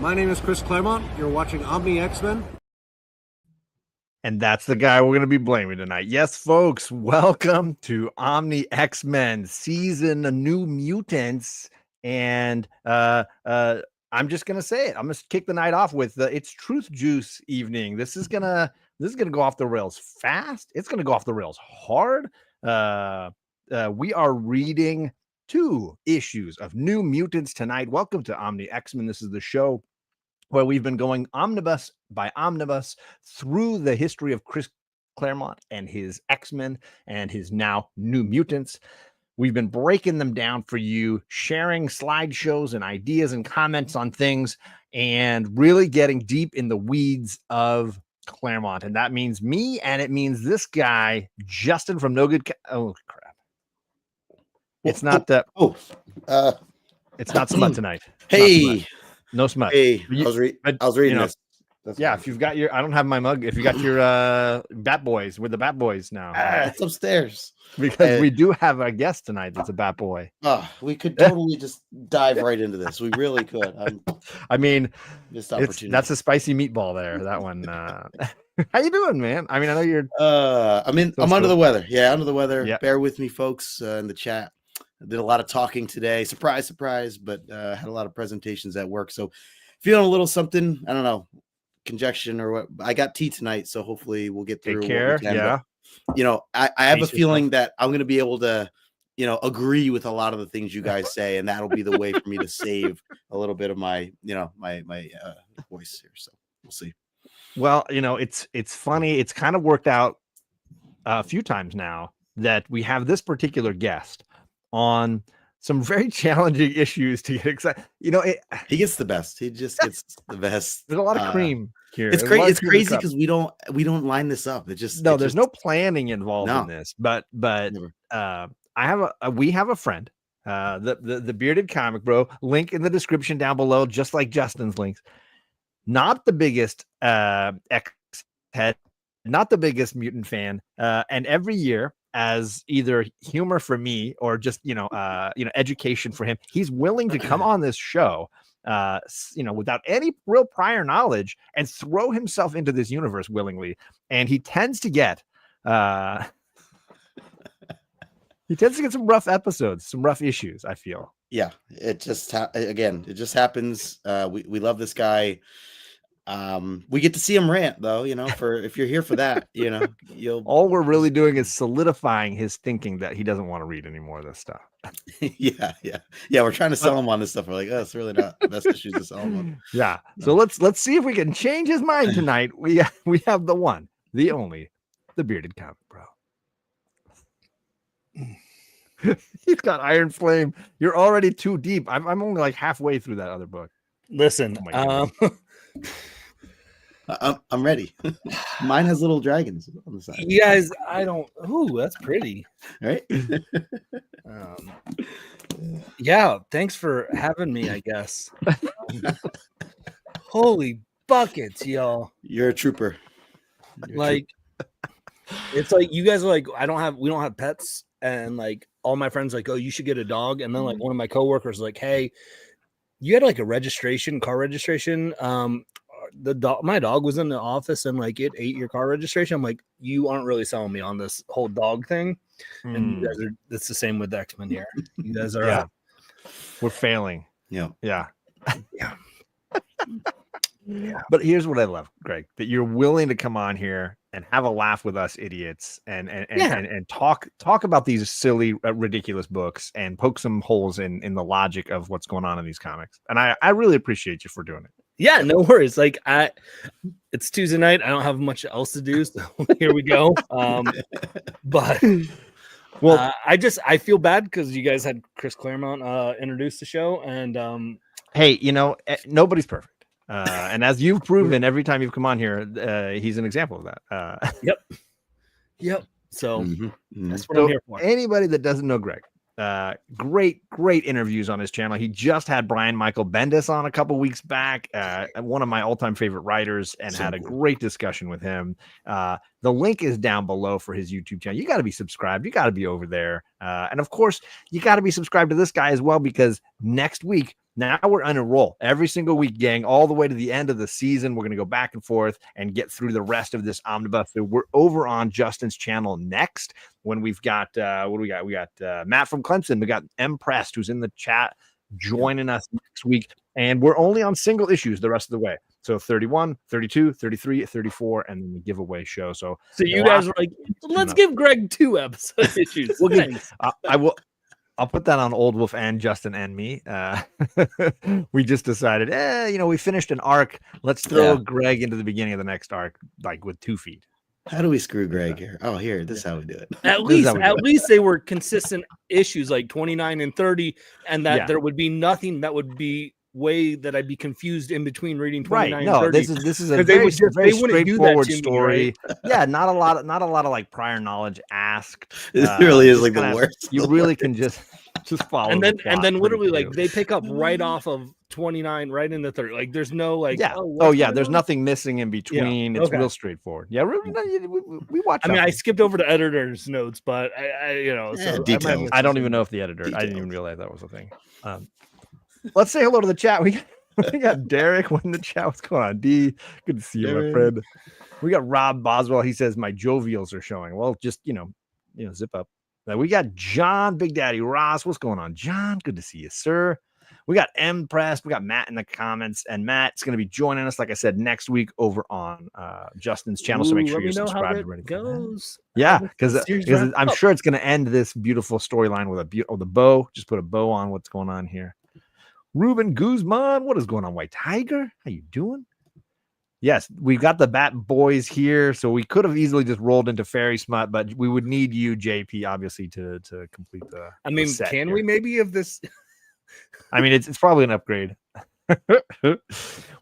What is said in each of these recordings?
My name is Chris Claremont. You're watching Omni X-Men. And that's the guy we're going to be blaming tonight. Yes, folks, welcome to Omni X-Men season New Mutants. And I'm just going to say it. I'm going to kick the night off with it's Truth Juice evening. This is going to go off the rails fast. It's going to go off the rails hard. We are reading 2 issues of New Mutants tonight. Welcome to Omni X-Men. This is the show where we've been going omnibus by omnibus through the history of Chris Claremont and his X-Men and his now New Mutants. We've been breaking them down for you, sharing slideshows and ideas and comments on things, and really getting deep in the weeds of Claremont. And that means me, and it means this guy, Justin from No Good. Oh, crap. It's not that. It's not smut tonight. Hey. No smut. Hey, I was reading this. That's if you've got your, I don't have my mug. If you got your Bat Boys, we're the Bat Boys now. It's upstairs because we do have a guest tonight. That's a Bat Boy. We could totally just dive right into this. We really could. I mean, that's a spicy meatball there. That one. How you doing, man? I mean, I know you're. I'm under the weather. Yeah, under the weather. Yep. Bear with me, folks, in the chat. I did a lot of talking today. Surprise, but had a lot of presentations at work. So feeling a little something, I don't know, congestion or what. I got tea tonight, so hopefully we'll get through. Take care. Yeah. But, I have a feeling that I'm going to be able to, agree with a lot of the things you guys say, and that'll be the way for me to save a little bit of my, my voice here. So we'll see. Well, it's funny. It's kind of worked out a few times now that we have this particular guest on some very challenging issues to get excited. He gets the best. He just gets the best. There's a lot of cream here. It's crazy. It's crazy because we don't line this up. There's no planning involved in this. But we have a friend, the bearded comic bro. Link in the description down below, just like Justin's links. Not the biggest X-head, not the biggest mutant fan, and every year, as either humor for me or just education for him, he's willing to come on this show without any real prior knowledge and throw himself into this universe willingly. And he tends to get some rough episodes, some rough issues, I feel. Yeah, it just happens. We love this guy. We get to see him rant though, if you're here for that, all we're really doing is solidifying his thinking that he doesn't want to read any more of this stuff. Yeah. We're trying to sell him on this stuff. We're like, it's really not the best issues to sell him on. Yeah. So let's see if we can change his mind tonight. We have the one, the only, the bearded comic bro. He's got Iron Flame. You're already too deep. I'm only like halfway through that other book. Listen, I'm ready. Mine has little dragons on the side. You guys, ooh, that's pretty. Right? Yeah, thanks for having me, I guess. Holy buckets, y'all. You're a trooper. It's like you guys are like, we don't have pets, and like all my friends like, oh, you should get a dog. And then like one of my coworkers like, hey, you had like a car registration. My dog was in the office and like it ate your car registration. I'm like, you aren't really selling me on this whole dog thing. And you guys it's the same with the X-Men here. You guys are we're failing. Yeah. But here's what I love, Greg, that you're willing to come on here and have a laugh with us idiots and talk about these silly, ridiculous books and poke some holes in the logic of what's going on in these comics. And I really appreciate you for doing it. Yeah, no worries. Like it's Tuesday night. I don't have much else to do, so here we go. But I feel bad because you guys had Chris Claremont introduce the show, and hey, nobody's perfect. And as you've proven every time you've come on here, he's an example of that. Yep. So that's what I'm here for. Anybody that doesn't know Greg, great interviews on his channel. He just had Brian Michael Bendis on a couple weeks back, one of my all-time favorite writers, and had a great discussion with him. The link is down below for his YouTube channel. You got to be subscribed. You got to be over there. And of course, you got to be subscribed to this guy as well, because next week Now we're on a roll every single week, gang, all the way to the end of the season. We're going to go back and forth and get through the rest of this omnibus. So we're over on Justin's channel next when we've got, what do we got? We got Matt from Clemson. We got M. Prest, who's in the chat, joining us next week. And we're only on single issues the rest of the way. So 31, 32, 33, 34, and then the giveaway show. So you guys are like, let's give Greg 2 episode issues. I'll put that on Old Wolf and Justin and me. We just decided, we finished an arc. Let's throw Greg into the beginning of the next arc, like with 2 feet. How do we screw Greg here? Oh, here, this is how we do it. At least they were consistent issues, like 29 and 30, and that there would be nothing that would be way that I'd be confused in between reading 29 and 30. This is a very straightforward story. Right? Yeah, not a lot of like prior knowledge asked. It really is like the worst. You really can just follow. And then literally like they pick up right off of 29 right into 30. Like there's no like there's nothing missing in between. It's real straightforward. Yeah, really, we watch. I mean, I skipped over the editor's notes, but details. I don't even know if the editor. I didn't even realize that was a thing. Let's say hello to the chat. We got Derek in the chat. What's going on, D? Good to see you, my friend. We got Rob Boswell. He says my jovials are showing. Well, just zip up. We got John, Big Daddy Ross. What's going on, John? Good to see you, sir. We got M Press. We got Matt in the comments, and Matt's going to be joining us, like I said, next week over on Justin's channel. So make sure you're subscribed. Ready goes. Yeah, because I'm sure it's going to end this beautiful storyline with the bow. Just put a bow on what's going on here. Ruben Guzman, what is going on, White Tiger? How you doing? Yes, we've got the Bat Boys here, so we could have easily just rolled into Fairy Smut, but we would need you, JP, obviously, to complete the. I mean, can we maybe if this? I mean, it's probably an upgrade.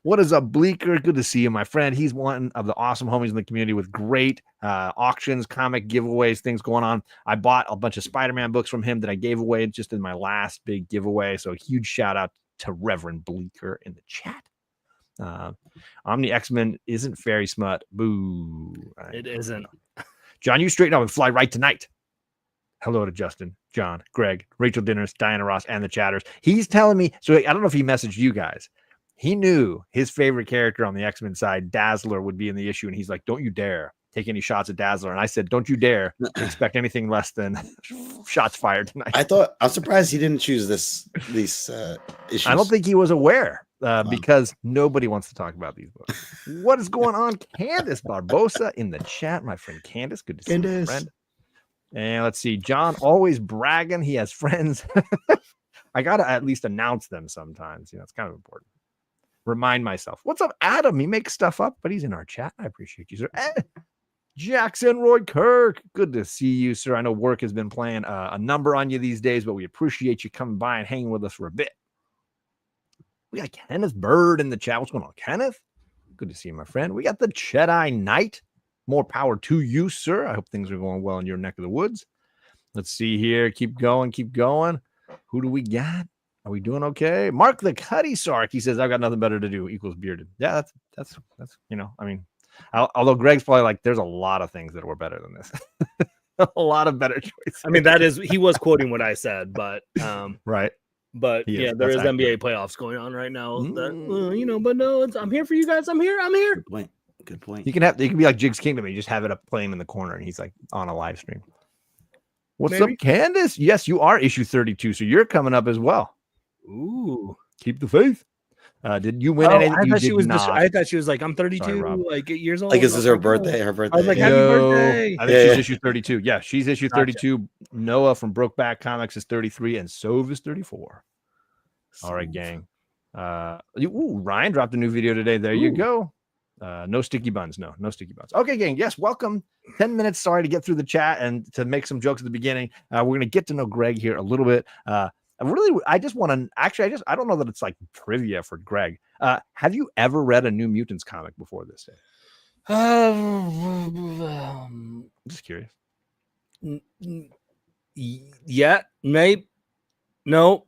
What is up, Bleeker? Good to see you, my friend. He's one of the awesome homies in the community with great auctions, comic giveaways, things going on. I bought a bunch of Spider-Man books from him that I gave away just in my last big giveaway. So a huge shout out to Reverend Bleeker in the chat. Omni X-Men isn't fairy smut. Boo. It isn't. John, you straighten up and fly right tonight. Hello to Justin, John, Greg, Rachel Dinners, Diana Ross, and the chatters. He's telling me, so I don't know if he messaged you guys. He knew his favorite character on the X-Men side, Dazzler, would be in the issue. And he's like, don't you dare take any shots at Dazzler. And I said, don't you dare expect anything less than shots fired tonight. I'm surprised he didn't choose these issues. I don't think he was aware because nobody wants to talk about these books. What is going on? Candace Barbosa in the chat. My friend Candace. Good to see you, my friend. And let's see. John always bragging. He has friends. I got to at least announce them sometimes. It's kind of important. Remind myself. What's up, Adam? He makes stuff up, but he's in our chat. I appreciate you, sir. Jackson Roy Kirk. Good to see you, sir. I know work has been playing a number on you these days, but we appreciate you coming by and hanging with us for a bit. We got Kenneth Bird in the chat. What's going on, Kenneth? Good to see you, my friend. We got the Jedi Knight. More power to you, sir. I hope things are going well in your neck of the woods. Let's see here. Keep going. Keep going. Who do we got? Are we doing okay? Mark the Cuddy Sark. He says, I've got nothing better to do. Equals bearded. Yeah, that's I mean, although Greg's probably like, there's a lot of things that were better than this. A lot of better choices. I mean, he was quoting what I said, but right. But there is NBA playoffs going on right now. That, but no, I'm here for you guys. I'm here. Good point. You can be like Jig's Kingdom. You just have it up playing in the corner, and he's like on a live stream. What's up, Candace? Yes, you are issue 32, so you're coming up as well. Ooh, keep the faith. Did you win anything? I thought she was like, I'm 32, sorry, like 8 years old. Like, this is her birthday. I was like, happy birthday. I think she's issue 32. Yeah, she's issue 32. Noah from Brokeback Comics is 33, and Sove is 34. All right, gang. Ryan dropped a new video today. There you go. No sticky buns. No sticky buns. Okay, gang. Yes, welcome. 10 minutes. Sorry to get through the chat and to make some jokes at the beginning. We're going to get to know Greg here a little bit. I just want to I don't know that it's like trivia for Greg. Have you ever read a New Mutants comic before this day? Just curious. Yeah, maybe. No.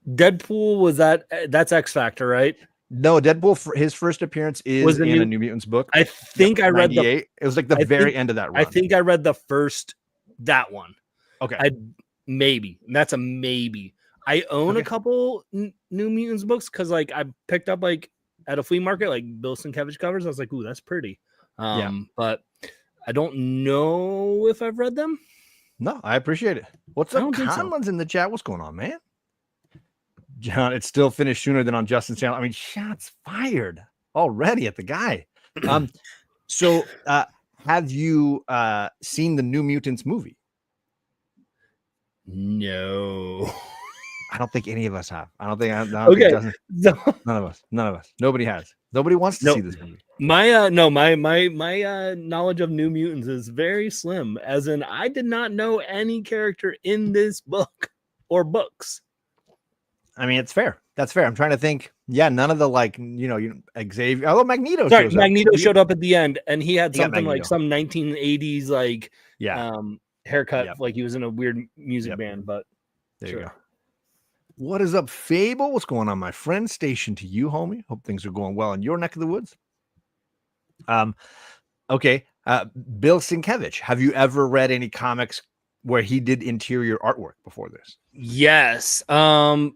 Deadpool was that's X Factor, right? No, Deadpool, his first appearance is in a New Mutants book. I think I read it was like the very end of that run. I think I read that one. Okay. Maybe. That's a maybe. I own Okay. a couple New Mutants books because like I picked up like at a flea market like Bill Sienkiewicz covers. I was like, ooh, that's pretty. But I don't know if I've read them. No, I appreciate it. What's I up, don't think so. Conlon's in the chat? What's going on, man? John, it's still finished sooner than on Justin's channel. I mean, shots fired already at the guy. So have you seen the New Mutants movie? No. I don't think any of us have. I don't think Okay. Justin, none of us. Nobody has. Nobody wants to see this movie. My knowledge of New Mutants is very slim. As in, I did not know any character in this book or books. I mean, it's fair. That's fair. I'm trying to think. Yeah, none of the Xavier. Although Magneto Sorry, shows Magneto up. showed up at the end, and he had You got something like Magneto. some 1980s like haircut, Yep. like he was in a weird music band. But There sure. you go. What is up, Fable? What's going on, my friend? Station to you, homie. Hope things are going well in your neck of the woods. Okay. Bill Sienkiewicz. Have you ever read any comics where he did interior artwork before this? Yes. Now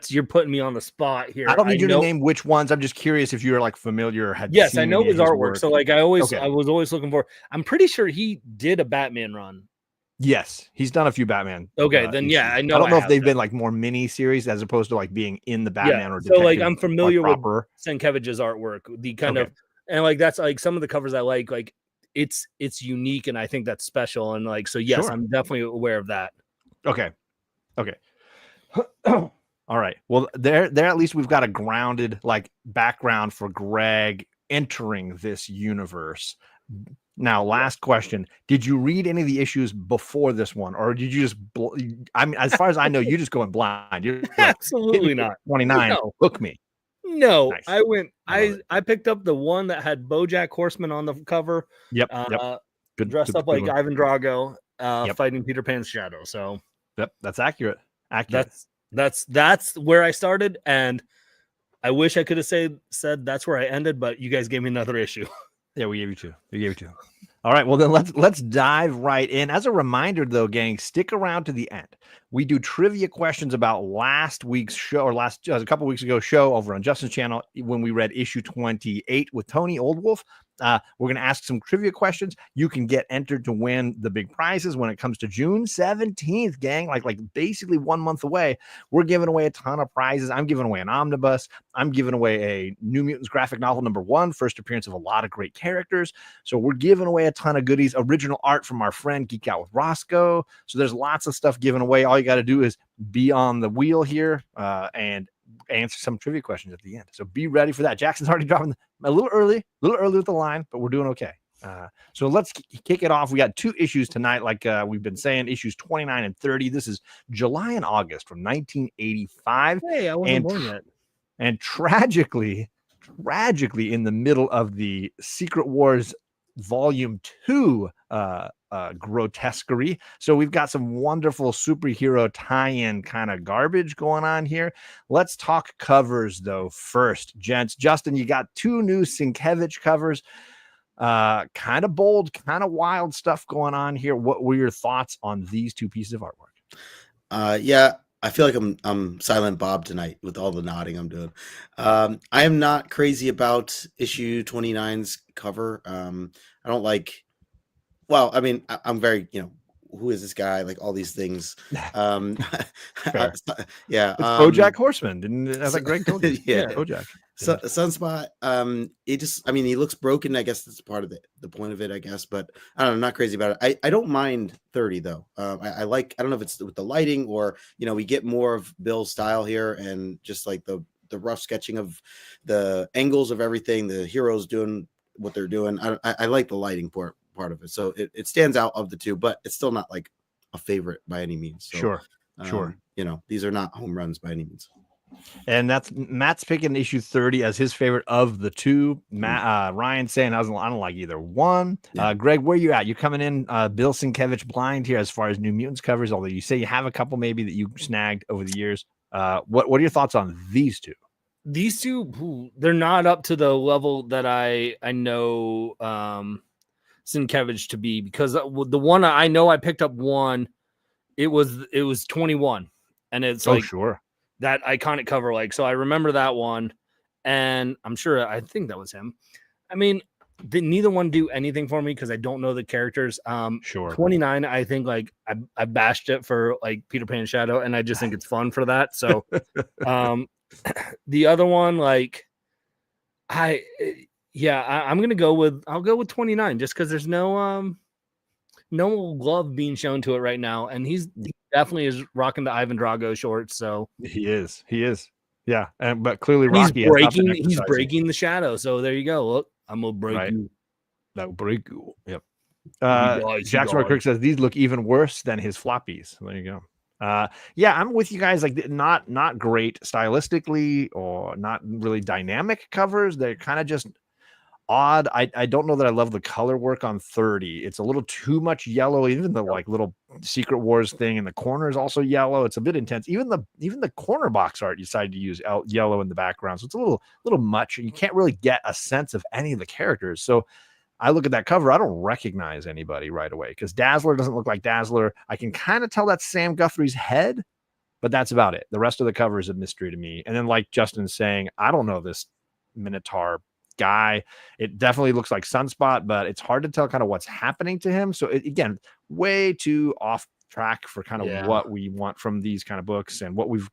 you're putting me on the spot here. I don't need you to name which ones. I'm just curious if you're like familiar. Yes, I know his artwork. Work. So like I was always looking for. I'm pretty sure he did a Batman run. Yes, he's done a few Batman. Okay, then yeah, I know. I don't know if they've been like more mini series as opposed to like being in the Batman or so like I'm familiar with proper. Sienkiewicz's artwork, the kind of, and like that's like some of the covers I like it's unique and I think that's special and like so yes, I'm definitely aware of that. Okay. All right. Well, there at least we've got a grounded like background for Greg entering this universe. Now, last question. Did you read any of the issues before this one, or did you just, I mean, as far as I know, you just going blind. You're like, absolutely not. 29, hook me. No, nice. I went, I picked up the one that had BoJack Horseman on the cover. Yep. Good, dressed up like Ivan Drago, fighting Peter Pan's shadow. So, yep, that's accurate. That's where I started, and I wish I could have said that's where I ended, but you guys gave me another issue. Yeah, we gave you two. All right, well then let's dive right in. As a reminder, though, gang, stick around to the end. We do trivia questions about last week's show or a couple weeks ago show over on Justin's channel when we read issue 28 with Tony Oldwolf. We're going to ask some trivia questions. You can get entered to win the big prizes when it comes to June 17th, gang. Like basically 1 month away. We're giving away a ton of prizes. I'm giving away an omnibus. I'm giving away a New Mutants graphic novel #1, first appearance of a lot of great characters. So we're giving away a ton of goodies. Original art from our friend Geek Out with Rosko. So there's lots of stuff given away. All you got to do is be on the wheel here and answer some trivia questions at the end. So be ready for that. Jackson's already dropping a little early with the line, but we're doing okay. So let's kick it off. We got 2 issues tonight, like we've been saying, issues 29 and 30. This is July and August from 1985. Hey, I wasn't born yet. And tragically, in the middle of the Secret Wars Volume 2 grotesquerie. So we've got some wonderful superhero tie-in kind of garbage going on here. Let's talk covers though first, gents. Justin, you got 2 new Sienkiewicz covers. Kind of bold, kind of wild stuff going on here. What were your thoughts on these 2 pieces of artwork? Yeah, I feel like I'm Silent Bob tonight with all the nodding I'm doing. I am not crazy about issue 29's cover. I don't like. Well, I mean, I'm very, who is this guy? Like all these things. Yeah. BoJack Horseman. Didn't that's like Greg told you? Yeah. BoJack. Sunspot. It just, I mean, he looks broken. I guess that's part of the point of it, I guess. But I don't know, I'm not crazy about it. I don't mind 30 though. I like. I don't know if it's with the lighting or we get more of Bill's style here and just like the rough sketching of the angles of everything. The heroes doing what they're doing. I like the lighting part of it, so it stands out of the 2, but it's still not like a favorite by any means. So, sure. These are not home runs by any means. And that's Matt's picking issue 30 as his favorite of the 2. Ryan saying I don't like either one. Yeah. Greg, where you at? You coming in Bill Sienkiewicz blind here as far as New Mutants covers, although you say you have a couple maybe that you snagged over the years. What are your thoughts on these 2? These 2, they're not up to the level that I know Sienkiewicz to be, because the one I know I picked up one, it was 21, and it's Oh, like sure. that iconic cover. Like, so I remember that one, and I think that was him. I mean, did neither one do anything for me because I don't know the characters. Sure. 29, I think like I bashed it for like Peter Pan Shadow, and I just think it's fun for that. So, the other one, like, I'm gonna go with 29 just because there's no love being shown to it right now, and he definitely is rocking the Ivan Drago shorts. So He is. Yeah, but clearly and he's Rocky has not been breaking exercising. the shadow. So there you go. Look, I'm gonna break Right. you. That'll break you. Yep. He Jackson dies. Crick says these look even worse than his floppies. There you go. Yeah, I'm with you guys. Like, not great stylistically or not really dynamic covers. They're kind of just odd. I don't know that I love the color work on 30. It's a little too much yellow. Even the like little Secret Wars thing in the corner is also yellow. It's a bit intense. Even the corner box art you decided to use yellow in the background, so it's a little much, and you can't really get a sense of any of the characters. So I look at that cover, I don't recognize anybody right away because Dazzler doesn't look like Dazzler. I can kind of tell that's Sam Guthrie's head, but that's about it. The rest of the cover is a mystery to me. And then, like Justin's saying, I don't know this Minotaur guy. It definitely looks like Sunspot, but it's hard to tell kind of what's happening to him. So again, way too off track for kind of what we want from these kind of books, and what we've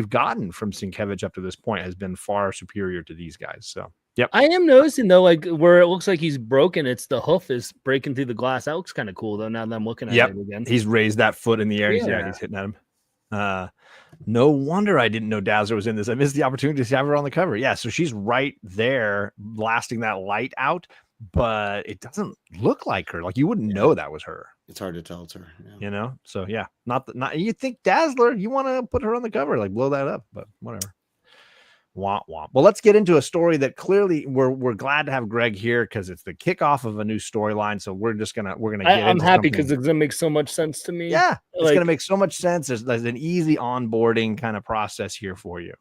gotten from Sienkiewicz up to this point has been far superior to these guys. So yep. I am noticing though, like where it looks like he's broken, it's the hoof is breaking through the glass. That looks kind of cool though. Now that I'm looking at it again, he's raised that foot in the air. He's hitting at him. No wonder I didn't know Dazzler was in this. I missed the opportunity to have her on the cover. Yeah, so she's right there blasting that light out, but it doesn't look like her. Like, you wouldn't know that was her. It's hard to tell it's her. Yeah. You know? So yeah, not you think Dazzler, you want to put her on the cover, like blow that up, but whatever. Womp womp. Well, let's get into a story that clearly we're glad to have Greg here because it's the kickoff of a new storyline. So we're gonna get. I'm happy because it's gonna make so much sense to me. Yeah, it's gonna make so much sense. There's an easy onboarding kind of process here for you.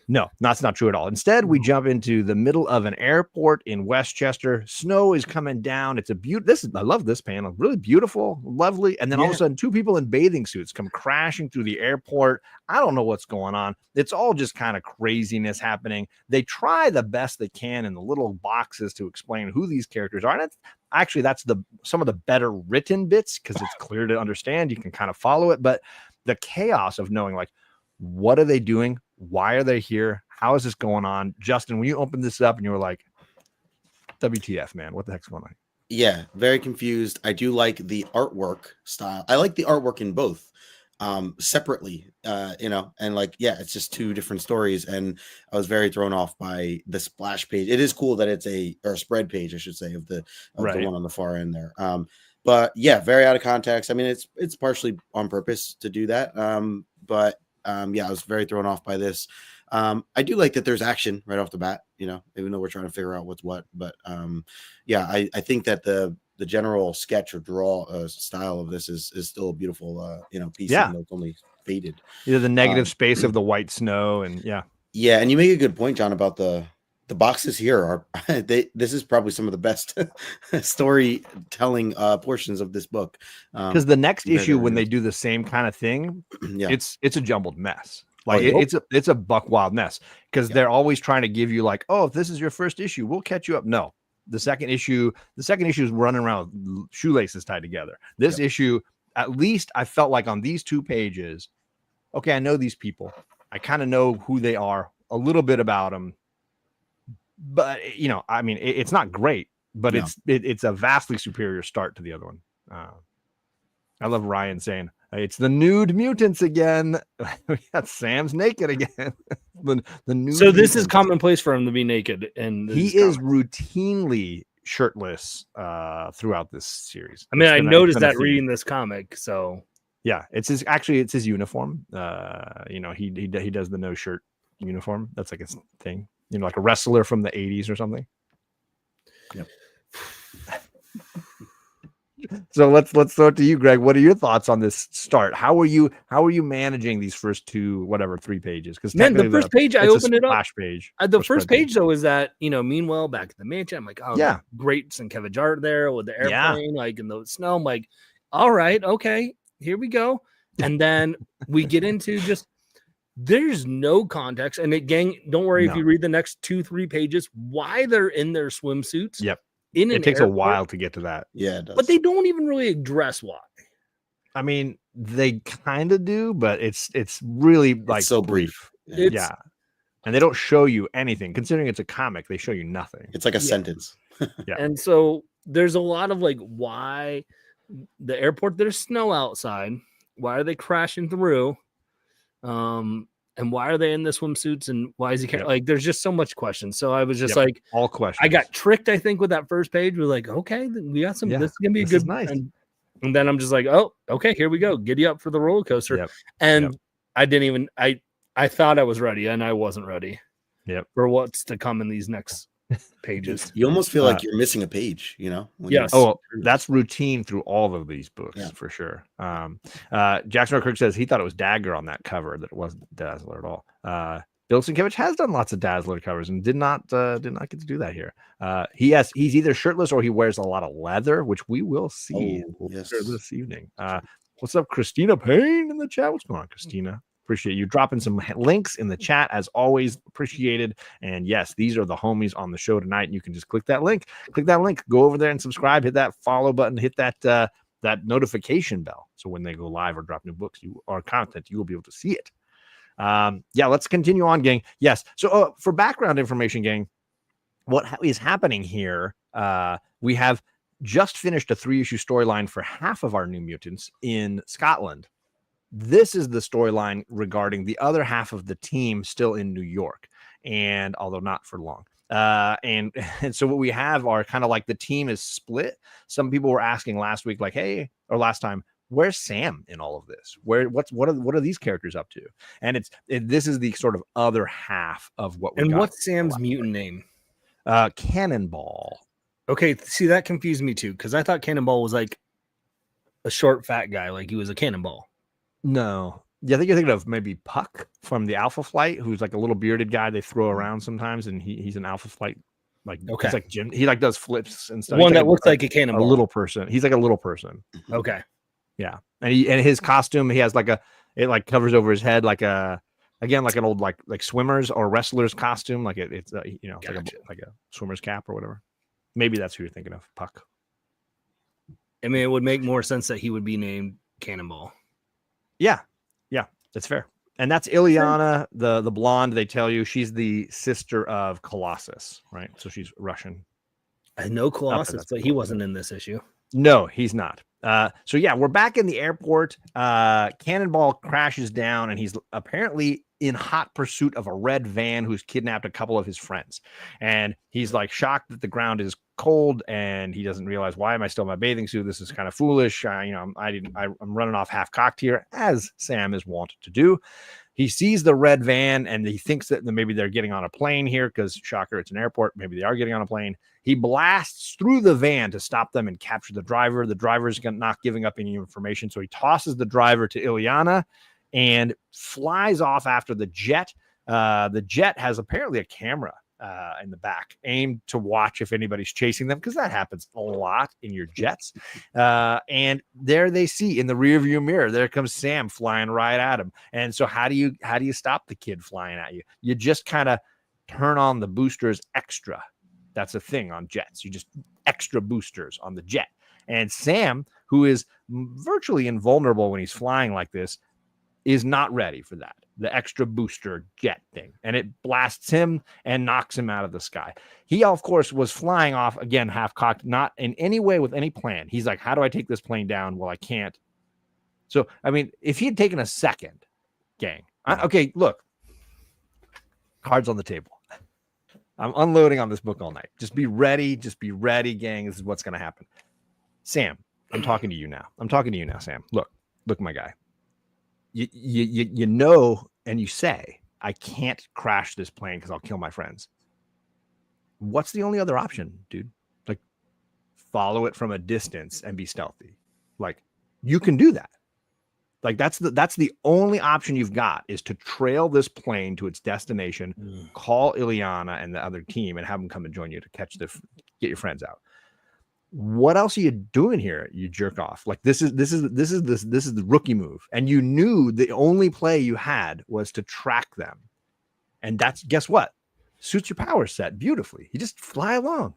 No, that's not true at all. Instead, we jump into the middle of an airport in Westchester. Snow is coming down. It's I love this panel. Really beautiful, lovely. And then all of a sudden, two people in bathing suits come crashing through the airport. I don't know what's going on. It's all just kind of craziness happening. They try the best they can in the little boxes to explain who these characters are. And that's some of the better written bits because it's clear to understand. You can kind of follow it. But the chaos of knowing, like, what are they doing? Why are they here? How is this going on? Justin, when you opened this up and you were like, WTF, man, what the heck's going on? Yeah, very confused. I do like the artwork style. I like the artwork in both separately, and like, yeah, it's just two different stories. And I was very thrown off by the splash page. It is cool that it's a spread page, I should say, of the one on the far end there. But yeah, very out of context. I mean, it's partially on purpose to do that. I was very thrown off by this. I do like that there's action right off the bat, even though we're trying to figure out what's what. But I think that the general sketch or draw style of this is still a beautiful piece. Even though it's only faded. Yeah, the negative space of the white snow, and yeah, and you make a good point, John, about the boxes here are this is probably some of the best storytelling portions of this book, because the next issue, when they do the same kind of thing, it's a jumbled mess. Like it's a buck wild mess because they're always trying to give you like, oh, if this is your first issue, we'll catch you up. No, the second issue is running around with shoelaces tied together. This issue, at least I felt like on these 2 pages, okay, I know these people, I kind of know who they are, a little bit about them. But I mean, it's not great, but it's a vastly superior start to the other one. I love Ryan saying it's the nude mutants again. We got Sam's naked again. the nude. So this is commonplace for him to be naked, and he is routinely shirtless throughout this series. I mean, I noticed that reading this comic. So yeah, it's his uniform. He does the no shirt uniform. That's like his thing. Like a wrestler from the 80s or something. Yep. So let's throw it to you, Greg. What are your thoughts on this start? How are you managing these first 3 pages? Because the first page, I opened it up. Splash page. The first page though is that meanwhile back at the mansion, I'm like, oh yeah, great Sienkiewicz art there with the airplane, like in the snow. I'm like, all right, okay, here we go. And then we get into just there's no context. And gang, don't worry if you read the next 2-3 pages why they're in their swimsuits. Yep. In an It takes airport, a while to get to that. Yeah, it does. but they don't even really address why. I mean, they kind of do, but it's really like so brief. Yeah. And they don't show you anything. Considering it's a comic, they show you nothing. It's like a sentence. Yeah. And so there's a lot of like why the airport, there's snow outside. Why are they crashing through? And why are they in the swimsuits? And why is he like? There's just so much questions. So I was just like, all questions. I got tricked. I think with that first page, we're like, okay, we got some. This is gonna be a good. Nice. And then I'm just like, oh, okay, here we go. Giddy up for the roller coaster. Yep. And I didn't even. I thought I was ready, and I wasn't ready. Yep. For what's to come in these next pages. You almost feel like you're missing a page, you know? Yes. Oh, that's routine through all of these books for sure. Jackson R. Kirk says he thought it was Dagger on that cover, that it wasn't Dazzler at all. Bill Sienkiewicz has done lots of Dazzler covers and did not get to do that here. He's either shirtless or he wears a lot of leather, which we will see this evening. What's up, Christina Payne in the chat? What's going on, Christina? Appreciate you dropping some links in the chat as always. Appreciated. And yes, these are the homies on the show tonight. And you can just click that link, go over there and subscribe, hit that follow button, hit that that notification bell. So when they go live or drop new books or content, you will be able to see it. Let's continue on, gang. Yes. So for background information, gang, what is happening here? We have just finished a 3-issue storyline for half of our New Mutants in Scotland. This is the storyline regarding the other half of the team still in New York, and although not for long. And so what we have are kind of like the team is split. Some people were asking last week, like, hey, or last time, where's Sam in all of this? What are these characters up to? And this is the sort of other half of what we got. And what's Sam's mutant name? Cannonball. Okay, see, that confused me too, because I thought Cannonball was like a short, fat guy, like he was a cannonball. No. Yeah, I think you're thinking of maybe Puck from the Alpha Flight, who's like a little bearded guy they throw around sometimes, and he's an Alpha Flight. Like, he's like Jim. He like does flips and stuff. One that looks like a cannonball. A little person. He's like a little person. Okay. Yeah, and his costume, he has it like covers over his head like an old like swimmers or wrestlers costume. Like it's gotcha. like a swimmer's cap or whatever. Maybe that's who you're thinking of, Puck. I mean, it would make more sense that he would be named Cannonball. Yeah, that's fair. And that's Ilyana, the blonde. They tell you she's the sister of Colossus, right? So she's Russian. I know Colossus, but he wasn't in this issue. No, he's not. So yeah, we're back in the airport. Cannonball crashes down, and he's apparently in hot pursuit of a red van who's kidnapped a couple of his friends. And he's like shocked that the ground is cold, and he doesn't realize, why am I still in my bathing suit? This is kind of foolish. I'm running off half cocked here, as Sam is wont to do. He sees the red van and he thinks that maybe they're getting on a plane here because, shocker, it's an airport. Maybe they are getting on a plane. He blasts through the van to stop them and capture the driver. The driver's not giving up any information. So he tosses the driver to Ilyana and flies off after the jet. The jet has apparently a camera in the back aimed to watch if anybody's chasing them, because that happens a lot in your jets. And there they see in the rearview mirror, there comes Sam flying right at him. And so how do you stop the kid flying at you? You just kind of turn on the boosters extra. That's a thing on jets. You just extra boosters on the jet. And Sam, who is virtually invulnerable when he's flying like this, is not ready for that. The extra booster jet thing. And it blasts him and knocks him out of the sky. He, of course, was flying off, again, half-cocked, not in any way with any plan. He's like, how do I take this plane down? Well, I can't. So, I mean, if he had taken a second, gang. Okay, look. Cards on the table. I'm unloading on this book all night. Just be ready, gang. This is what's going to happen. Sam, I'm talking to you now. Sam. Look, my guy. You know, and you say, I can't crash this plane because I'll kill my friends. What's the only other option, dude? Like, follow it from a distance and be stealthy. Like, you can do that. Like, that's the only option you've got, is to trail this plane to its destination, call Ilyana and the other team, and have them come and join you to get your friends out. what else are you doing here? You jerk off. Like this is the rookie move. And you knew the only play you had was to track them. And that's, guess what? Suits your power set beautifully. You just fly along,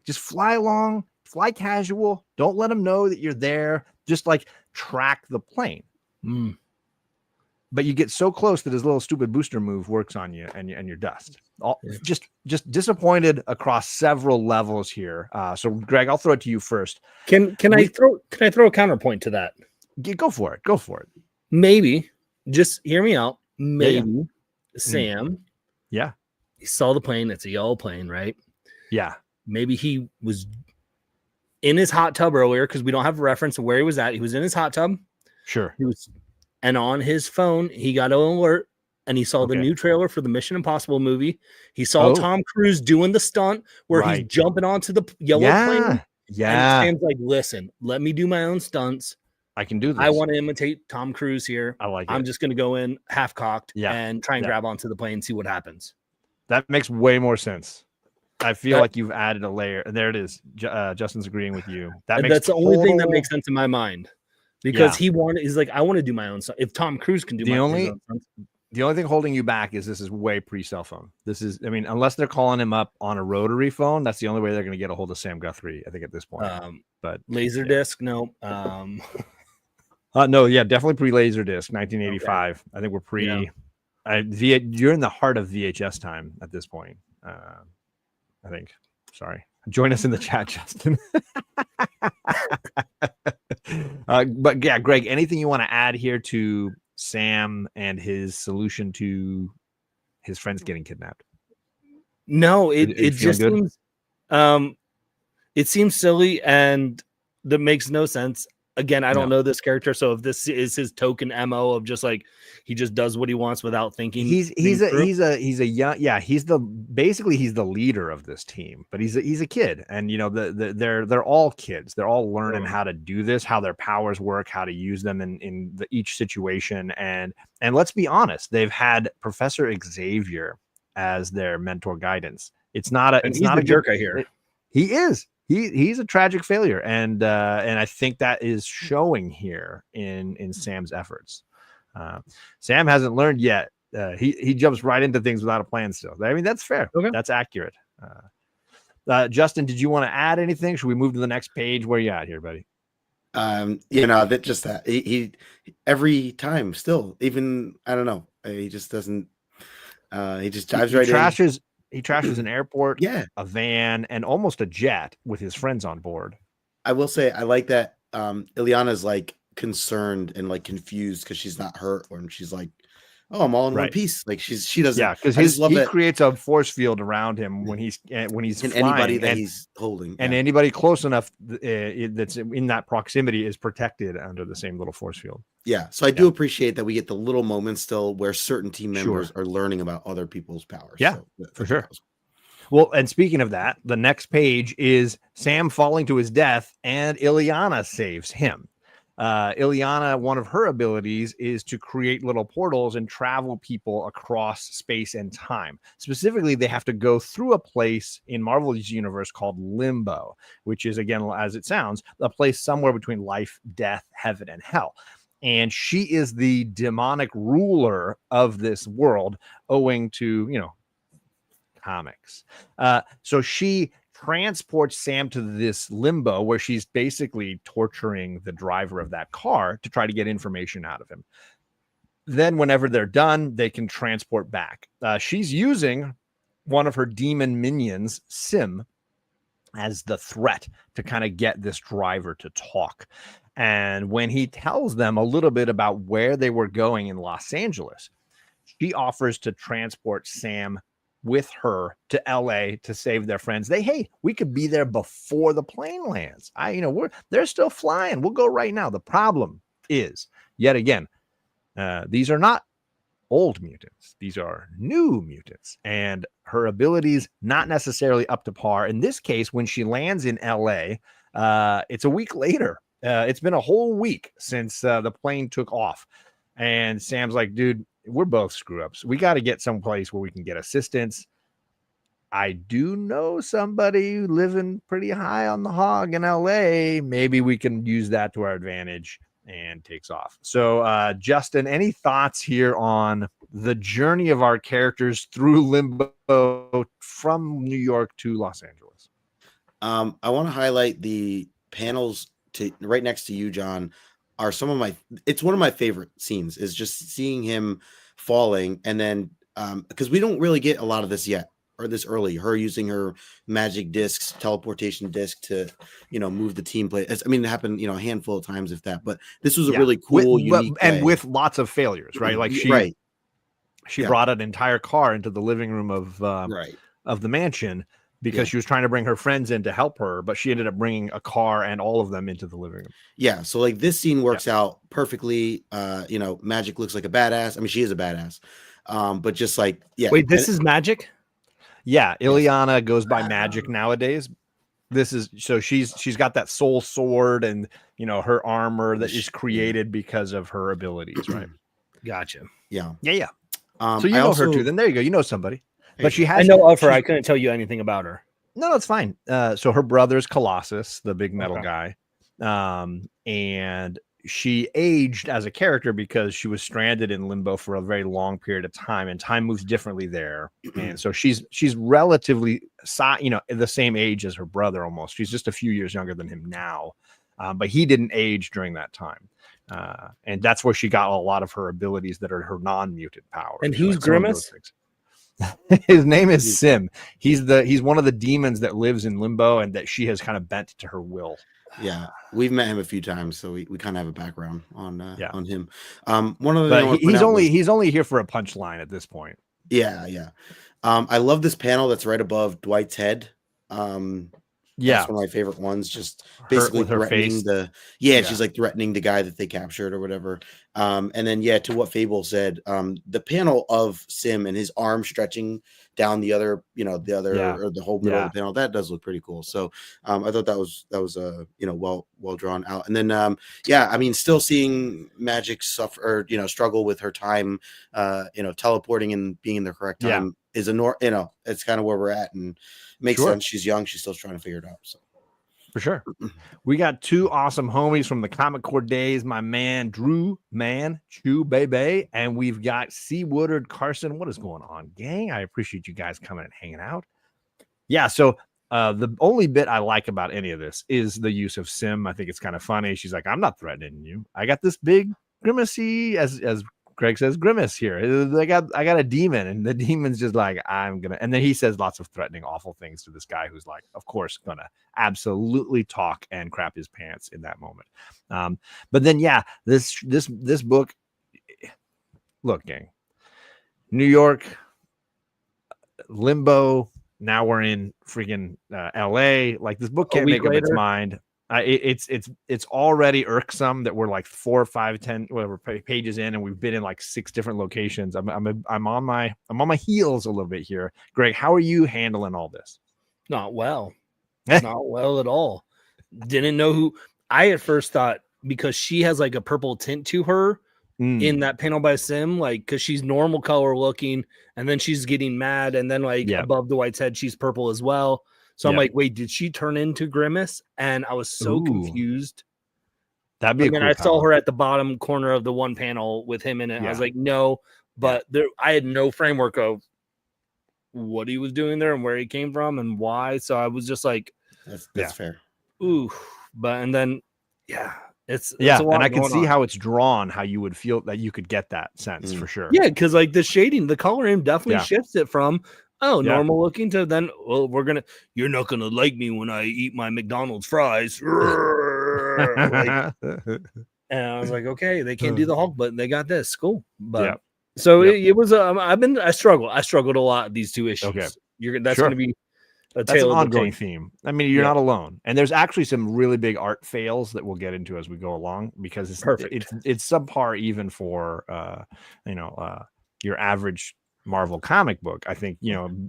fly casual. Don't let them know that you're there. Just like track the plane. But you get so close that his little stupid booster move works on you and you're dust. Just disappointed across several levels here. So Greg, I'll throw it to you first. Can I throw a counterpoint to that? Go for it. Maybe, just hear me out. Maybe Sam. Yeah. He saw the plane. It's a yellow plane, right? Yeah. Maybe he was in his hot tub earlier because we don't have a reference of where he was at. He was in his hot tub. Sure. And on his phone, he got an alert and he saw the new trailer for the Mission Impossible movie. He saw Tom Cruise doing the stunt where he's jumping onto the yellow plane. Yeah. And Sam's like, listen, let me do my own stunts. I can do this. I want to imitate Tom Cruise here. I like it. I'm just going to go in half cocked and try and grab onto the plane and see what happens. That makes way more sense. I feel like you've added a layer. There it is. Justin's agreeing with you. That's the only thing that makes sense in my mind. Because he's like, I want to do my own stuff. If Tom Cruise can do his own stunts. The only thing holding you back is this is way pre-cell phone. This is, I mean, unless they're calling him up on a rotary phone, that's the only way they're going to get a hold of Sam Guthrie, I think, at this point. But Laserdisc, no. No, definitely pre-Laserdisc, 1985. Okay. I think we're pre. Yeah. You're in the heart of VHS time at this point. I think. Sorry. Join us in the chat, Justin. But yeah, Greg, anything you want to add here to Sam and his solution to his friends getting kidnapped? No, it just seems it seems silly and that makes no sense. Again, I don't know this character, so if this is his token MO of just like he just does what he wants without thinking, he's the leader of this team, but he's a kid, and they're all kids. They're all learning how to do this, how their powers work, how to use them in each situation, and let's be honest, they've had Professor Xavier as their mentor guidance. It's not a jerk. I hear he is. He's a tragic failure, and I think that is showing here in Sam's efforts. Sam hasn't learned yet. He jumps right into things without a plan still. I mean, that's fair. Okay. That's accurate. Justin, did you want to add anything? Should we move to the next page? Where you at here, buddy? That he every time still, even, I don't know. He just doesn't, he just dives right in. He trashes an airport, a van, and almost a jet with his friends on board. I will say I like that Illyana's like concerned and like confused because she's not hurt, or she's like, "Oh, I'm all in one piece." Like she doesn't. Yeah, because he creates a force field around him when he's and flying, anybody that he's holding, and anybody close enough that's in that proximity is protected under the same little force field. Yeah, so I do appreciate that we get the little moments still where certain team members are learning about other people's powers. Yeah, for sure. Well, and speaking of that, the next page is Sam falling to his death, and Illyana saves him. Illyana, one of her abilities is to create little portals and travel people across space and time. Specifically, they have to go through a place in Marvel's universe called Limbo, which is, again, as it sounds, a place somewhere between life, death, heaven, and hell. And she is the demonic ruler of this world, owing to, comics. So she transports Sam to this limbo where she's basically torturing the driver of that car to try to get information out of him. Then whenever they're done, they can transport back. She's using one of her demon minions, Sim, as the threat to kind of get this driver to talk. And when he tells them a little bit about where they were going in Los Angeles, she offers to transport Sam with her to LA to save their friends. We could be there before the plane lands. They're still flying. We'll go right now. The problem is, yet again, these are not old mutants. These are new mutants, and her abilities not necessarily up to par. In this case, when she lands in LA, it's a week later. It's been a whole week since the plane took off, and Sam's like, dude, we're both screw ups. We got to get someplace where we can get assistance. I do know somebody living pretty high on the hog in LA. Maybe we can use that to our advantage, and takes off. So, Justin, any thoughts here on the journey of our characters through limbo from New York to Los Angeles? I want to highlight the panels to right next to you, John, are some of my, it's one of my favorite scenes, is just seeing him falling. And then, because we don't really get a lot of this yet, or this early, her using her magic discs, teleportation disc to, move the team play. I mean, it happened, a handful of times, if that, but this was a really cool, unique and way. with lots of failures, right? Like she Yeah. brought an entire car into the living room of the mansion because she was trying to bring her friends in to help her, but she ended up bringing a car and all of them into the living room. Yeah. So like this scene works out perfectly. Magic looks like a badass. I mean, she is a badass. But just like, Wait, this is Magic? Yeah, Ileana goes by Magic nowadays. This is so she's got that soul sword and her armor that is created because of her abilities, right? Gotcha. Yeah. So you know her too. Then there you go. You know somebody, but she has. I know of her. I couldn't tell you anything about her. No, that's fine. So her brother's Colossus, the big metal guy, and she aged as a character because she was stranded in limbo for a very long period of time, and time moves differently there. And so she's relatively, the same age as her brother almost. She's just a few years younger than him now, but he didn't age during that time. And that's where she got a lot of her abilities that are her non-mutant powers. And who's Grimace? His name is Sim. He's one of the demons that lives in limbo and that she has kind of bent to her will. Yeah, we've met him a few times, so we kind of have a background on him. One of the he's only here for a punchline at this point. Yeah. I love this panel that's right above Dwight's head. That's one of my favorite ones. Just basically threatening she's like threatening the guy that they captured or whatever. And then to what Fable said, the panel of Sim and his arm stretching down the other, or the whole middle of the panel, that does look pretty cool. So I thought that was well drawn out. And then I mean, still seeing Magic suffer or struggle with her time, teleporting and being in the correct time is it's kind of where we're at, and makes sense. She's young. She's still trying to figure it out. So for sure. We got two awesome homies from the Comic Core days. My man, Drew Chew Bebe. And we've got C. Woodard Carson. What is going on, gang? I appreciate you guys coming and hanging out. Yeah. So the only bit I like about any of this is the use of Sim. I think it's kind of funny. She's like, I'm not threatening you. I got this big grimacy, as Greg says, grimace here. I got a demon, and the demon's just like, I'm gonna, and then he says lots of threatening, awful things to this guy who's like, of course, gonna absolutely talk and crap his pants in that moment. But then this book, look, gang, New York, limbo. Now we're in freaking LA. Like, this book can't make up its mind. It's already irksome that we're like 4, 5, 10 whatever pages in, and we've been in like 6 different locations. I'm on my heels a little bit here. Greg, how are you handling all this? Not well. Not well at all. Didn't know who. I at first thought, because she has like a purple tint to her in that panel by Sim, like, because she's normal color looking, and then she's getting mad, and then above the Dwight's head she's purple as well. So I'm like, wait, did she turn into Grimace? And I was so confused. That'd be. And then I saw her at the bottom corner of the one panel with him in it. I was like, no, but I had no framework of what he was doing there and where he came from and why. So I was just like, that's fair. Ooh, but and then it's and I can see how it's drawn, how you would feel that you could get that sense for sure. Yeah, because like the shading, the coloring definitely shifts it from normal looking to then, well, you're not gonna like me when I eat my McDonald's fries. And I was like, okay, they can't do the Hulk, but they got this. Cool. But so it was I struggled a lot with these two issues. Okay. That's gonna be that's an ongoing theme. I mean, you're not alone. And there's actually some really big art fails that we'll get into as we go along, because it's perfect. It's subpar even for your average Marvel comic book. I think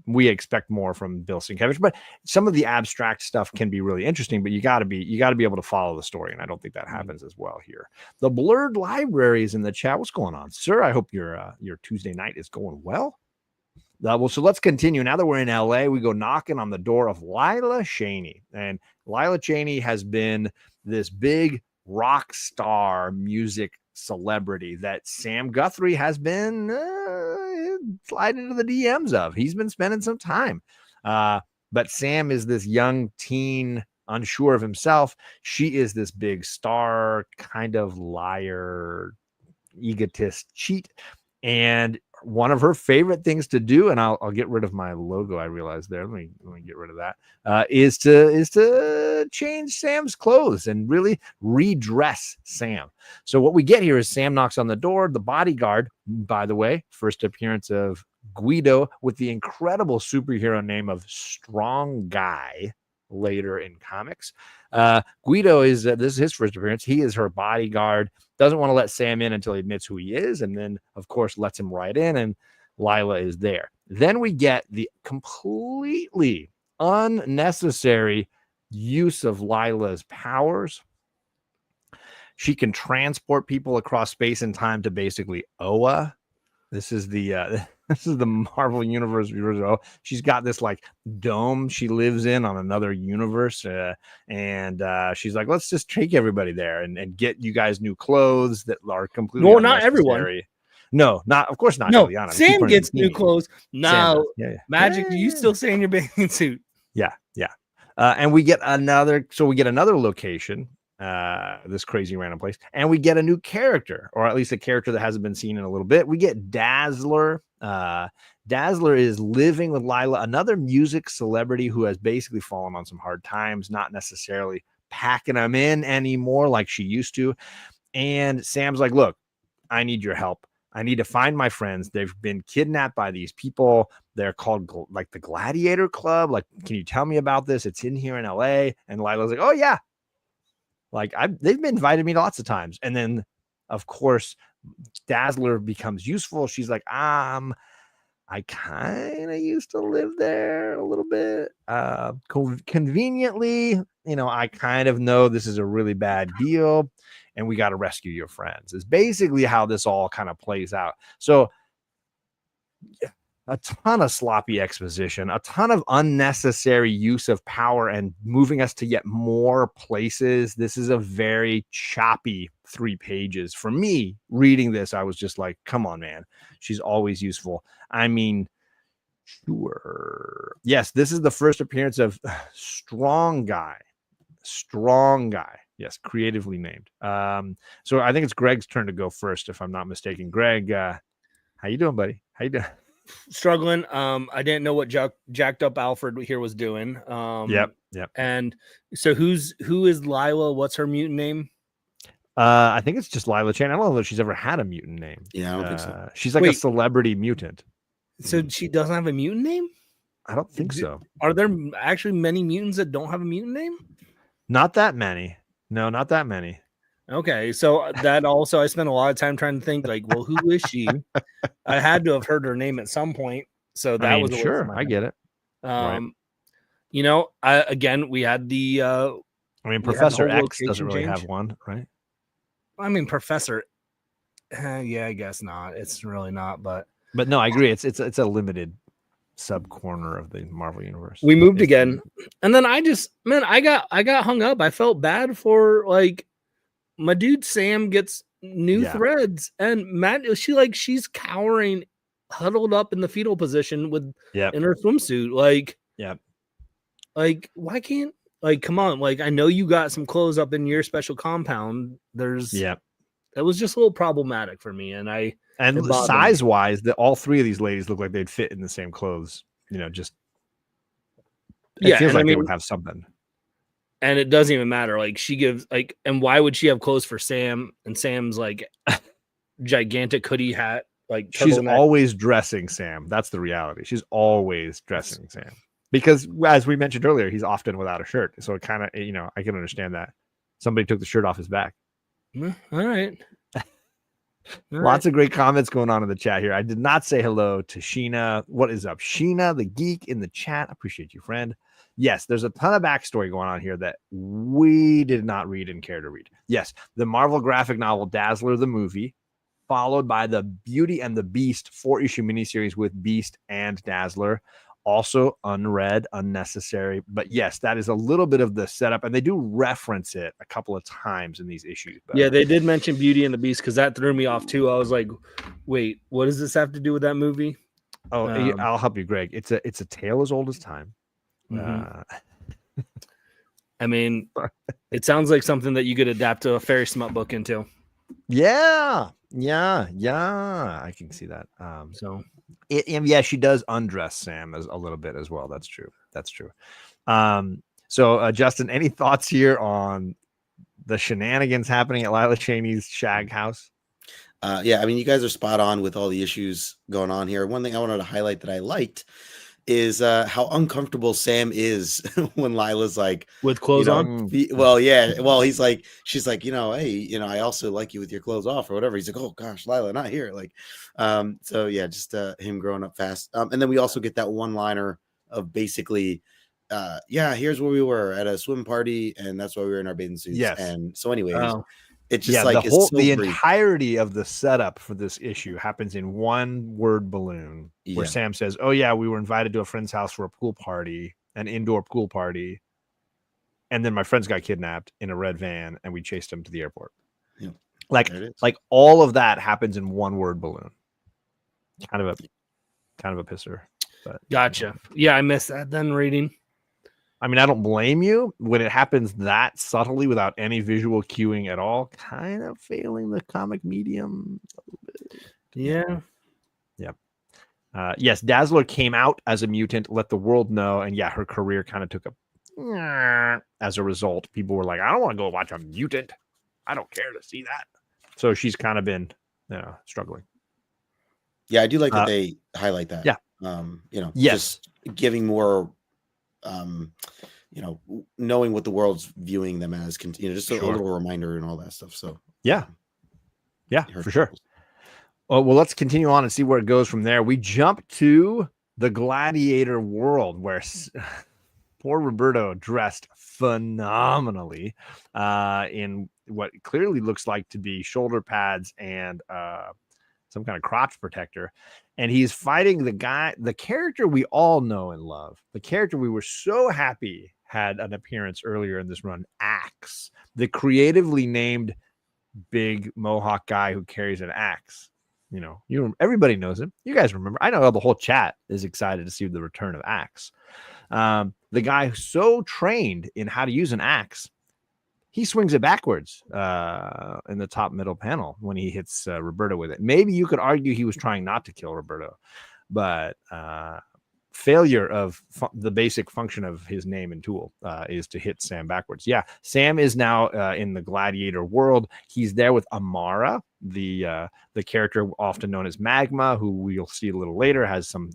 we expect more from Bill Sienkiewicz, but some of the abstract stuff can be really interesting. But you got to be able to follow the story, and I don't think that happens as well here. The Blurred Library is in the chat. What's going on, sir? I hope your Tuesday night is going well. So let's continue. Now that we're in LA, we go knocking on the door of Lila Cheney. And Lila Cheney has been this big rock star music celebrity that Sam Guthrie has been sliding into the DMs of. He's been spending some time. But Sam is this young teen, unsure of himself. She is this big star, kind of liar, egotist, cheat. And one of her favorite things to do, and I'll get rid of my logo, I realized there. Let me get rid of that. Is to change Sam's clothes and really redress Sam. So what we get here is Sam knocks on the door. The bodyguard, by the way, first appearance of Guido with the incredible superhero name of Strong Guy later in comics. Guido is this is his first appearance. He is her bodyguard. Doesn't want to let Sam in until he admits who he is, and then of course lets him right in, and Lila is there. Then we get the completely unnecessary use of Lila's powers. She can transport people across space and time to basically Oa. This is the Marvel Universe. She's got this like dome she lives in on another universe, and she's like, let's just take everybody there and get you guys new clothes that are completely not everyone. No, not of course not. No, Juliana. Sam gets new clothes. No, yeah. Magic, do you still stay in your bathing suit? Yeah. And we get another. So we get another location. This crazy random place, and we get a new character, or at least a character that hasn't been seen in a little bit. We get Dazzler. Dazzler is living with Lila, another music celebrity who has basically fallen on some hard times, not necessarily packing them in anymore like she used to. And Sam's like, look, I need your help. I need to find my friends. They've been kidnapped by these people. They're called like the Gladiator Club. Like, can you tell me about this? It's in here in LA. And Lila's like, oh yeah. Like they've been invited me lots of times. And then of course, Dazzler becomes useful. She's like, I kind of used to live there a little bit. Conveniently, I kind of know this is a really bad deal and we got to rescue your friends. Is basically how this all kind of plays out. So a ton of sloppy exposition, a ton of unnecessary use of power and moving us to yet more places. This is a very choppy 3 pages. For me, reading this, I was just like, come on, man. She's always useful. I mean, sure. Yes, this is the first appearance of Strong Guy. Strong Guy. Yes, creatively named. So I think it's Greg's turn to go first, if I'm not mistaken. Greg, how you doing, buddy? How you doing? Struggling. I didn't know what jacked up Alfred here was doing. Yep. And so who is Lila? What's her mutant name? I think it's just Lila Cheney. I don't know if she's ever had a mutant name. Yeah, I don't think so. She's like a celebrity mutant. So she doesn't have a mutant name? I don't think so. Are there actually many mutants that don't have a mutant name? Not that many. No, not that many. Okay, so that also I spent a lot of time trying to think like, well, who is she? I had to have heard her name at some point, so that was sure. I get it. Right. We had the. Professor X doesn't really have one, right? I mean, Professor. Yeah, I guess not. It's really not, but no, I agree. It's a limited sub corner of the Marvel universe. We moved again, and then I got hung up. I felt bad for like. My dude Sam gets new threads, and she's cowering, huddled up in the fetal position in her swimsuit. Like why can't come on? Like I know you got some clothes up in your special compound. It was just a little problematic for me, and size wise, all 3 of these ladies look like they'd fit in the same clothes. It feels like they would have something. And it doesn't even matter. Like she gives and why would she have clothes for Sam? And Sam's like gigantic hoodie hat. Like she's always dressing Sam. That's the reality. She's always dressing Sam because, as we mentioned earlier, he's often without a shirt. So it kind of, I can understand that somebody took the shirt off his back. All right. Lots of great comments going on in the chat here. I did not say hello to Sheena. What is up, Sheena, the geek in the chat? Appreciate you, friend. Yes, there's a ton of backstory going on here that we did not read and care to read. Yes, the Marvel graphic novel Dazzler, the movie, followed by the Beauty and the Beast 4-issue miniseries with Beast and Dazzler. Also unread, unnecessary. But yes, that is a little bit of the setup, and they do reference it a couple of times in these issues. But yeah, they did mention Beauty and the Beast because that threw me off too. I was like, wait, what does this have to do with that movie? Oh, I'll help you, Greg. It's a tale as old as time. I mean, it sounds like something that you could adapt a fairy smut book into. Yeah, I can see that. So yeah, she does undress Sam a little bit as well. That's true. So Justin, any thoughts here on the shenanigans happening at Lila Cheney's shag house? Yeah, I mean, you guys are spot on with all the issues going on here. One thing I wanted to highlight that I liked is how uncomfortable Sam is when Lila's like with clothes on. He's like, she's like, hey, I also like you with your clothes off or whatever. He's like, oh gosh, Lila, not here. Like, so yeah, just him growing up fast. And then we also get that one liner of basically, here's where we were at a swim party, and that's why we were in our bathing suits. Yes. And so, anyways. It's just the entirety of the setup for this issue happens in one word balloon where Sam says, oh yeah, we were invited to a friend's house for a pool party, an indoor pool party. And then my friends got kidnapped in a red van and we chased them to the airport. Yeah. Like all of that happens in one word balloon. Kind of a pisser. But gotcha. Yeah, I missed that then reading. I mean, I don't blame you when it happens that subtly without any visual cueing at all. Kind of failing the comic medium a little bit. Yeah. Yep. Yes, Dazzler came out as a mutant, let the world know, and yeah, her career kind of took a. As a result, people were like, "I don't want to go watch a mutant. I don't care to see that." So she's kind of been, struggling. Yeah, I do like that they highlight that. Yeah. Just giving more. Knowing what the world's viewing them as, just a little reminder and all that stuff. So yeah, for sure. Well, let's continue on and see where it goes from there. We jump to the Gladiator world where poor Roberto dressed phenomenally in what clearly looks like to be shoulder pads and some kind of crotch protector. And he's fighting the character we all know and love, the character we were so happy had an appearance earlier in this run, Axe, the creatively named big Mohawk guy who carries an axe. Everybody knows him. You guys remember. I know the whole chat is excited to see the return of Axe. The guy who's so trained in how to use an axe, he swings it backwards in the top middle panel when he hits Roberto with it. Maybe you could argue he was trying not to kill Roberto, but failure of the basic function of his name and tool is to hit Sam backwards. Yeah, Sam is now in the Gladiator world. He's there with Amara, the character often known as Magma, who we'll see a little later, has some,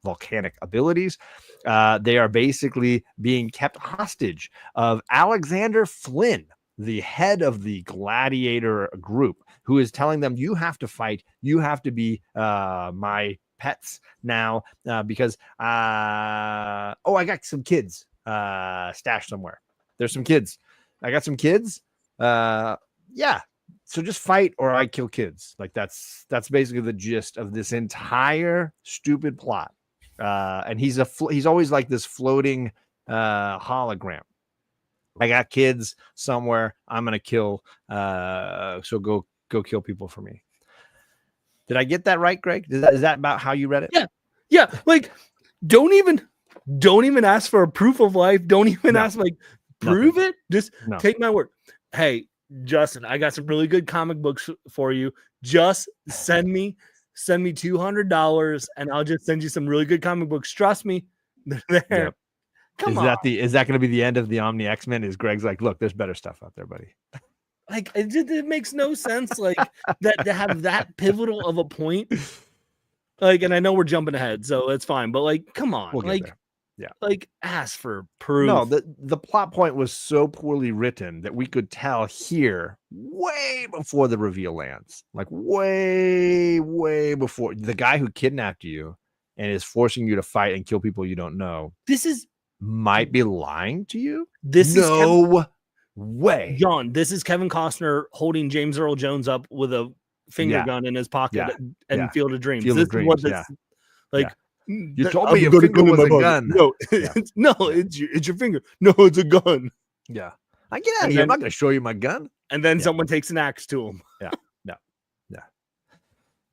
volcanic abilities. They are basically being kept hostage of Alexander Flynn, the head of the Gladiator group, who is telling them, you have to fight. You have to be my pets now because I got some kids stashed somewhere. There's some kids. I got some kids. Yeah. So just fight or I kill kids. Like that's basically the gist of this entire stupid plot. And he's always like this floating hologram. I got kids somewhere. I'm gonna kill. So go kill people for me. Did I get that right, Greg? Is that about how you read it? Yeah. Like, don't even ask for a proof of life. Don't even ask prove it. Just take my word. Hey, Justin, I got some really good comic books for you. Just send me $200 and I'll just send you some really good comic books. Trust me, they're there. Yep. Come on. Is that going to be the end of the Omni X-Men? Is Greg's like, look, there's better stuff out there, buddy. Like it makes no sense. Like that to have that pivotal of a point. Like, and I know we're jumping ahead, so it's fine. But like, come on, we'll get there. Yeah, like ask for proof. No, the plot point was so poorly written that we could tell here way before the reveal lands. Like way before the guy who kidnapped you and is forcing you to fight and kill people you don't know. Might be lying to you. No way, John. This is Kevin Costner holding James Earl Jones up with a finger gun in his pocket and Field of Dreams. Field This of Dreams, is what this like. You told me your finger was a gun. No, it's your finger. No, it's a gun. Yeah, I get out of here. I'm not going to show you my gun. And then someone takes an axe to him. Yeah.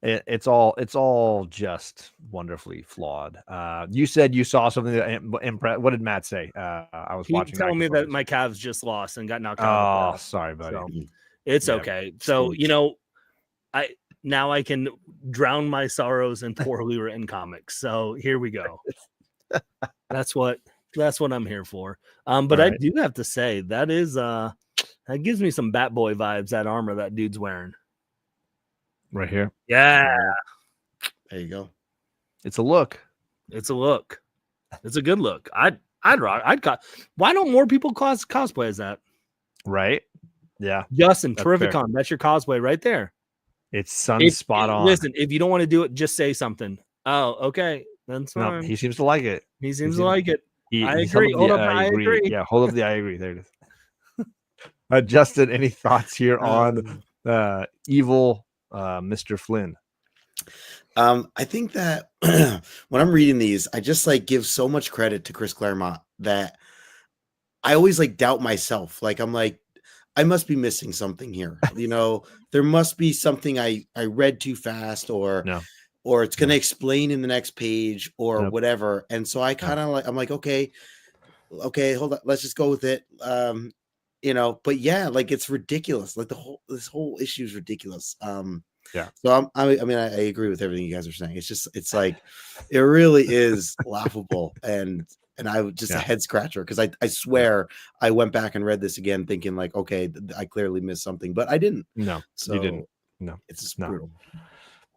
It's all just wonderfully flawed. You said you saw something that what did Matt say? I was watching. He told me that my Cavs just lost and got knocked out. Oh, sorry, buddy. So it's okay. So I can drown my sorrows in poorly written comics. So here we go. That's what I'm here for. But I do have to say that gives me some Bat Boy vibes. That armor that dude's wearing. Right here. Yeah. There you go. It's a look. It's a good look. I'd rock. Why don't more people cosplay as that? Right. Yeah. Justin, terrific on. That's your cosplay right there. It's spot on. Listen, if you don't want to do it, just say something. Oh, okay. That's fine. No, he seems to like it. He seems to like it. I agree. I agree. Yeah, hold up the I agree. There it is. Justin, any thoughts here on evil Mr. Flynn? I think that when I'm reading these, I just give so much credit to Chris Claremont that I always doubt myself. I'm I must be missing something here. There must be something I read too fast, or it's going to explain in the next page or whatever. And so I kind of I'm okay, hold on, let's just go with it. But yeah, it's ridiculous. This whole issue is ridiculous. So I agree with everything you guys are saying. It's it really is laughable and I would just a head scratcher because I swear I went back and read this again thinking okay, I clearly missed something, but I didn't. No, so you didn't. No, it's just brutal.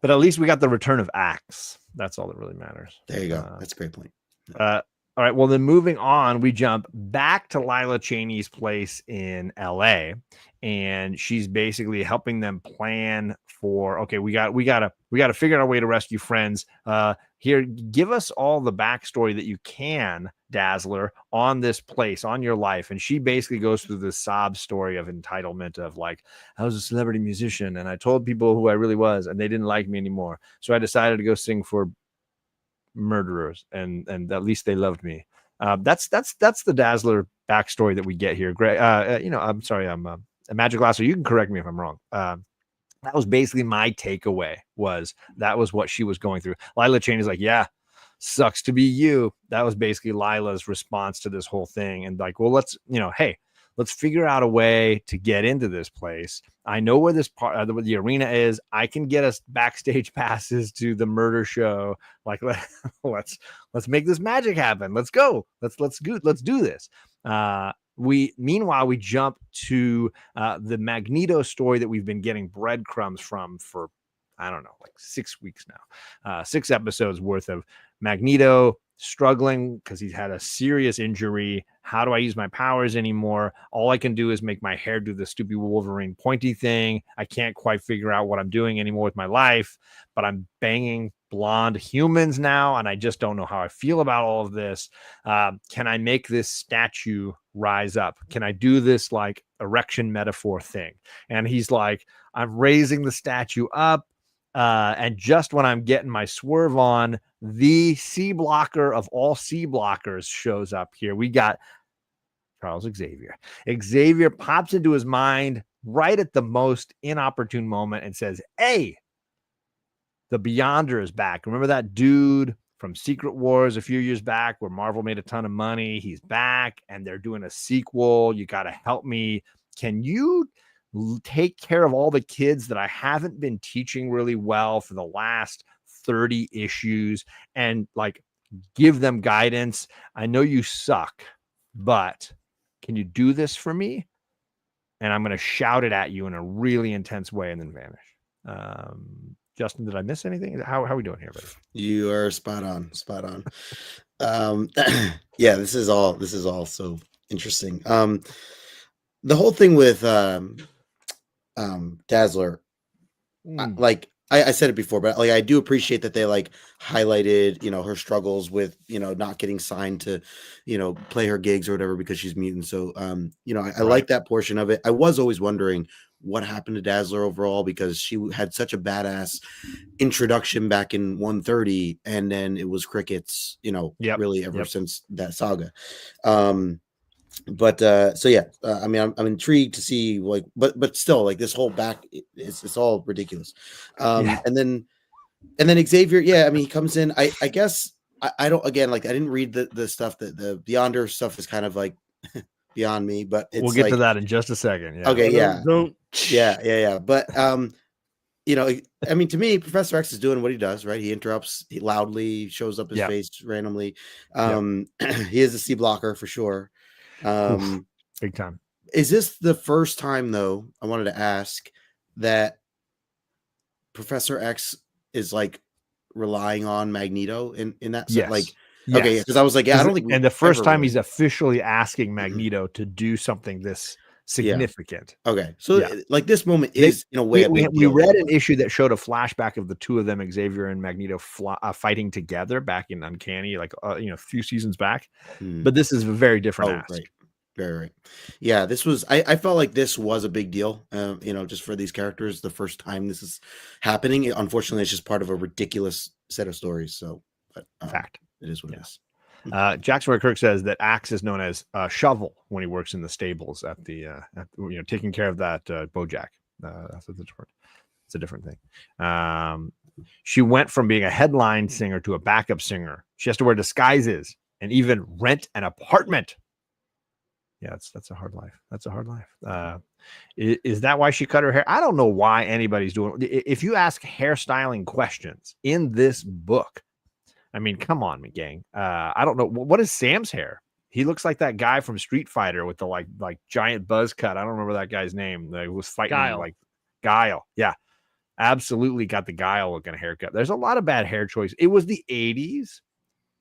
But at least we got the return of Axe. That's all that really matters. There you go. That's a great point. All right. Well, then moving on, we jump back to Lila Cheney's place in LA, and she's basically helping them plan for, okay, we got to figure out a way to rescue friends. Here, give us all the backstory that you can, Dazzler, on this place, on your life. And she basically goes through this sob story of entitlement of I was a celebrity musician and I told people who I really was and they didn't like me anymore. So I decided to go sing for murderers and at least they loved me. That's the Dazzler backstory that we get here. Greg, I'm sorry, I'm a Magic Lasser. You can correct me if I'm wrong. That was basically my takeaway. That was what she was going through. Lila Cheney's yeah, sucks to be you. That was basically Lila's response to this whole thing. And well, let's figure out a way to get into this place. I know where this part, the arena is. I can get us backstage passes to the murder show. Let's make this magic happen. Let's go. Let's do this. Meanwhile, we jump to the Magneto story that we've been getting breadcrumbs from for, I don't know, 6 weeks now. 6 episodes worth of Magneto struggling because he's had a serious injury. How do I use my powers anymore? All I can do is make my hair do the stupid Wolverine pointy thing. I can't quite figure out what I'm doing anymore with my life, but I'm banging blonde humans now, and I just don't know how I feel about all of this. Can I make this statue rise up? Can I do this erection metaphor thing? And he's I'm raising the statue up, and just when I'm getting my swerve on, the C blocker of all C blockers shows up here. We got Charles Xavier. Xavier pops into his mind right at the most inopportune moment and says, hey, the Beyonder is back. Remember that dude from Secret Wars a few years back where Marvel made a ton of money? He's back and they're doing a sequel. You got to help me. Can you take care of all the kids that I haven't been teaching really well for the last 30 issues and give them guidance? I know you suck, but can you do this for me? And I'm going to shout it at you in a really intense way and then vanish. Justin, did I miss anything? How are we doing here, buddy? You are spot on. Yeah, this is all so interesting. The whole thing with Dazzler, I said it before, but like I do appreciate that they like highlighted, you know, her struggles with, you know, not getting signed to, you know, play her gigs or whatever because she's mutant. So you know, I like that portion of it. I was always wondering what happened to Dazzler overall because she had such a badass introduction back in 130, and then it was crickets, you know, really ever since that saga. But so yeah, I mean, I'm intrigued to see like, but still, like this whole back, it's all ridiculous. And then Xavier, yeah, I mean, he comes in. I guess I don't again like I didn't read the stuff that the Beyonder stuff is kind of like beyond me, but it's we'll get to that in just a second. Yeah. Okay, Don't. yeah. But you know, I mean, to me, Professor X is doing what he does, right? He interrupts, he loudly shows up his face randomly. He is a C blocker for sure. Big time. Is this the first time, though? I wanted to ask that Professor X is like relying on Magneto in that sense. Like, okay, because I was like, I don't think. And the first time he's officially asking Magneto to do something this significant. Okay, so like this moment is in a way we read an issue that showed a flashback of the two of them, Xavier and Magneto, fighting together back in Uncanny, like you know, a few seasons back. But this is a very different ask. Right. Very right. Yeah, this was. I felt like this was a big deal. You know, just for these characters, the first time this is happening. Unfortunately, it's just part of a ridiculous set of stories. So, but fact, it is what it is. Jackson Kirk says that Axe is known as Shovel when he works in the stables at the you know, taking care of that Bojack. That's it's a different thing. She went from being a headline singer to a backup singer. She has to wear disguises and even rent an apartment. Yeah, that's a hard life. That's a hard life. Is that why she cut her hair? I don't know why anybody's doing. If you ask hairstyling questions in this book, I mean, come on, gang. I don't know. What is Sam's hair? He looks like that guy from Street Fighter with the like giant buzz cut. I don't remember that guy's name. That was fighting like Guile. Yeah, absolutely got the Guile looking haircut. There's a lot of bad hair choice. It was the 80s,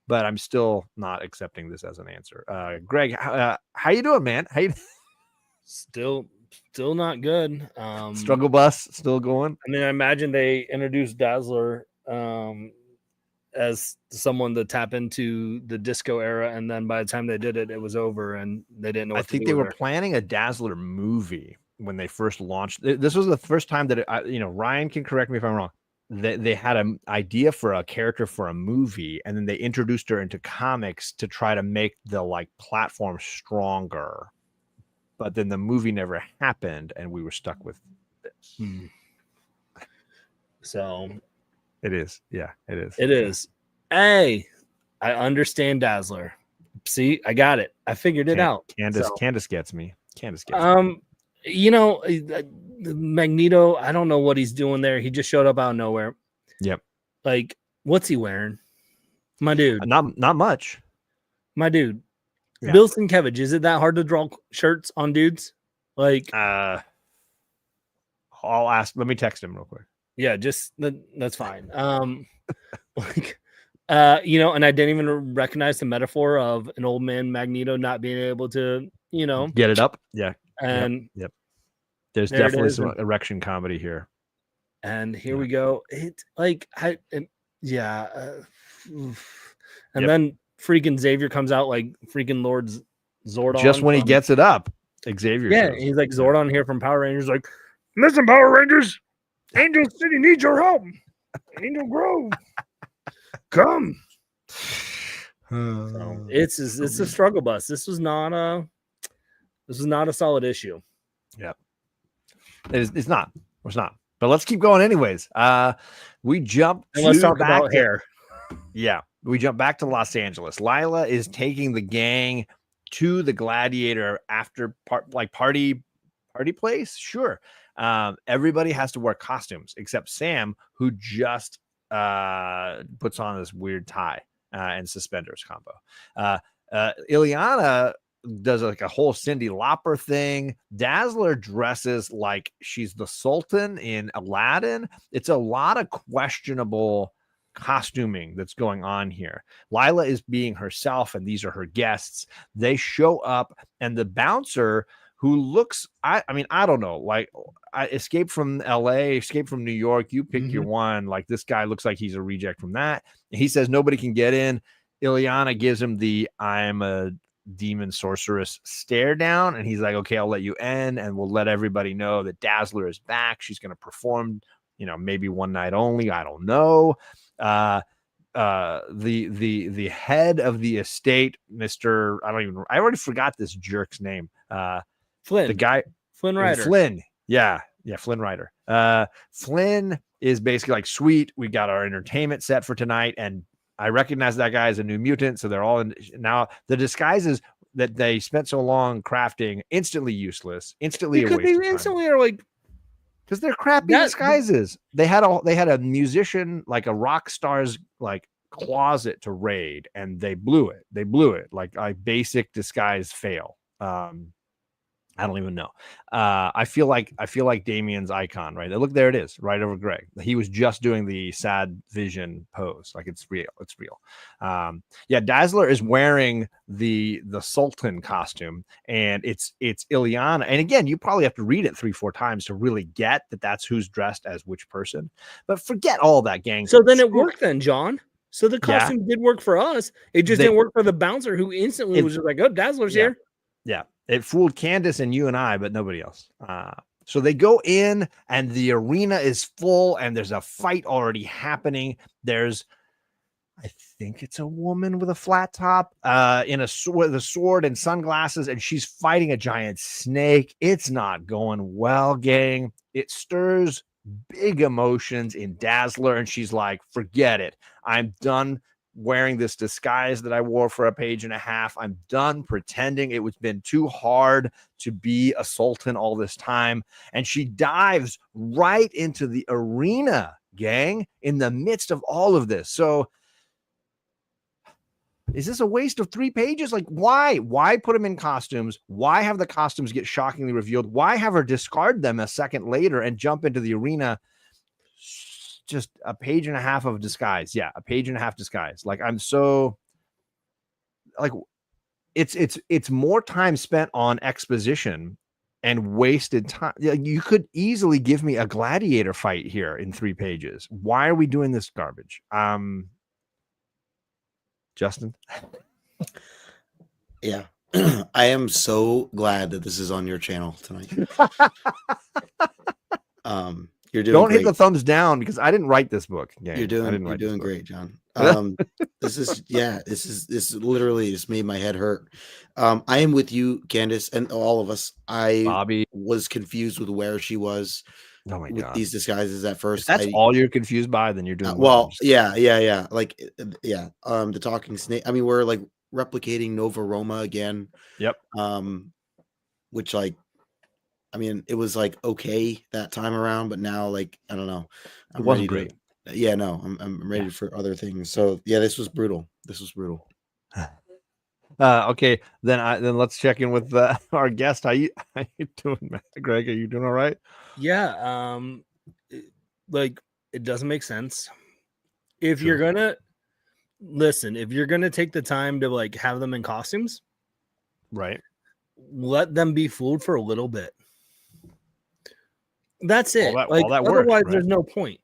but I'm still not accepting this as an answer. Greg, how you doing, man? How you? Still not good. Struggle bus still going. I mean, I imagine they introduced Dazzler as someone to tap into the disco era, and then by the time they did it, it was over, and they didn't know. I think they were planning a Dazzler movie when they first launched. This was the first time that you know, Ryan can correct me if I'm wrong. They had an idea for a character for a movie, and then they introduced her into comics to try to make the like platform stronger. But then the movie never happened, and we were stuck with this. So it is. Yeah, it is. It is. Hey, I understand Dazzler. See, I got it. I figured it out. Candace gets me. Candace gets me. You know, Magneto, I don't know what he's doing there. He just showed up out of nowhere. Yep. Like, what's he wearing? My dude. Not much. My dude. Yeah. Bill Sienkiewicz, is it that hard to draw shirts on dudes? Like, I'll ask. Let me text him real quick. Yeah, just that's fine. Like, you know, and I didn't even recognize the metaphor of an old man Magneto not being able to, you know, get it up. Yeah. And yep. There's definitely some erection comedy here. And here we go. It like and then freaking Xavier comes out like freaking Lord Zordon. Just when he gets it up, Xavier. Yeah, he's like Zordon here from Power Rangers. Like, listen, Power Rangers, Angel City needs your help. Angel Grove, come. So it's a struggle bus. This was not a solid issue. Yeah, it's not. It's not. But let's keep going anyways. We jump. Let's talk about hair. Yeah, we jump back to Los Angeles. Lila is taking the gang to the Gladiator after party place. Sure. Everybody has to wear costumes except Sam, who just puts on this weird tie and suspenders combo. Ileana does like a whole Cyndi Lauper thing. Dazzler dresses like she's the Sultan in Aladdin. It's a lot of questionable costuming that's going on here. Lila is being herself, and these are her guests. They show up, and the bouncer, who looks, I mean, I don't know, like I escaped from LA, escaped from New York. You pick your one. Like this guy looks like he's a reject from that. He says nobody can get in. Ileana gives him the I'm a demon sorceress stare down, and he's like, okay, I'll let you in, and we'll let everybody know that Dazzler is back. She's going to perform, maybe one night only. I don't know. The head of the estate, Mr. I already forgot this jerk's name. Flynn. The guy Flynn Rider. Flynn. Yeah, Flynn Rider. Flynn is basically like, sweet, we got our entertainment set for tonight, and I recognize that guy as a new mutant, so they're all in. Now the disguises that they spent so long crafting instantly useless, instantly because they instantly are like, because they're crappy disguises. They had a musician, like a rock star's like closet to raid, and they blew it. Like a basic disguise fail. I don't even know. I feel like Damien's icon, right? Look, there it is, right over Greg. He was just doing the sad vision pose, like it's real. It's real. Dazzler is wearing the Sultan costume, and it's Ileana. And again, you probably have to read it 3-4 times to really get that that's who's dressed as which person. But forget all that, gang. So then it worked, then, John. So the costume did work for us. It just didn't work for the bouncer, who instantly was just like, "Oh, Dazzler's here." Yeah. It fooled Candace and you and I, but nobody else. So they go in, and the arena is full, and there's a fight already happening. There's, I think it's a woman with a flat top, with a sword and sunglasses, and she's fighting a giant snake. It's not going well, gang. It stirs big emotions in Dazzler, and she's like, forget it. I'm done wearing this disguise that I wore for a page and a half. I'm done pretending. It was been too hard to be a sultan all this time. And she dives right into the arena, gang, in the midst of all of this. So is this a waste of 3 pages? Like, why put them in costumes? Why have the costumes get shockingly revealed? Why have her discard them a second later and jump into the arena? Just a page and a half of disguise. Yeah, a page and a half disguise. Like, I'm so like, it's more time spent on exposition and wasted time. You could easily give me a gladiator fight here in 3 pages. Why are we doing this garbage? Justin? Yeah. I am so glad that this is on your channel tonight. You're doing Don't great. hit the thumbs down, because I didn't write this book. Gang. You're doing great, John. This is literally just made my head hurt. I am with you, Candace, and all of us. Bobby was confused with where she was. Oh my with God. These disguises at first. If that's all you're confused by, then you're doing yeah. Like, the talking snake. I mean, we're like replicating Nova Roma again. Yep. Which, like, I mean, it was like okay that time around, but now, like, I don't know. It wasn't great. I'm ready for other things. So yeah, this was brutal. Okay, then let's check in with our guest. How you doing, Greg? Are you doing all right? Yeah. Like, it doesn't make sense. If you're gonna take the time to like have them in costumes, right? Let them be fooled for a little bit. That's it. All that otherwise, works, there's no point.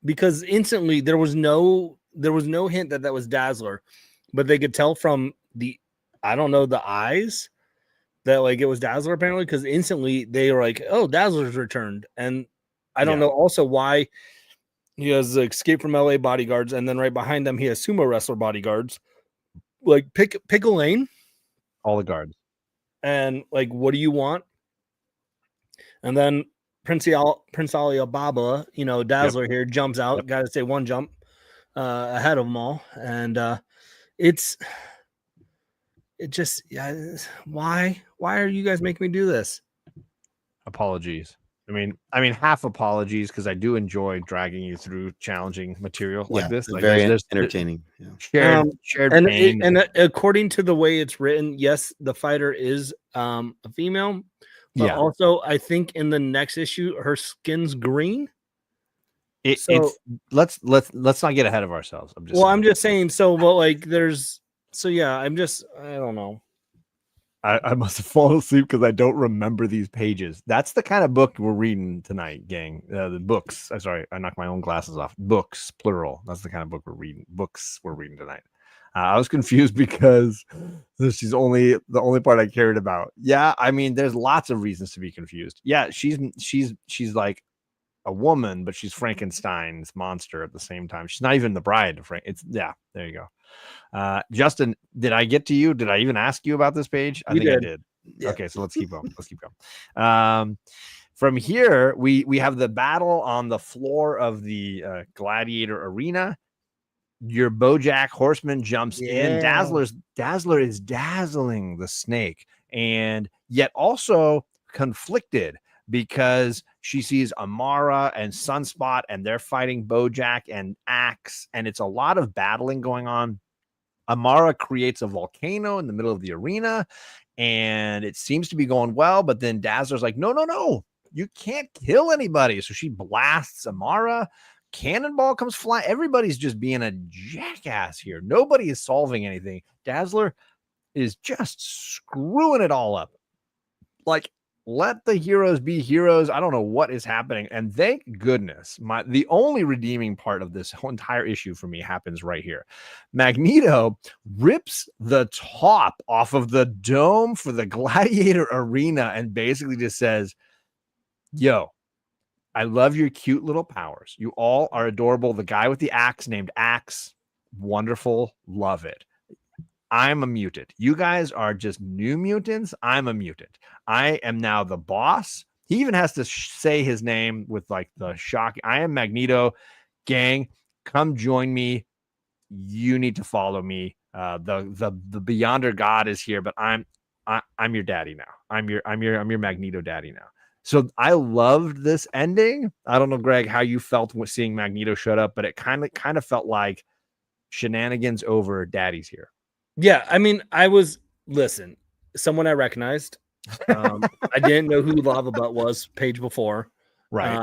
Because instantly there was no hint that was Dazzler, but they could tell from the eyes that like it was Dazzler, apparently, because instantly they were like, oh, Dazzler's returned. And I don't know also why he has the Escape from LA bodyguards, and then right behind them he has sumo wrestler bodyguards. Like, pick a lane. All the guards. And like, what do you want? And then Prince Ali Baba, Dazzler here jumps out. Got to say one jump ahead of them all, and why are you guys making me do this? Apologies. I mean, half apologies, because I do enjoy dragging you through challenging material like this. Like, very entertaining. Shared pain. And according to the way it's written, yes, the fighter is a female. But also, I think in the next issue, her skin's green. Let's not get ahead of ourselves. I'm just saying. So, but like, I don't know. I must have fallen asleep because I don't remember these pages. That's the kind of book we're reading tonight, gang. The books. I'm sorry, I knocked my own glasses off. Books, plural. That's the kind of book we're reading. Books we're reading tonight. I was confused because she's the only part I cared about. Yeah, I mean, there's lots of reasons to be confused. Yeah, she's like a woman, but she's Frankenstein's monster at the same time. She's not even the bride of Frank. There you go. Justin, did I get to you? Did I even ask you about this page? I did. Yeah. Okay, so let's keep going. From here, we have the battle on the floor of the gladiator arena. Your BoJack Horseman jumps in. Dazzler is dazzling the Snake, and yet also conflicted because she sees Amara and Sunspot, and they're fighting BoJack and Axe, and it's a lot of battling going on. Amara creates a volcano in the middle of the arena, and it seems to be going well, but then Dazzler's like, no, you can't kill anybody. So she blasts Amara. Cannonball comes flying. Everybody's just being a jackass here. Nobody is solving anything. Dazzler is just screwing it all up. Like, let the heroes be heroes. I don't know what is happening. And thank goodness, the only redeeming part of this whole entire issue for me happens right here. Magneto rips the top off of the dome for the gladiator arena and basically just says, yo, I love your cute little powers. You all are adorable. The guy with the axe named Axe, wonderful. Love it. I'm a mutant. You guys are just new mutants. I'm a mutant. I am now the boss. He even has to say his name with like the shock. I am Magneto. Gang, come join me. You need to follow me. The Beyonder God is here, but I'm your daddy now. I'm your Magneto daddy now. So I loved this ending. I don't know, Greg, how you felt with seeing Magneto shut up, but it kind of felt like shenanigans over. Daddy's here. Yeah, I mean, listen, someone I recognized. I didn't know who Lava Butt was page before. Right.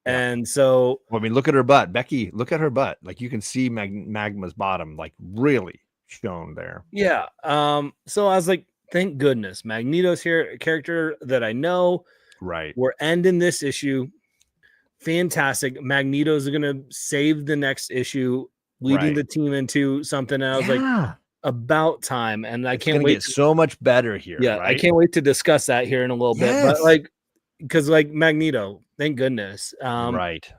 And so, I mean, look at her butt. Becky, look at her butt. Like you can see Magma's bottom, like really shown there. Yeah. So I was like, thank goodness Magneto's here, a character that I know. Right. We're ending this issue. Fantastic. Magneto's going to save the next issue, leading the team into something. And I was like, about time. And I can't wait. Get so much better here. Yeah. Right? I can't wait to discuss that here in a little bit. But like, because like Magneto, thank goodness. Right.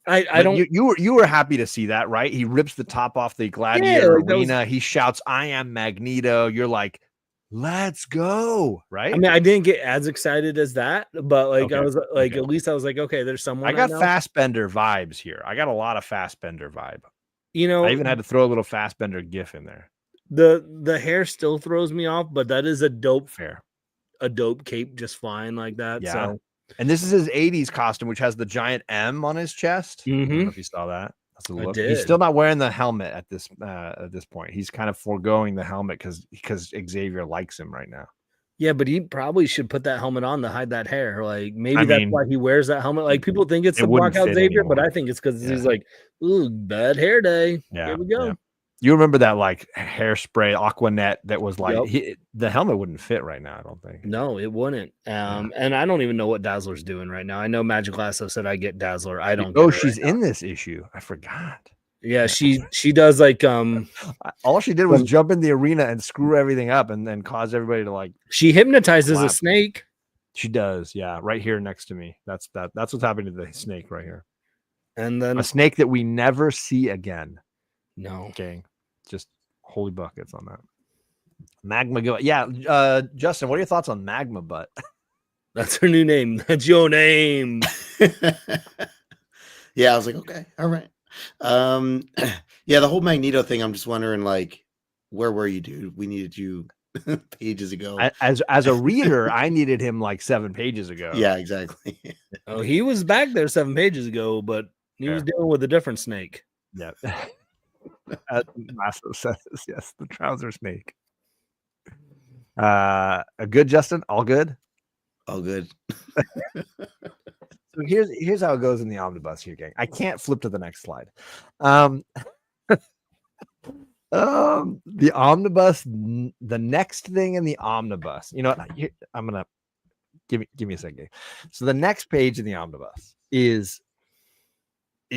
I don't. You were happy to see that, right? He rips the top off the gladiator arena. He shouts, "I am Magneto." You're like, let's go, right? I mean, I didn't get as excited as that, but like I was like, at least I was like, okay, there's someone. I got Fassbender vibes here. I got a lot of Fassbender vibe. You know, I even had to throw a little Fassbender gif in there. The hair still throws me off, but that is a dope cape just flying like that. Yeah. So, and this is his 80s costume, which has the giant M on his chest. I don't know if you saw that. That's a look. He's still not wearing the helmet at this point. He's kind of foregoing the helmet because Xavier likes him right now. Yeah, but he probably should put that helmet on to hide that hair. Like maybe that's why he wears that helmet. Like people think it's to block out Xavier, but I think it's because he's like, ooh, bad hair day. Yeah, here we go. Yeah. You remember that like hairspray Aquanet that was like the helmet wouldn't fit right now, I don't think. No, it wouldn't. And I don't even know what Dazzler's doing right now. I know Magic Lasso said I get Dazzler. I don't. Oh, she's in this issue. I forgot. Yeah, she does like all she did was jump in the arena and screw everything up and then cause everybody to like she hypnotizes a snake. She does, yeah, right here next to me. That's what's happening to the snake right here. And then a snake that we never see again. No. Okay. Just holy buckets on that. Magma Butt. Yeah, Justin, what are your thoughts on Magma Butt? That's her new name. That's your name. Yeah, I was like, okay, all right. Yeah, the whole Magneto thing, I'm just wondering, like, where were you, dude? We needed you pages ago. As a reader, I needed him like 7 pages ago. Yeah, exactly. Oh, he was back there 7 pages ago, but he was dealing with a different snake. Yeah. Lasso says, yes, the trouser snake. A good, Justin? All good? All good. So here's how it goes in the omnibus here, gang. I can't flip to the next slide. The omnibus, the next thing in the omnibus. You know what? I'm gonna give me a second. So the next page in the omnibus is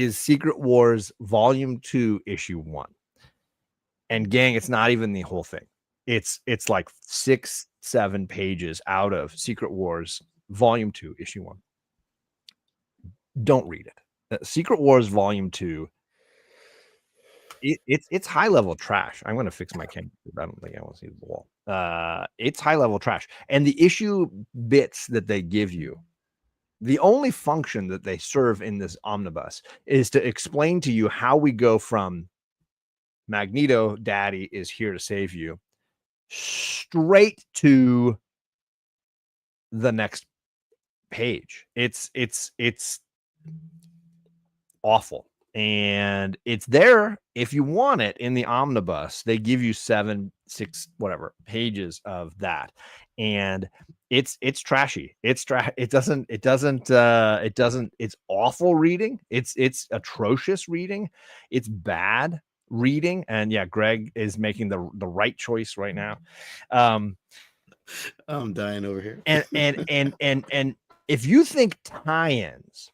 Secret Wars Volume 2, Issue 1. And gang, it's not even the whole thing. It's like 6-7 pages out of Secret Wars Volume 2, Issue 1. Don't read it. Secret Wars Volume 2. It's high level trash. I'm going to fix my camera. I don't think I want to see the wall. It's high level trash. And the issue bits that they give you, the only function that they serve in this omnibus is to explain to you how we go from Magneto, Daddy is here to save you, straight to the next page. It's awful. And it's there if you want it in the omnibus. They give you 7, 6, whatever pages of that, and it's trashy. It's awful reading. It's atrocious reading. It's bad reading. And yeah, Greg is making the right choice right now. I'm dying over here. and if you think tie-ins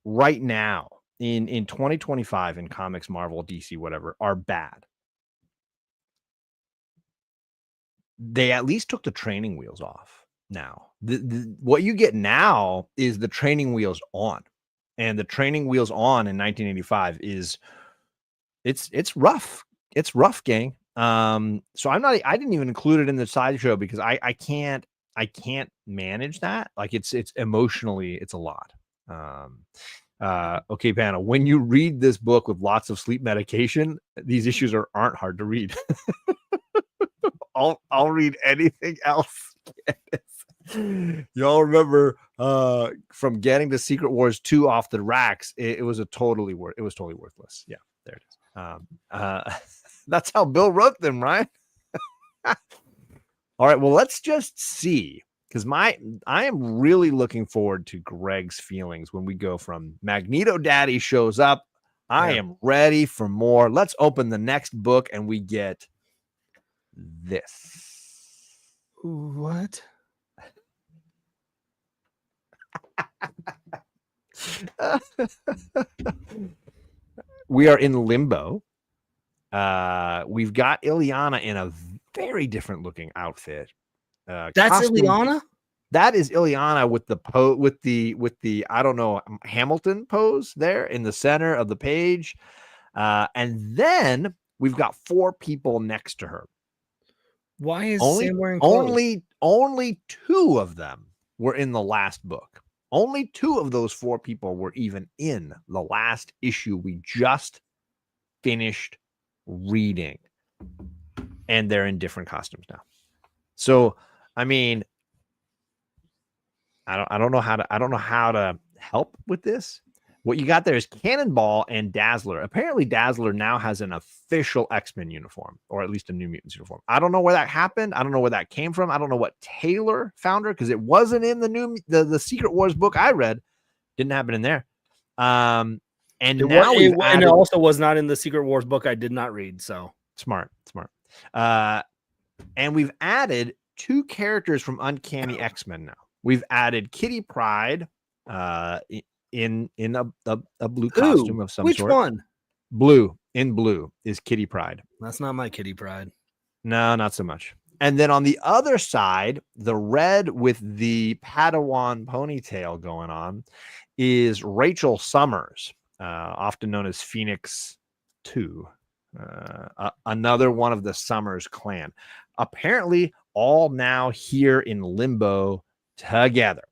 right now in 2025 in comics, Marvel, DC, whatever, are bad, they at least took the training wheels off. Now what you get now is the training wheels on, and the training wheels on in 1985 is it's rough. It's rough, gang. So I didn't even include it in the sideshow because I can't manage that. Like it's emotionally, it's a lot. Okay, panel, when you read this book with lots of sleep medication, these issues aren't hard to read. I'll read anything else. Y'all remember from getting to Secret Wars 2 off the racks, it was totally worthless. Yeah, there it is. That's how Bill wrote them, right? All right, well, let's just see. Because I am really looking forward to Greg's feelings when we go from Magneto Daddy shows up. I am ready for more. Let's open the next book and we get this. What? We are in limbo. We've got Ileana in a very different looking outfit. That's costume. Ileana? That is Ileana with the I don't know, Hamilton pose there in the center of the page. And then we've got 4 people next to her. Why is Sam wearing clothes? Only 2 of them were in the last book. Only 2 of those 4 people were even in the last issue we just finished reading. And they're in different costumes now. So, I mean, I don't know how to help with this. What you got there is Cannonball and Dazzler. Apparently, Dazzler now has an official X-Men uniform, or at least a New Mutants uniform. I don't know where that happened. I don't know where that came from. I don't know what Taylor found her, because it wasn't in the Secret Wars book I read. Didn't happen in there. And it also was not in the Secret Wars book I did not read. So smart. And we've added 2 characters from Uncanny X-Men now. We've added Kitty Pryde in a blue costume of some sort. Which one? Blue. In blue is Kitty Pryde. That's not my Kitty Pryde. No, not so much. And then on the other side, the red with the Padawan ponytail going on is Rachel Summers, often known as Phoenix 2. Another one of the Summers clan. Apparently, all now here in limbo together.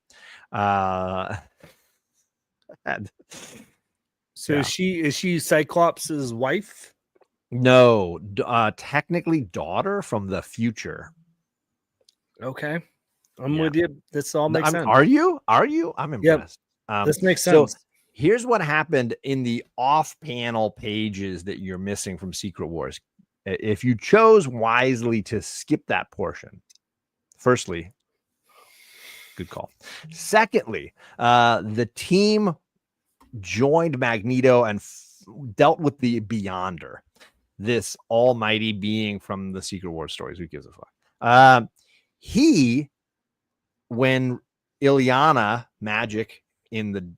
So is she Cyclops' wife? No, technically daughter from the future. Okay, I'm with you. This all makes sense. Are you? I'm impressed. Yep. This makes sense. So here's what happened in the off-panel pages that you're missing from Secret Wars. If you chose wisely to skip that portion, firstly, good call. Secondly, the team joined Magneto and dealt with the Beyonder. this almighty being from the Secret Wars stories. Who gives a fuck? When Ilyana Magic in the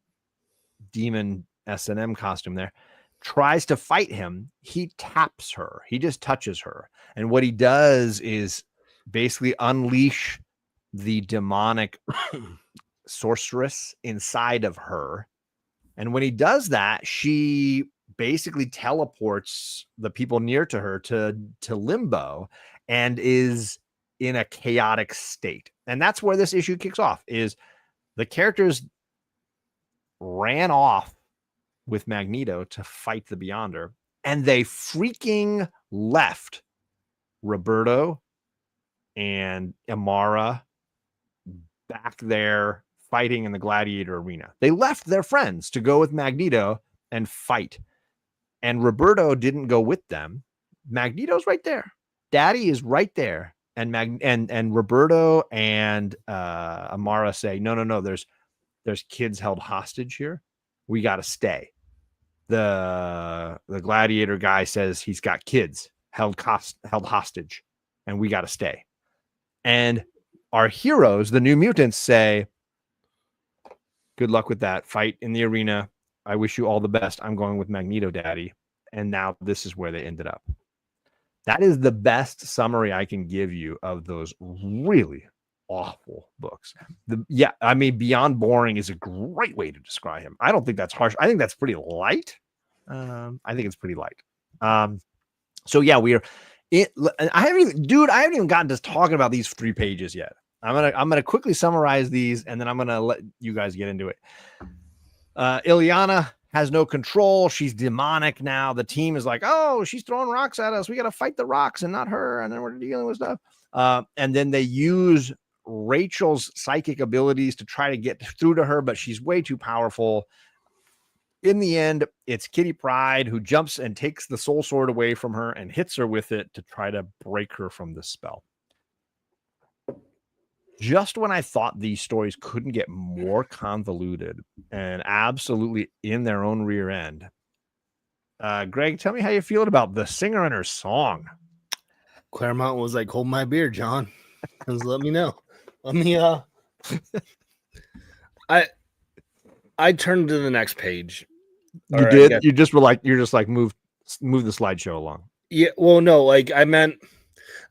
demon S&M costume there tries to fight him, he taps her. He just touches her. And what he does is basically unleash the demonic sorceress inside of her. And when he does that, she basically teleports the people near to her to limbo and is in a chaotic state. And that's where this issue kicks off, is the characters ran off with Magneto to fight the Beyonder, and they freaking left Roberto and Amara back there fighting in the gladiator arena. They left their friends to go with Magneto and fight. And Roberto didn't go with them. Magneto's right there. Daddy is right there. And Roberto and Amara say, no, there's kids held hostage here. We got to stay. The gladiator guy says he's got kids held hostage, and we got to stay. And our heroes, the New Mutants, say, good luck with that fight in the arena. I wish you all the best. I'm going with Magneto, Daddy. And now this is where they ended up. That is the best summary I can give you of those really awful books. Beyond boring is a great way to describe him. I don't think that's harsh. I think that's pretty light. I think it's pretty light. So yeah, we are. I haven't even gotten to talking about these 3 pages yet. I'm gonna quickly summarize these, and then I'm gonna let you guys get into it. Ilyana has no control. She's demonic now. The team is like, oh, she's throwing rocks at us. We got to fight the rocks and not her. And then we're dealing with stuff. And then they use Rachel's psychic abilities to try to get through to her, but she's way too powerful. In the end, it's Kitty Pryde who jumps and takes the soul sword away from her and hits her with it to try to break her from the spell. Just when I thought these stories couldn't get more convoluted and absolutely in their own rear end, Greg, tell me how you feel about the singer and her song. Claremont was like, hold my beer, John. Just let me know. Let me I turned to the next page. You did? You just were like, move the slideshow along. Yeah, well, no, like I meant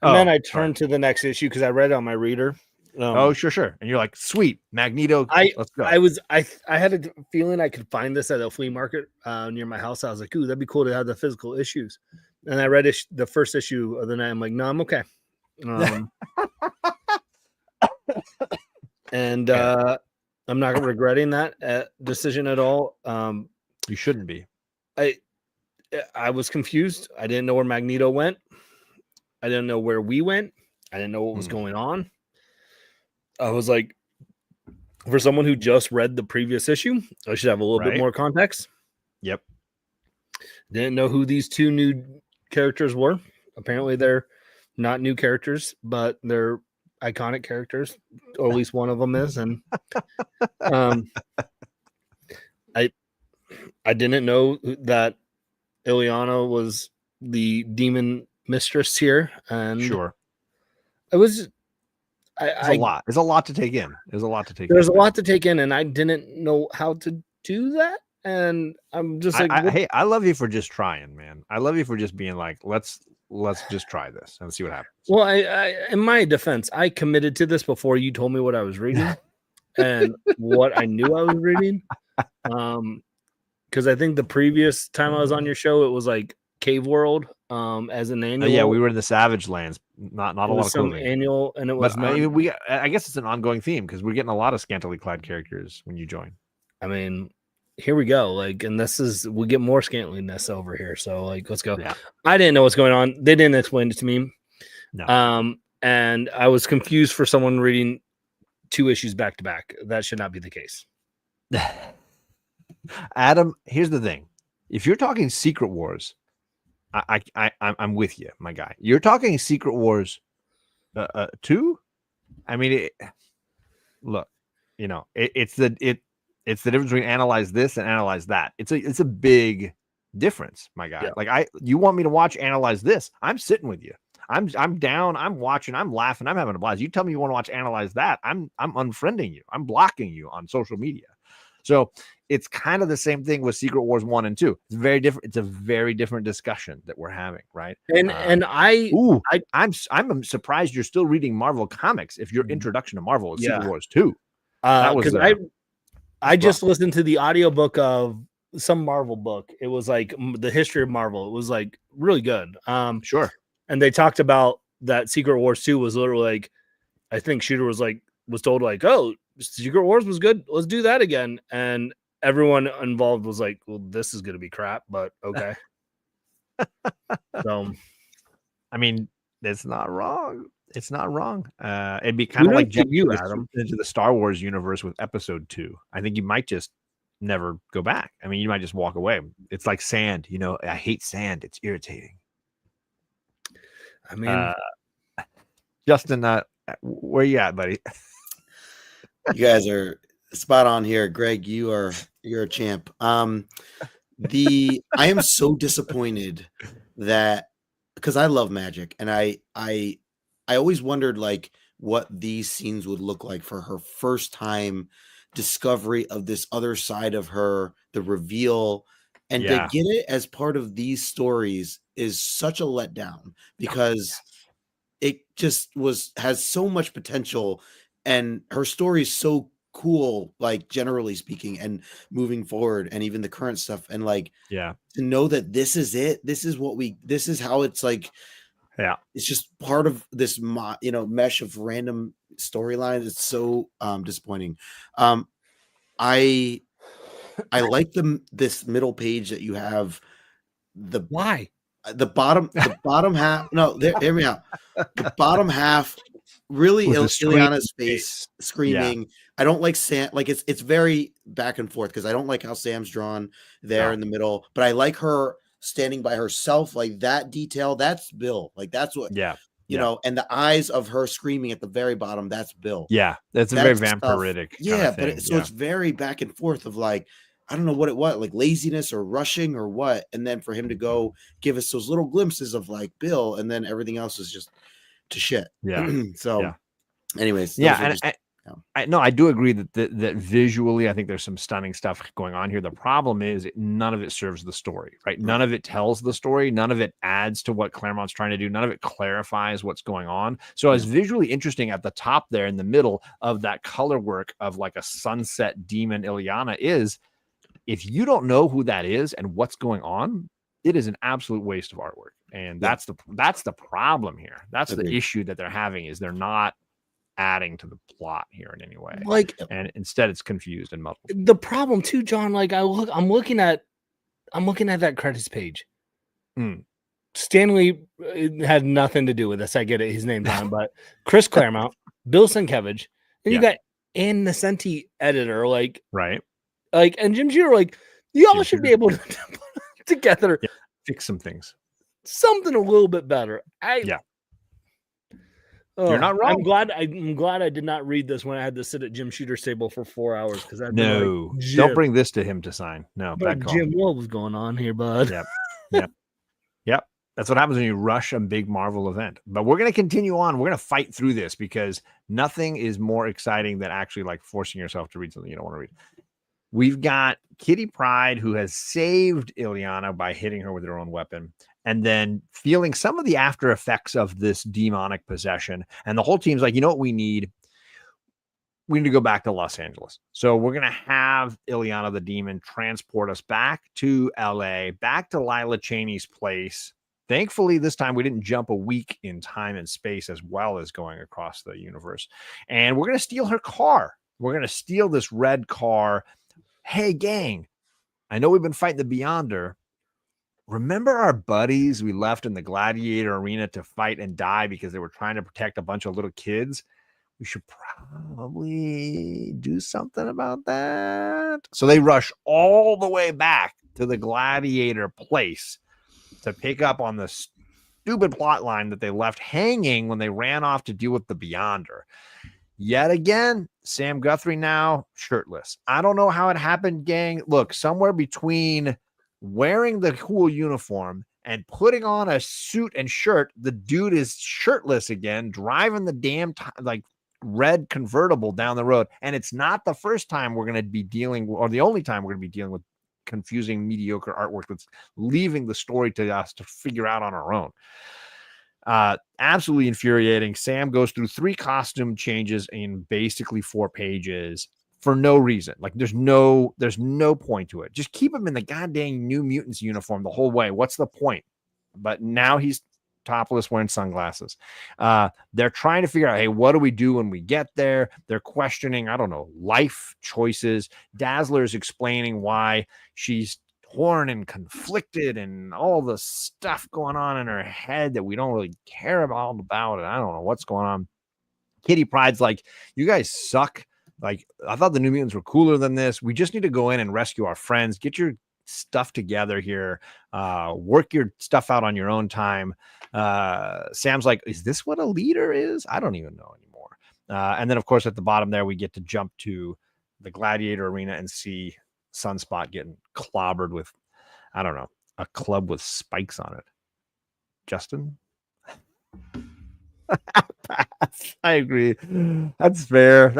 I turned to the next issue because I read it on my reader. Sure. And you're like, sweet, Magneto, let's go. I had a feeling I could find this at a flea market near my house. I was like, ooh, that'd be cool to have the physical issues. And I read the first issue of the night. I'm like, no, I'm okay. And I'm not regretting that decision at all. You shouldn't be. I was confused. I didn't know where Magneto went. I didn't know where we went. I didn't know what was going on. I was like, for someone who just read the previous issue, I should have a little bit more context. Yep. Didn't know who these 2 new characters were. Apparently they're not new characters, but they're iconic characters, or at least one of them is. And I didn't know that Ilyana was the demon mistress here. And sure. It was a lot. There's a lot to take in. There's a lot to take in, and I didn't know how to do that. And I'm just like, hey, I love you for just trying, man. I love you for just being like, let's just try this and see what happens. Well, I in my defense, I committed to this before you told me what I was reading and what I knew I was reading. Because I think the previous time I was on your show, it was like Cave World as an annual. Yeah, we were in the Savage Lands. Not a lot of clothing. Annual, and it was. I guess it's an ongoing theme because we're getting a lot of scantily clad characters when you join. I mean, here we go. Like, and we get more scantiness over here. So, like, let's go. Yeah. I didn't know what's going on. They didn't explain it to me. No. And I was confused for someone reading 2 issues back to back. That should not be the case. Adam, here's the thing: if you're talking Secret Wars, I'm with you, my guy. You're talking Secret Wars 2. I mean, look, it's the difference between analyze this and analyze that. It's a big difference, my guy. Yeah. Like you want me to watch, analyze this? I'm sitting with you. I'm down. I'm watching. I'm laughing. I'm having a blast. You tell me you want to watch, analyze that? I'm unfriending you. I'm blocking you on social media. So it's kind of the same thing with Secret Wars 1 and 2. It's very different. It's a very different discussion that we're having, right? I'm surprised you're still reading Marvel comics if your introduction to Marvel is Secret Wars 2. That was I just listened to the audiobook of some Marvel book. It was like the history of Marvel. It was like really good. Sure. And they talked about that Secret Wars 2 was literally like, I think Shooter was told like, oh, Secret Wars was good. Let's do that again. And everyone involved was like, well, this is going to be crap, but okay. So, I mean, it's not wrong. It's not wrong. It'd be kind of like jumping into the Star Wars universe with Episode 2. I think you might just never go back. I mean, you might just walk away. It's like sand. You know, I hate sand. It's irritating. I mean, Justin, where you at, buddy? You guys are spot on here. Greg, you're a champ. I am so disappointed that, because I love magic, and I always wondered like what these scenes would look like for her first time discovery of this other side of her, the reveal, and to get it as part of these stories is such a letdown, because it just has so much potential, and her story is so cool, like generally speaking, and moving forward, and even the current stuff, and like to know that this is it, this is how it's like, it's just part of this mesh of random storylines. It's so disappointing. I like this middle page that you have. The bottom half. No, hear me out. The bottom half really Ileana's face screaming. I don't like Sam. Like it's very back and forth, because I don't like how Sam's drawn there in the middle, but I like her standing by herself, like that detail. That's Bill. Like that's what. You know, and the eyes of her screaming at the very bottom, that's Bill. Yeah, that's a very vampiric. But it's very back and forth of like, I don't know what it was, like laziness or rushing or what. And then for him to go give us those little glimpses of like Bill, and then everything else is just to shit. Anyways. I do agree that visually, I think there's some stunning stuff going on here. The problem is none of it serves the story, right? None of it tells the story. None of it adds to what Claremont's trying to do. None of it clarifies what's going on. So as visually interesting at the top there in the middle of that color work of like a sunset demon Ileana is, if you don't know who that is and what's going on, it is an absolute waste of artwork. And that's the problem here. That's the issue that they're having, is they're not adding to the plot here in any way, like, and instead it's confused and muddled. The problem too, John, like I'm looking at that credits page. Stanley had nothing to do with this. I get it, his name's on, but Chris Claremont, Bill Sienkiewicz, and you got Ann Nesenti editor, like and Jim Shooter, like you all should be able to put together, fix some things, something a little bit better. You're not wrong. I'm glad I did not read this when I had to sit at Jim Shooter's table for 4 hours, because don't bring this to him to sign. No, Jim, what was going on here, bud? Yep. That's what happens when you rush a big Marvel event. But we're going to continue on. We're going to fight through this, because nothing is more exciting than actually like forcing yourself to read something you don't want to read. We've got Kitty Pryde, who has saved Ileana by hitting her with her own weapon, and then feeling some of the after effects of this demonic possession. And the whole team's like, you know what we need? We need to go back to Los Angeles. So we're going to have Ileana the demon transport us back to LA, back to Lila Cheney's place. Thankfully, this time we didn't jump a week in time and space, as well as going across the universe. And we're going to steal her car. We're going to steal this red car. Hey, gang, I know we've been fighting the Beyonder. Remember our buddies we left in the gladiator arena to fight and die because they were trying to protect a bunch of little kids? We should probably do something about that. So they rush all the way back to the gladiator place to pick up on the stupid plot line that they left hanging when they ran off to deal with the Beyonder. Yet again, Sam Guthrie now shirtless. I don't know how it happened, gang. Look, somewhere between wearing the cool uniform and putting on a suit and shirt. The dude is shirtless again, driving the damn like red convertible down the road. And it's not the first time we're going to be dealing, or the only time we're going to be dealing with confusing, mediocre artwork that's leaving the story to us to figure out on our own. Absolutely infuriating. Sam goes through 3 costume changes in basically 4 pages for no reason. Like there's no point to it. Just keep him in the goddamn New Mutants uniform the whole way. What's the point? But now he's topless wearing sunglasses. They're trying to figure out, hey, what do we do when we get there? They're questioning, I don't know, life choices. Dazzler's explaining why she's torn and conflicted and all the stuff going on in her head that we don't really care about it. I don't know what's going on. Kitty Pryde's like, you guys suck. Like, I thought the New Mutants were cooler than this. We just need to go in and rescue our friends. Get your stuff together here. Work your stuff out on your own time. Sam's like, is this what a leader is? I don't even know anymore. And then, of course, at the bottom there, we get to jump to the Gladiator Arena and see Sunspot getting clobbered with, I don't know, a club with spikes on it. Justin? I agree. That's fair.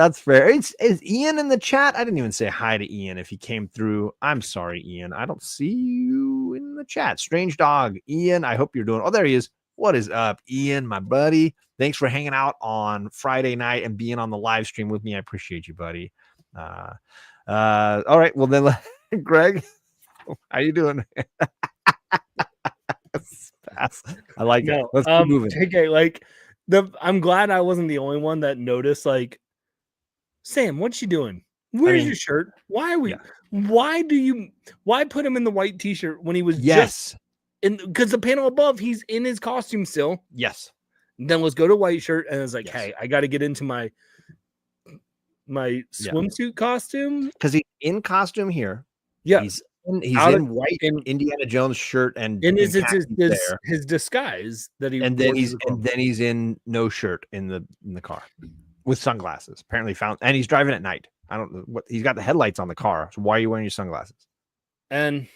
Is Ian in the chat? I didn't even say hi to Ian if he came through. I'm sorry, Ian. I don't see you in the chat. Strange dog. Ian, I hope you're doing. Oh, there he is. What is up, Ian, my buddy? Thanks for hanging out on Friday night and being on the live stream with me. I appreciate you, buddy. All right. Well, then, Greg, how you doing? I like it. Let's keep moving. Okay, like I'm glad I wasn't the only one that noticed. Like, Sam, what's she doing? Where's your shirt? Why are we? Yeah. Why put him in the white t-shirt when he was just in? Because the panel above, he's in his costume still. Yes. Then let's go to white shirt, and it's like, hey, I got to get into my swimsuit costume because he's in costume here. Yeah, he's in white Indiana Jones shirt and his disguise that he and then he's in no shirt in the car with sunglasses. Apparently and he's driving at night. I don't know what he's got the headlights on the car. So why are you wearing your sunglasses? And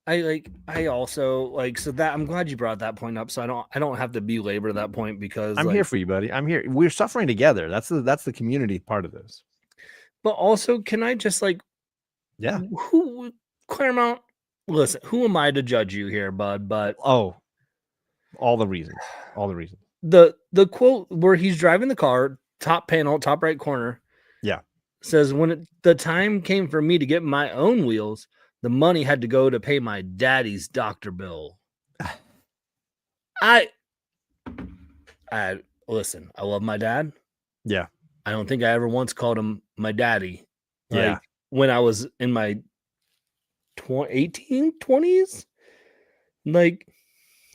I also like so that I'm glad you brought that point up. So I don't have to belabor that point because I'm here for you, buddy. I'm here. We're suffering together. That's the community part of this. But also, can I just who Claremont? Listen, who am I to judge you here, bud? But all the reasons. The quote where he's driving the car, top panel, top right corner, says when the time came for me to get my own wheels, the money had to go to pay my daddy's doctor bill. I listen. I love my dad. Yeah, I don't think I ever once called him my daddy. When I was in my 20s, like,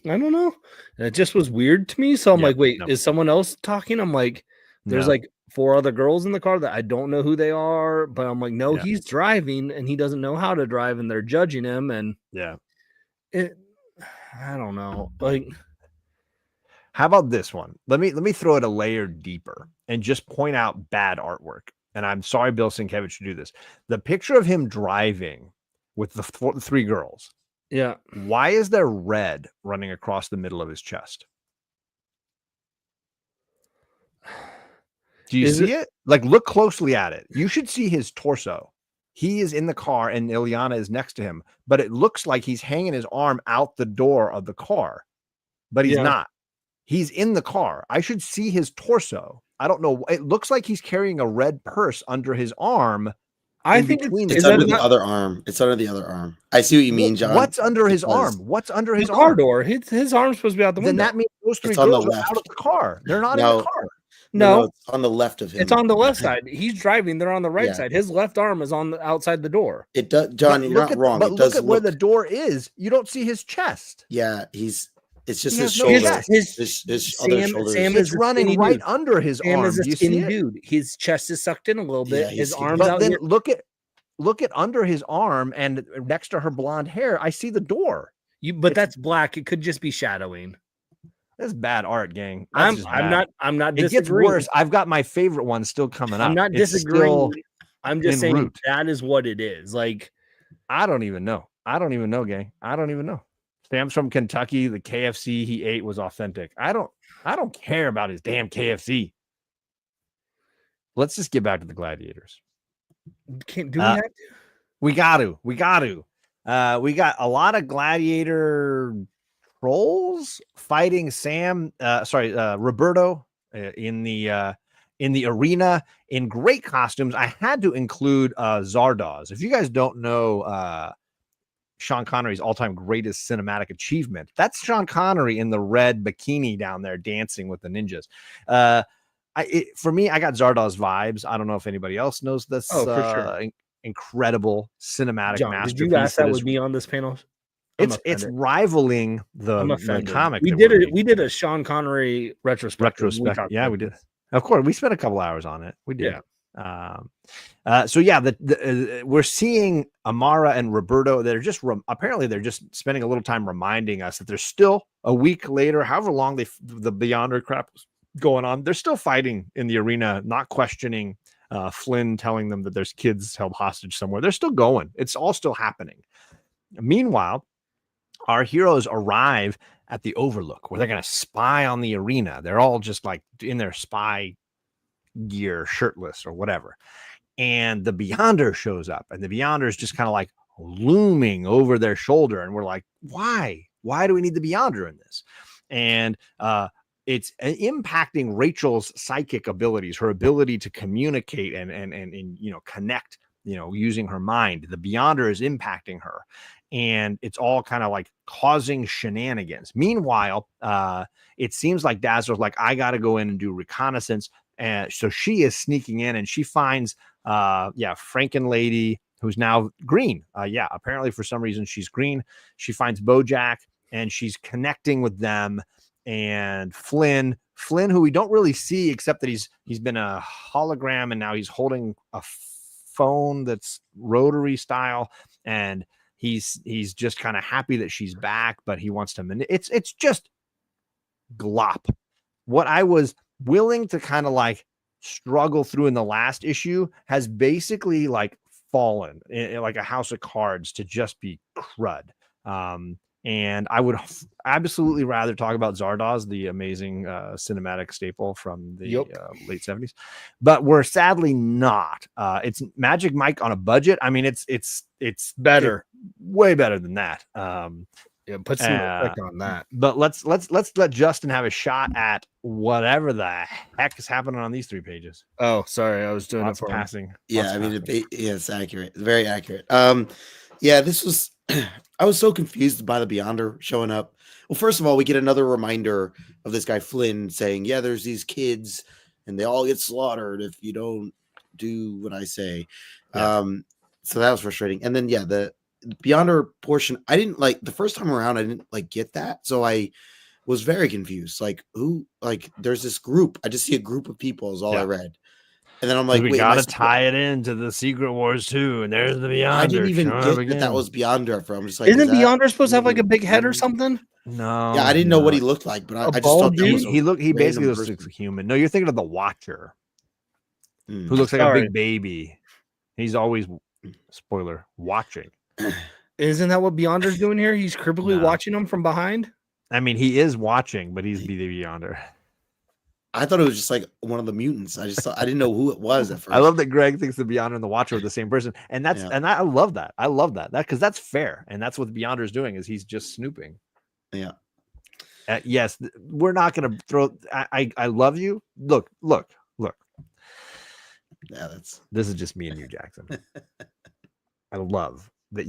I don't know. And it just was weird to me. So I'm like, wait, is someone else talking? I'm like, there's like 4 other girls in the car that I don't know who they are, but I'm like, no, he's driving and he doesn't know how to drive and they're judging him. And I don't know. Like, how about this one? Let me throw it a layer deeper and just point out bad artwork. And I'm sorry, Bill Sienkiewicz, should do this. The picture of him driving with the 3 girls. Yeah. Why is there red running across the middle of his chest? Do you see it? Like, look closely at it. You should see his torso. He is in the car and Ileana is next to him, but it looks like he's hanging his arm out the door of the car, but he's not. He's in the car. I should see his torso. I don't know. It looks like he's carrying a red purse under his arm. I think it's under the other arm. It's under the other arm. I see what you mean, John. What's under his arm? What's under his car arm? door? His arm's supposed to be out the window. Then that means those 3 girls are out of the car. They're not in the car. No, it's on the left of him. It's on the left side. He's driving. They're on the right side. His left arm is on the outside the door. It does, John. You're not wrong. But look at where the door is. You don't see his chest. Yeah, it's just his shoulder. His other shoulder. Sam is running right under his arm. Sam is a skinny dude. His chest is sucked in a little bit. His arms but out then here. Look at under his arm and next to her blonde hair. I see the door. But that's black. It could just be shadowing. That's bad art, gang. I'm not disagreeing. It gets worse. I've got my favorite one still coming up. I'm not disagreeing. I'm just saying that is what it is. Like, I don't even know. I don't even know, gang. I don't even know. Sam's from Kentucky. The KFC he ate was authentic. I don't care about his damn KFC. Let's just get back to the gladiators. Do we have to? We got to. We got a lot of gladiator trolls fighting Roberto in the arena in great costumes. I had to include Zardoz. If you guys don't know Sean Connery's all-time greatest cinematic achievement, that's Sean Connery in the red bikini down there dancing with the ninjas. For me, I got Zardoz vibes. I don't know if anybody else knows this. Oh, for sure. Incredible cinematic John, masterpiece. did you ask that with me on this panel? It's rivaling the comic. We did a Sean Connery retrospective. Yeah, we did. Of course, we spent a couple hours on it. We did. Yeah. So yeah, we're seeing Amara and Roberto. They're just apparently they're just spending a little time reminding us that there's still a week later, however long the Beyonder crap was going on. They're still fighting in the arena, not questioning Flynn telling them that there's kids held hostage somewhere. They're still going. It's all still happening. Meanwhile, our heroes arrive at the Overlook where they're going to spy on the arena. They're all just like in their spy gear, shirtless or whatever. And the Beyonder shows up, and the Beyonder is just kind of like looming over their shoulder. And we're like, why? Why do we need the Beyonder in this? And it's impacting Rachel's psychic abilities, her ability to communicate and connect, using her mind. The Beyonder is impacting her, and it's all kind of like causing shenanigans. Meanwhile, it seems like Dazzler's like, I got to go in and do reconnaissance. And so she is sneaking in, and she finds, Franken Lady, who's now green. Apparently for some reason she's green. She finds Bojack, and she's connecting with them. And Flynn, who we don't really see except that he's been a hologram, and now he's holding a phone that's rotary style, and he's just kind of happy that she's back, but he wants to it's just glop. What I was willing to kind of like struggle through in the last issue has basically like fallen in like a house of cards to just be crud. And I would absolutely rather talk about Zardoz, the amazing cinematic staple from the late 70s, but we're sadly not. It's Magic Mike on a budget. I mean, it's better, way better than that. Put some respect on that. But let's let Justin have a shot at whatever the heck is happening on these 3 pages. Oh, sorry, I was doing it for passing. Yeah, I mean, it's accurate, very accurate. This was. I was so confused by the Beyonder showing up. Well, first of all, we get another reminder of this guy Flynn saying, "Yeah, there's these kids, and they all get slaughtered if you don't do what I say." Yeah. So that was frustrating. And then the Beyonder portion, I didn't like the first time around. I didn't like get that, so I was very confused. Like, who? Like, there's this group. I just see a group of people is all I read. And then I'm like, we got to tie it into the Secret Wars too. And there's the Beyonder. I didn't even get that was Beyonder. I'm just like, isn't Beyonder supposed to have like a big head or something? No. Yeah, I didn't know what he looked like, but I just thought he basically looks like a human. No, you're thinking of the Watcher, who looks like a big baby. He's always, spoiler, watching. Isn't that what Beyonder's doing here? He's creepily watching them from behind. I mean, he is watching, but he's the Beyonder. I thought it was just like one of the mutants. I didn't know who it was at first. I love that Greg thinks the Beyonder and the Watcher are the same person, and I love that. I love that because that's fair, and that's what the Beyonder is doing. Is he's just snooping. Yeah. Yes, we're not going to throw. I love you. Look. Yeah, this is just me and you, Jackson. I love that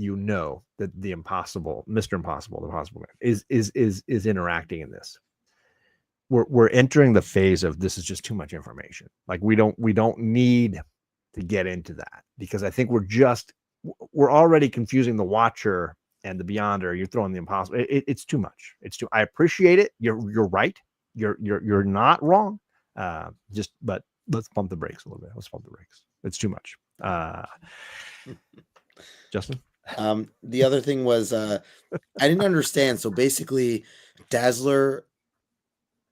that the impossible, Mr. Impossible, the Possible Man is interacting in this. We're entering the phase of this is just too much information. Like we don't need to get into that because I think we're already confusing the Watcher and the Beyonder. You're throwing the impossible. It's too much. I appreciate it. You're right. You're not wrong. But let's pump the brakes a little bit. Let's pump the brakes. It's too much. Justin. The other thing was I didn't understand. So basically, Dazzler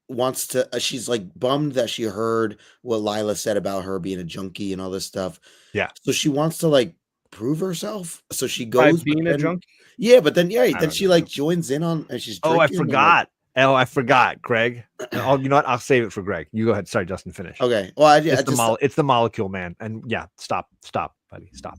wants to she's like bummed that she heard what Lila said about her being a junkie and all this stuff. Yeah. So she wants to like prove herself. So she By goes being a drunk. Yeah, but then I then don't she know. like joins in on and she's Oh, I drinking and, forgot. I forgot, Greg. You know what? I'll save it for Greg. You go ahead. Sorry, Justin, finish. okay. Well, It's the molecule, man. And yeah, stop, buddy, stop.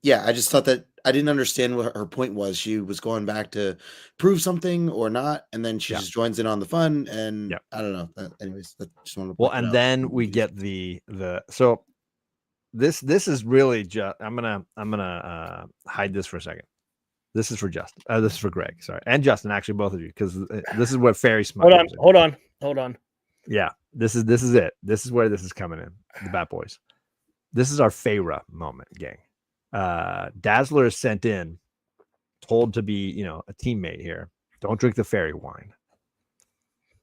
Yeah, I just thought that I didn't understand what her point was. She was going back to prove something or not, and then she just joins in on the fun. And I don't know. Anyways, just want to. Well, and then we get the so this is really just. I'm gonna hide this for a second. This is for Justin. This is for Greg. Sorry, and Justin. Actually, both of you, because this is what Fairy Smut. Hold on. Yeah, this is it. This is where this is coming in. The Bat Boys. This is our Feyre moment, gang. Dazzler is sent in, told to be, a teammate here. Don't drink the fairy wine.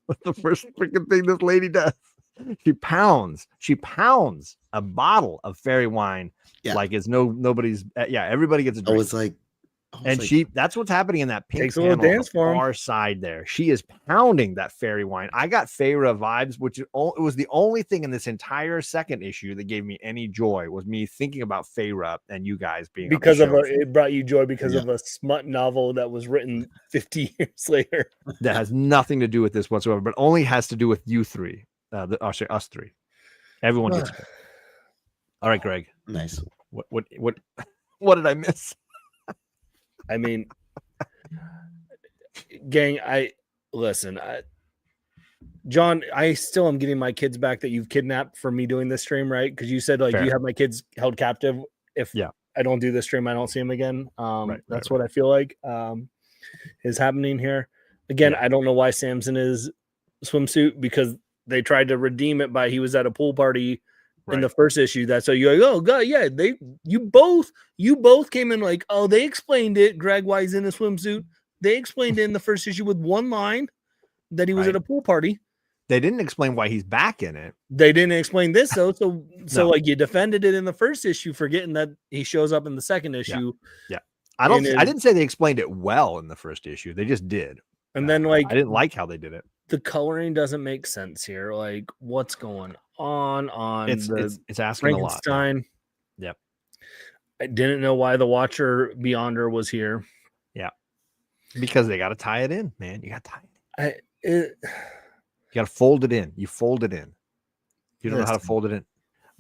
What's the first freaking thing this lady does? She pounds a bottle of fairy wine like it's nobody's. Everybody gets a drink. That's what's happening in that pink panel on the far side there. She is pounding that fairy wine. I got Feyre vibes, which it was the only thing in this entire second issue that gave me any joy was me thinking about Feyre and you guys being it brought you joy because of a smut novel that was written 50 years later. That has nothing to do with this whatsoever, but only has to do with you three. Us three. Everyone gets it. All right, Greg. Nice. What did I miss? I mean, gang, John, I still am getting my kids back that you've kidnapped for me doing this stream, right? Because you said you have my kids held captive. If I don't do this stream, I don't see them again. That's what I feel like is happening here. Again, I don't know why Sam's in his swimsuit, because they tried to redeem it by he was at a pool party in the first issue. That's so you're like, oh god, yeah, you both came in like, oh, they explained it. Greg, why he's in a swimsuit. They explained it in the first issue with one line that he was at a pool party. They didn't explain why he's back in it. They didn't explain this though. So like you defended it in the first issue, forgetting that he shows up in the second issue. Yeah. I didn't say they explained it well in the first issue. They just did. And then I didn't like how they did it. The coloring doesn't make sense here. Like, what's going on? It's asking a lot. Yep. I didn't know why the Watcher Beyonder was here. Yeah. Because they got to tie it in, man. You got to tie it in. You got to fold it in. You fold it in. You don't know how to fold it in.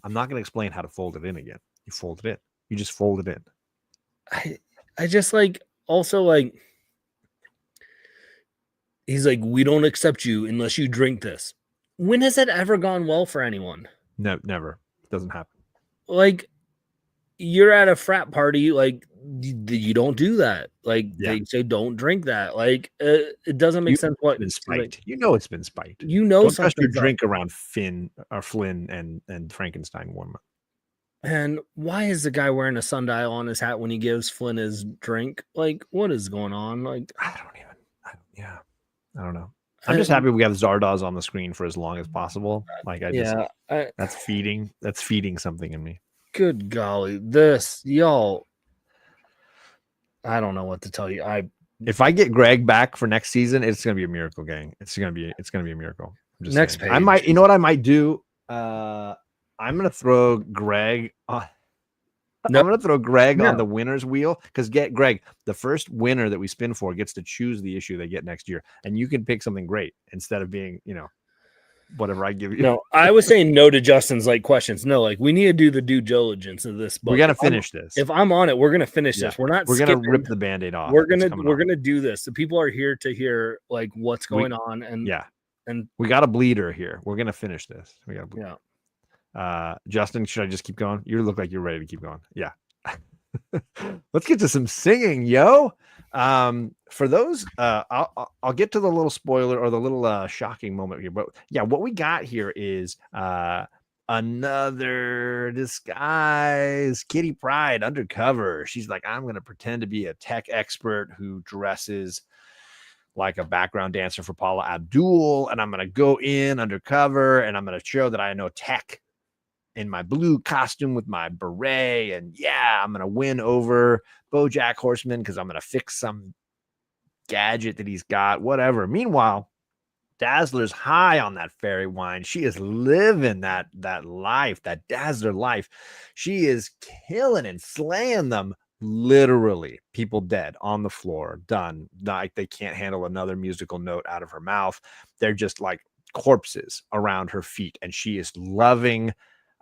I'm not going to explain how to fold it in again. You fold it in. You just fold it in. I just also he's like, we don't accept you unless you drink this. When has that ever gone well for anyone? No, never. It doesn't happen. Like, you're at a frat party, you don't do that. They say don't drink that. It doesn't make sense. What been spiked? It's been spiked. Don't trust your drink around Flynn and Frankenstein woman. And why is the guy wearing a sundial on his hat when he gives Flynn his drink? What is going on? I don't know. I'm just happy we have Zardoz on the screen for as long as possible. That's feeding something in me. Good golly, y'all. I don't know what to tell you. If I get Greg back for next season, it's gonna be a miracle, gang. It's gonna be a miracle. I'm just next saying. page. I might. You know what I might do? I'm gonna throw Greg. I'm going to throw Greg on the winner's wheel because Greg, the first winner that we spin for gets to choose the issue they get next year. And you can pick something great instead of being, whatever I give you. No, I was saying no to Justin's questions. No, we need to do the due diligence of this book. We're going to finish this. If I'm on it, we're going to finish this. We're going to rip the Band-Aid off. We're going to do this. The people are here to hear what's going on. And we got a bleeder here. We're going to finish this. We got a bleeder. Justin, should I just keep going? You look like you're ready to keep going. Yeah. Let's get to some singing, yo. For those, I'll get to the little spoiler or the little shocking moment here. But yeah, what we got here is another disguise. Kitty Pryde undercover. She's like, I'm going to pretend to be a tech expert who dresses like a background dancer for Paula Abdul, and I'm going to go in undercover and I'm going to show that I know tech in my blue costume with my beret. And I'm going to win over BoJack Horseman because I'm going to fix some gadget that he's got, whatever. Meanwhile, Dazzler's high on that fairy wine. She is living that life, that Dazzler life. She is killing and slaying them. Literally, people dead on the floor, done. Like they can't handle another musical note out of her mouth. They're just like corpses around her feet, and she is loving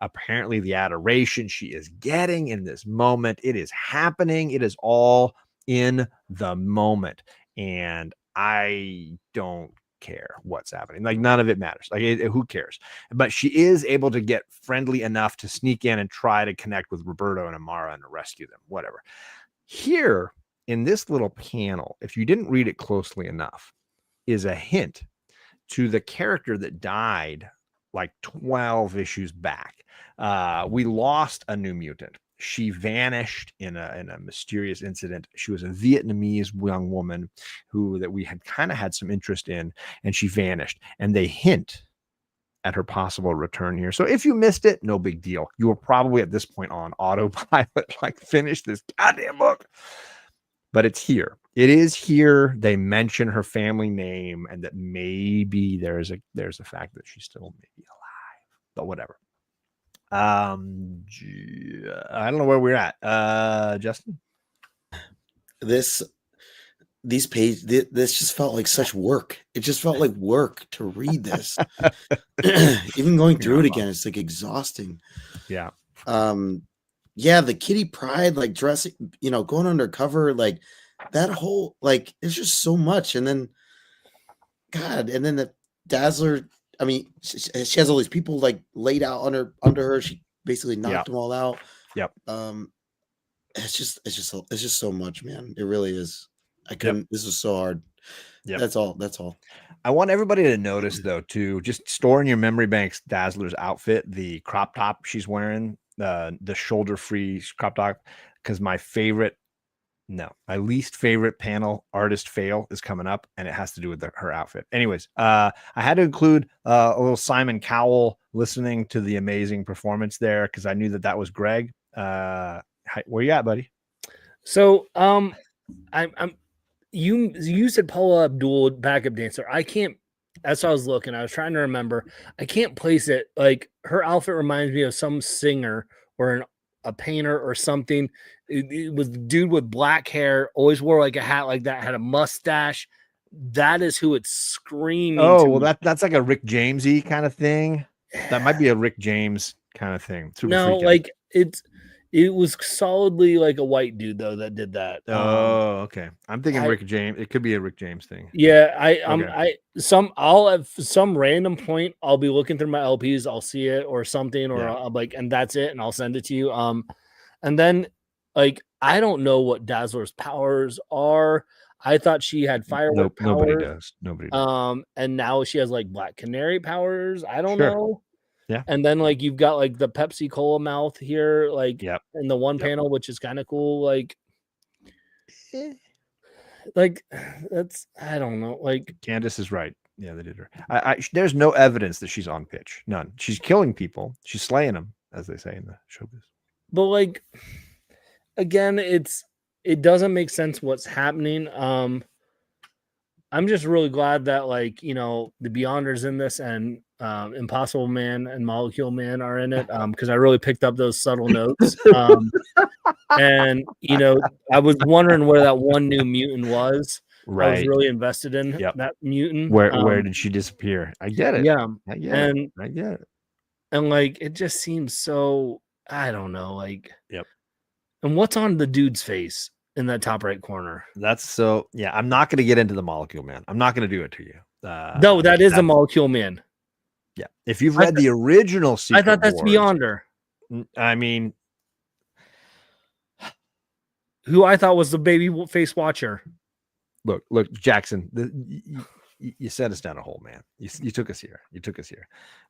apparently the adoration she is getting in this moment. It is happening. It is all in the moment, and I don't care what's happening. Like none of it matters. Like who cares? But she is able to get friendly enough to sneak in and try to connect with Roberto and Amara and to rescue them. Whatever. Here in this little panel, if you didn't read it closely enough, is a hint to the character that died like 12 issues back. We lost a New Mutant. She vanished in a mysterious incident. She was a Vietnamese young woman that we had kind of had some interest in, and she vanished. And they hint at her possible return here. So if you missed it, no big deal. You were probably at this point on autopilot, like finish this goddamn book. But it's here. It is here. They mention her family name, and that maybe there's a fact that she's still maybe alive, but whatever. I don't know where we're at. Justin, These pages, this just felt like such work. It just felt like work to read this. Even going through it again, it's like exhausting. Yeah. Yeah, the Kitty Pryde, like dressing, going undercover, like that whole, like, it's just so much. And then, God, and then the Dazzler, I mean, she has all these people like laid out under her. She basically knocked them all out. Yep. It's just so much, man. It really is. I couldn't. This was so hard. Yeah. That's all. I want everybody to notice though, to just store in your memory banks Dazzler's outfit, the crop top she's wearing, the shoulder-free crop top, because my least favorite panel artist fail is coming up, and it has to do with her outfit. Anyways, I had to include a little Simon Cowell listening to the amazing performance there, because I knew that was Greg. Where you at, buddy? So you said Paula Abdul backup dancer. I can't. That's what I was looking. I was trying to remember. I can't place it. Like her outfit reminds me of some singer or a painter or something. It was the dude with black hair, always wore like a hat like that, had a mustache. That is who it's screaming. Oh, well, that's like a Rick Jamesy kind of thing. That might be a Rick James kind of thing. No, like it was solidly like a white dude though that did that. Oh, okay. I'm thinking Rick James. It could be a Rick James thing. Yeah, I'll have some random point. I'll be looking through my LPs. I'll see it or something, or I'll like, and that's it, and I'll send it to you. And then like I don't know what Dazzler's powers are. I thought she had firework powers. Nobody does. And now she has like Black Canary powers. I don't know. Yeah. And then like you've got like the Pepsi Cola mouth here, like in the one panel, which is kind of cool. Like that's, I don't know. Like Candace is right. Yeah, they did her. There's no evidence that she's on pitch. None. She's killing people. She's slaying them, as they say in the showbiz. But like, again, it doesn't make sense what's happening. I'm just really glad that like, the Beyonders in this and Impossible Man and Molecule Man are in it, because I really picked up those subtle notes. And I was wondering where that one New Mutant was. Right. I was really invested in that mutant. Where did she disappear? I get it. Yeah. I get it. And like it just seems so, I don't know, like Yep. And what's on the dude's face in that top right corner? That's so I'm not going to get into the Molecule Man. I'm not going to do it to you. No, that is a Molecule Man. Yeah. If you've read the original Secret I thought that's Wars, Beyonder. I mean, who I thought was the baby face watcher. Look, Jackson, you sent us down a hole, man. You took us here.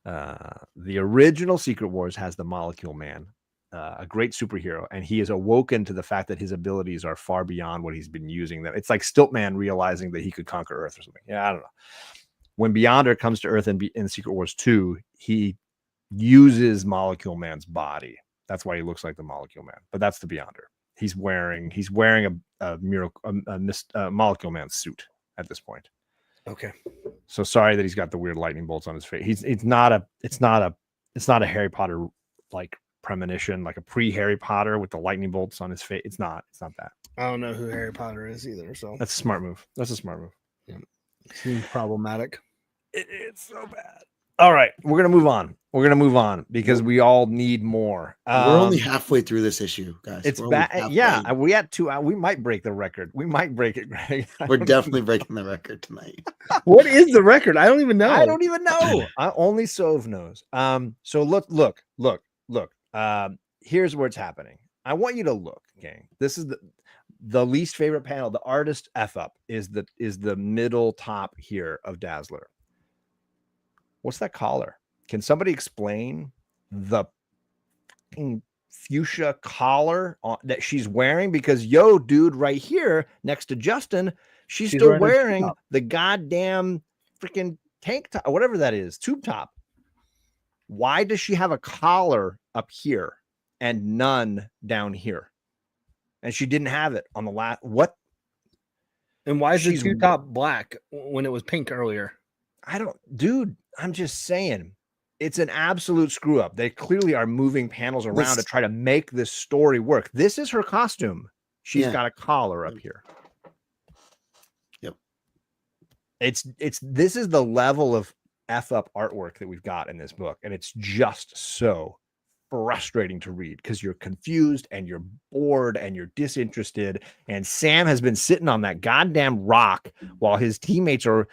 The original Secret Wars has the Molecule Man, a great superhero, and he is awoken to the fact that his abilities are far beyond what he's been using. That it's like Stiltman realizing that he could conquer Earth or something. Yeah, I don't know. When Beyonder comes to Earth in Secret Wars 2, he uses Molecule Man's body. That's why he looks like the Molecule Man. But that's the Beyonder. He's wearing a Molecule Man suit at this point. Okay. So sorry that he's got the weird lightning bolts on his face. It's not a Harry Potter like premonition, like a pre-Harry Potter with the lightning bolts on his face. It's not that. I don't know who Harry Potter is either, so That's a smart move. yeah. Seems problematic. It's so bad. All right, we're gonna move on because we all need more. We're only halfway through this issue, guys. It's bad. Yeah, we had 2 hours. We might break the record. We might break it, Greg. We're definitely breaking the record tonight. What is the record? I don't even know. I don't even know. Only Sove knows. So look. Here's where it's happening. I want you to look, gang. This is the least favorite panel. The artist F up is the middle top here of Dazzler. What's that collar? Can somebody explain the fuchsia collar that she's wearing? Because dude, right here next to Justin, she's still wearing the goddamn freaking tank top, whatever that is, tube top. Why does she have a collar up here and none down here? And she didn't have it on the last. What? And why is the tube top black when it was pink earlier? Dude, I'm just saying. It's an absolute screw up. They clearly are moving panels around to try to make this story work. This is her costume. She's got a collar up here. Yep. This is the level of F up artwork that we've got in this book. And it's just so frustrating to read because you're confused and you're bored and you're disinterested. And Sam has been sitting on that goddamn rock while his teammates are,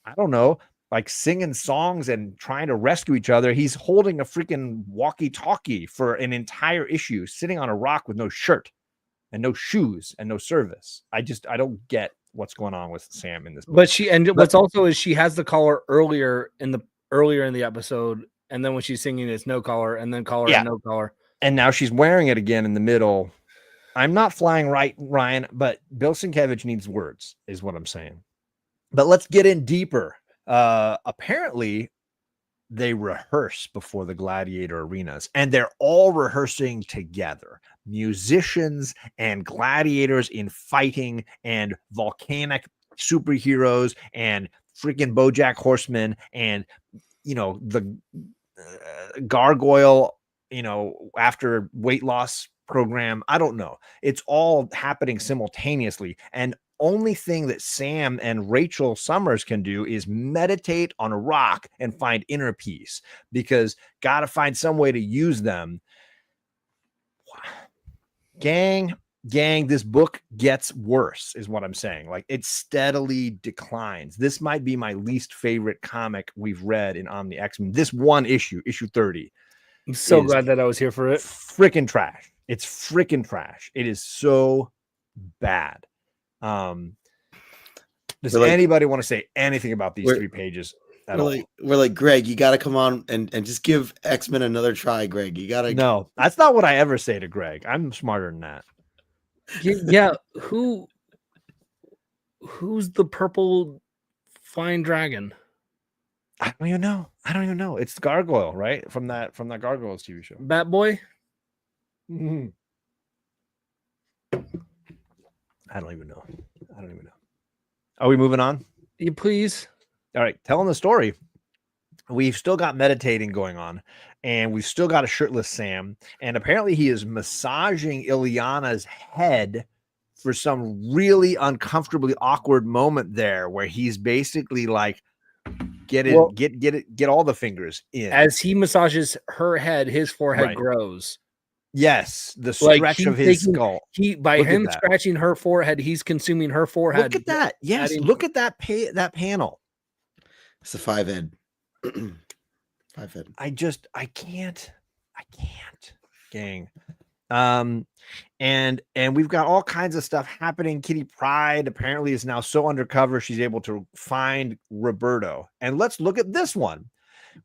I don't know, like singing songs and trying to rescue each other. He's holding a freaking walkie-talkie for an entire issue, sitting on a rock with no shirt and no shoes and no service. I don't get what's going on with Sam in this book. But what's also is she has the collar earlier in the episode, and then when she's singing it's no collar, and then collar and no collar. And now she's wearing it again in the middle. I'm not flying right, Ryan, but Bill Sienkiewicz needs words, is what I'm saying. But let's get in deeper. Apparently they rehearse before the gladiator arenas, and they're all rehearsing together, musicians and gladiators in fighting and volcanic superheroes and freaking BoJack Horseman and the gargoyle after weight loss program. I don't know, it's all happening simultaneously, and only thing that Sam and Rachel Summers can do is meditate on a rock and find inner peace, because got to find some way to use them. Gang, this book gets worse is what I'm saying. Like, it steadily declines. This might be my least favorite comic we've read in Omni X-Men. This one issue 30. I'm so glad that I was here for it. Freaking trash. It's freaking trash. It is so bad. Does anybody want to say anything about these 3 pages at all? We're like, Greg, you got to come on and just give X-Men another try, Greg. You got to. No, that's not what I ever say to Greg. I'm smarter than that. Yeah. Who's the purple flying dragon? I don't even know. It's Gargoyle, right? From that Gargoyles TV show. Bat Boy? Mm-hmm. I don't even know. Are we moving on? You please. All right. Telling the story. We've still got meditating going on, and we've still got a shirtless Sam. And apparently he is massaging Ileana's head for some really uncomfortably awkward moment there, where he's basically like, get all the fingers in. As he massages her head, his forehead grows. Yes, the stretch of his skull. By him scratching her forehead, he's consuming her forehead. Look at that. Yes, look at that panel. It's a 5-head. 5-head. I can't. Gang. And we've got all kinds of stuff happening. Kitty Pryde apparently is now so undercover she's able to find Roberto. And let's look at this one.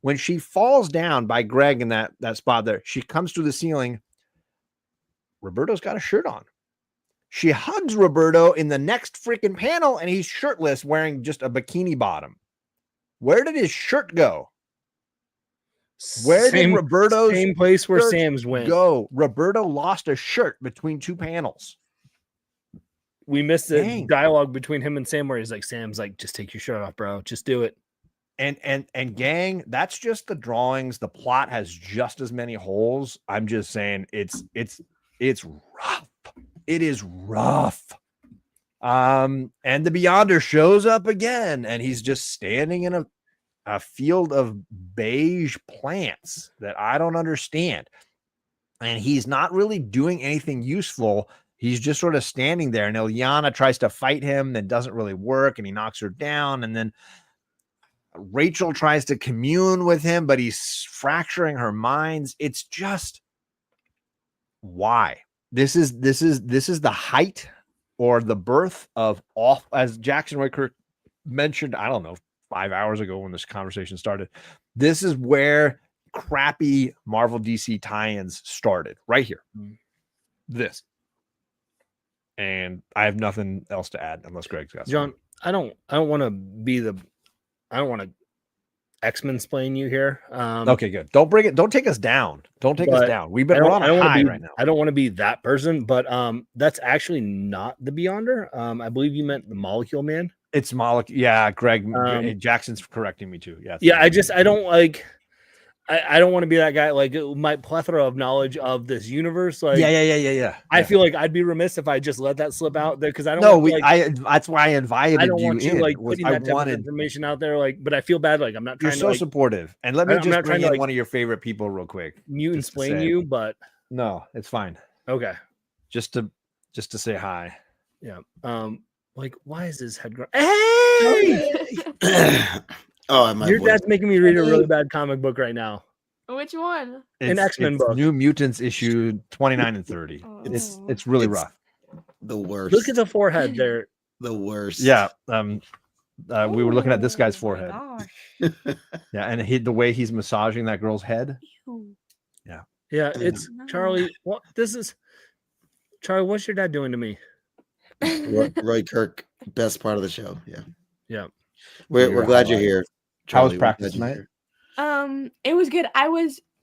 When she falls down by Greg in that spot there, she comes through the ceiling. Roberto's got a shirt on. She hugs Roberto in the next freaking panel, and he's shirtless, wearing just a bikini bottom. Where did his shirt go? Where did Roberto's same place where Sam's went go? Roberto lost a shirt between 2 panels. we missed the Dang. dialogue between him and Sam where he's like, Sam's like, just take your shirt off, bro. Just do it. And gang, that's just the drawings. The plot has just as many holes. I'm just saying it's rough. It is rough. And the Beyonder shows up again, and he's just standing in a field of beige plants that I don't understand. And he's not really doing anything useful. He's just sort of standing there, and Ilyana tries to fight him, then doesn't really work, and he knocks her down, and then Rachel tries to commune with him, but he's fracturing her minds. It's just why? This is the height or the birth of off, as Jackson Roy Kirk mentioned, I don't know, 5 hours ago when this conversation started. This is where crappy Marvel DC tie-ins started, right here. This. And I have nothing else to add unless Greg's got John, I don't want to X-Men explain you here. Okay, good. Don't take us down. Don't take us down. We're on a high right now. I don't want to be that person, but that's actually not the Beyonder. I believe you meant the Molecule Man. It's Molecule. Yeah, Greg Jackson's correcting me too. Yeah. Yeah, I don't like. I don't want to be that guy. Like my plethora of knowledge of this universe. Like, yeah. I feel like I'd be remiss if I just let that slip out there because I don't. No, that's why I invited you. I don't want you in, like putting that type of information out there. Like, but I feel bad. Like I'm not trying. You're so to, like, supportive, and let me I'm just not bring trying in to, one of your favorite people real quick. Mutant explain you, but no, it's fine. Okay, just to say hi. Yeah. Like why is his head growing? Hey! Your dad's making me read a really bad comic book right now. Which one? An X-Men book. New Mutants issue 29 and 30. It's really rough. The worst. Look at the forehead there. The worst. Yeah. We were looking at this guy's forehead. Yeah, and the way he's massaging that girl's head. Yeah. Yeah, it's Charlie. What this is Charlie, what's your dad doing to me? Roy Kirk, best part of the show. Yeah. Yeah. We're glad you're here. How was practice tonight? It was good.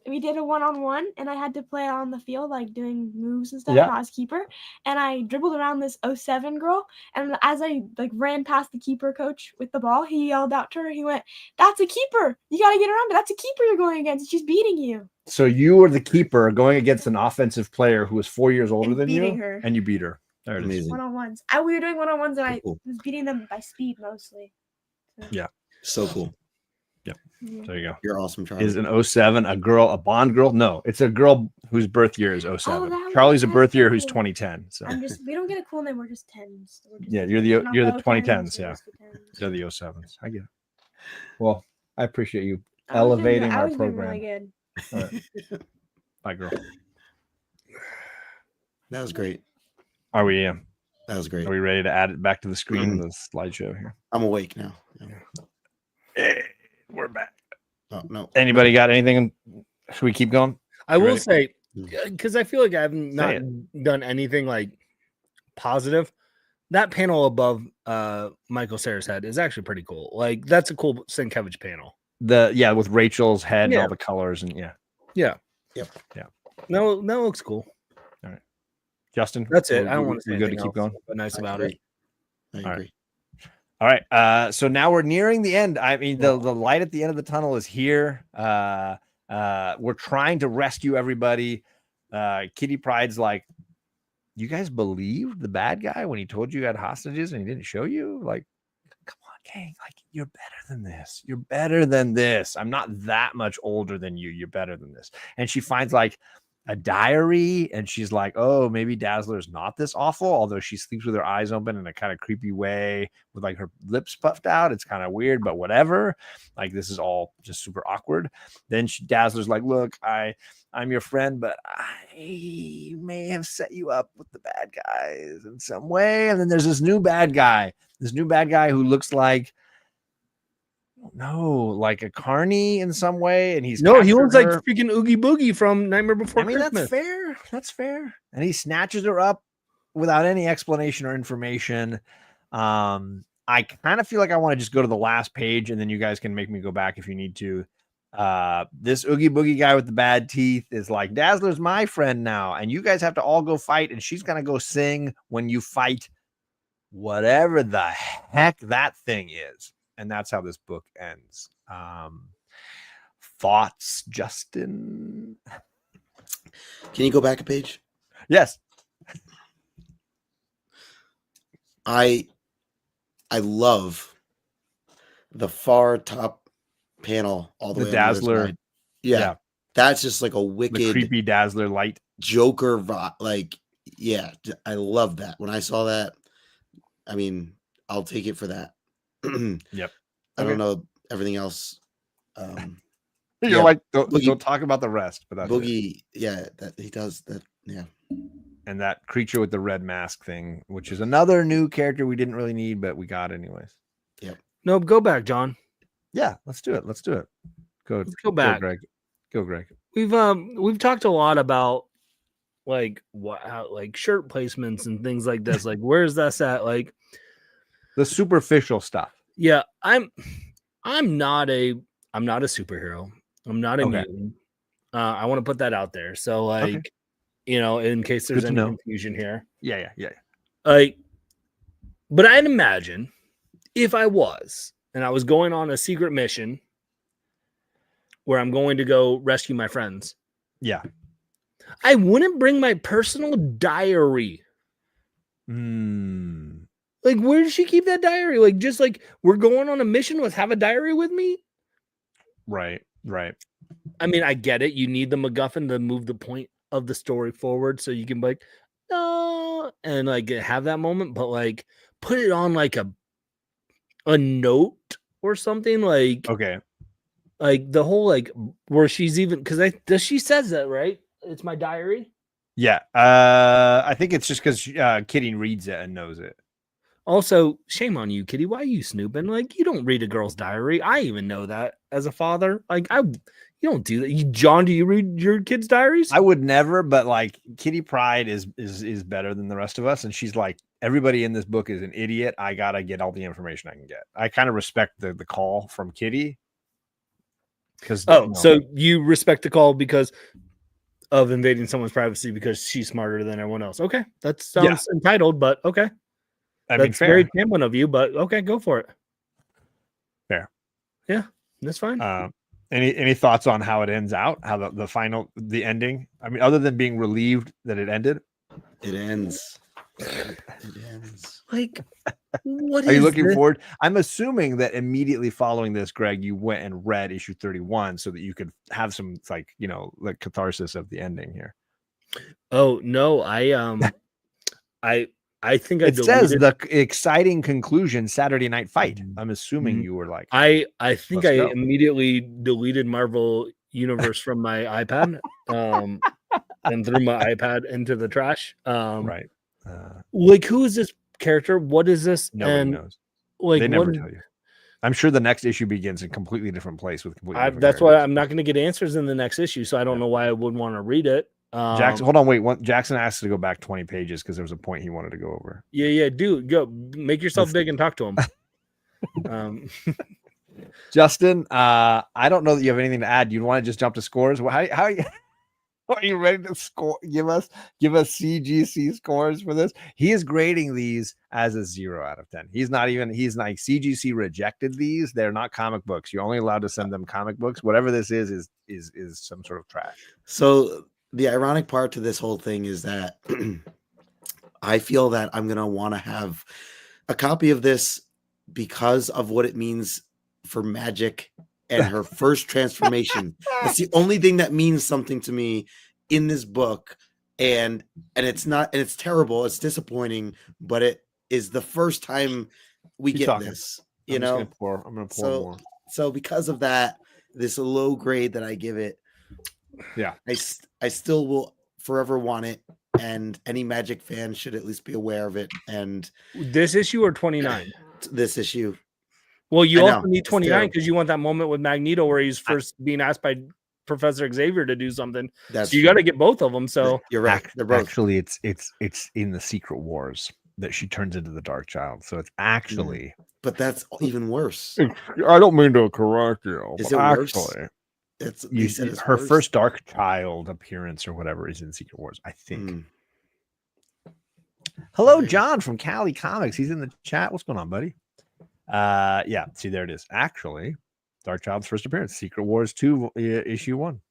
We did a 1-on-1 and I had to play on the field, like doing moves and stuff. Yeah. And I was keeper and I dribbled around this 07 girl. And as I like ran past the keeper coach with the ball, he yelled out to her. He went, "That's a keeper. You got to get around, but that's a keeper you're going against. She's beating you." So you were the keeper going against an offensive player who was 4 years older than you, her. and you beat her. There it is. 1-on-1s. We were doing 1-on-1s and I was beating them by speed mostly. So. Yeah. So cool. Yeah. There you go. You're awesome, Charlie. Is an 07 a girl, a Bond girl? No, it's a girl whose birth year is 07. Charlie's a birth year who's 2010. So we don't get a cool name. We're just 10s. Yeah, you're the 2010s. Yeah, you're the 07s. I get it. Well, I appreciate you elevating our program. Really good. All right. Bye, girl. That was great. Are we? That was great. Are we ready to add it back to the screen, the slideshow here? I'm awake now. Yeah. Hey, we're back. Oh no. Anybody got anything? Should we keep going? I will say, because I feel like I've not done anything like positive. That panel above Michael Cera's head is actually pretty cool. Like that's a cool Sienkiewicz panel. With Rachel's head and all the colors and yeah. No, that looks cool. All right, Justin. That's it. I don't want to say good to keep going. But nice about it. I agree. All right. So now we're nearing the end. I mean, the light at the end of the tunnel is here. We're trying to rescue everybody. Kitty Pryde's like, you guys believed the bad guy when he told you had hostages and he didn't show you? Like, come on, gang. Like, you're better than this. You're better than this. I'm not that much older than you. You're better than this. And she finds like a diary and she's like, oh, maybe Dazzler's not this awful, although she sleeps with her eyes open in a kind of creepy way with like her lips puffed out. It's kind of weird, but whatever. Like this is all just super awkward. Then Dazzler's like, look, I'm your friend, but I may have set you up with the bad guys in some way. And then there's this new bad guy who looks like, like a carny in some way, and he looks like freaking Oogie Boogie from Nightmare Before Christmas. That's fair. And he snatches her up without any explanation or information. I kind of feel like I want to just go to the last page, and then you guys can make me go back if you need to. This Oogie Boogie guy with the bad teeth is like, Dazzler's my friend now, and you guys have to all go fight, and she's gonna go sing when you fight whatever the heck that thing is. And that's how this book ends. Thoughts, Justin? Can you go back a page? Yes. I love the far top panel all the way on the other Dazzler. side. Yeah. That's just like a wicked, the creepy Dazzler light. Joker like, yeah, I love that. When I saw that, I mean, I'll take it for that. Yep. I don't know everything else. You're like, don't talk about the rest. But that's Boogie, that he does that. Yeah. And that creature with the red mask thing, which is another new character we didn't really need, but we got anyways. Yep. Nope. Go back, John. Yeah, let's do it. Let's go back. Go, Greg. We've talked a lot about like shirt placements and things like this. Like, where's that at? Like the superficial stuff. Yeah, I'm not a superhero. I'm not a mutant. I want to put that out there. So like, in case there's any confusion here. Yeah. Like, but I'd imagine if I was going on a secret mission where I'm going to go rescue my friends. Yeah. I wouldn't bring my personal diary. Like, where does she keep that diary? Like, just like we're going on a mission, let's have a diary with me. Right. I mean, I get it. You need the MacGuffin to move the point of the story forward so you can be like, no, and like have that moment, but like put it on like a note or something. Like, okay. Like the whole like where she's even she says that, right? It's my diary. Yeah. I think it's just because Kitty reads it and knows it. Also, shame on you, Kitty. Why are you snooping? Like, you don't read a girl's diary. I even know that as a father. Like, you don't do that. John, do you read your kids' diaries? I would never, but like Kitty Pryde is better than the rest of us, and she's like, everybody in this book is an idiot. I gotta get all the information I can get. I kind of respect the call from Kitty. So you respect the call because of invading someone's privacy because she's smarter than everyone else. Okay, that sounds entitled, but okay. That's very Tamlin of you, but okay, go for it. Fair. Yeah, that's fine. Any thoughts on how it ends out? How the ending? I mean, other than being relieved that it ended? It ends. Like, what are you looking forward? I'm assuming that immediately following this, Greg, you went and read issue 31 so that you could have some like catharsis of the ending here. Oh no, I think it says the exciting conclusion Saturday Night Fight. I'm assuming you were like, I think I immediately deleted Marvel Universe from my iPad and threw my iPad into the trash. Right. Like, who is this character? What is this? Nobody knows. Like, they never tell you. I'm sure the next issue begins in a completely different place with completely different that's why I'm not going to get answers in the next issue, so I don't know why I would want to read it. Jackson, hold on, wait. Jackson asked to go back 20 pages because there was a point he wanted to go over. Yeah, dude, go make yourself big and talk to him. Justin, I don't know that you have anything to add. You want to just jump to scores? How are you ready to score? Give us CGC scores for this. He is grading these as a 0 out of 10. He's like CGC rejected these. They're not comic books. You're only allowed to send them comic books. Whatever this is some sort of trash. So the ironic part to this whole thing is that I feel that I'm going to want to have a copy of this because of what it means for Magic and her first transformation. That's the only thing that means something to me in this book. And it's not, and it's terrible. It's disappointing, but it is the first time we get this, I'm going to pour more. So because of that, this low grade that I give it, I still will forever want it. And any Magic fan should at least be aware of it. And this issue or 29? This issue. Well, you also need 29 because you want that moment with Magneto where he's first being asked by Professor Xavier to do something. So you got to get both of them. So you're right. Actually, it's in the Secret Wars that she turns into the Dark Child. So it's actually, but that's even worse. I don't mean to correct you. Is it actually? It's her first Dark Child appearance or whatever is in Secret Wars, I think. Hello, John from Cali Comics. He's in the chat. What's going on, buddy? Yeah, see, there it is. Actually, Darkchild's first appearance, Secret Wars 2, issue 1.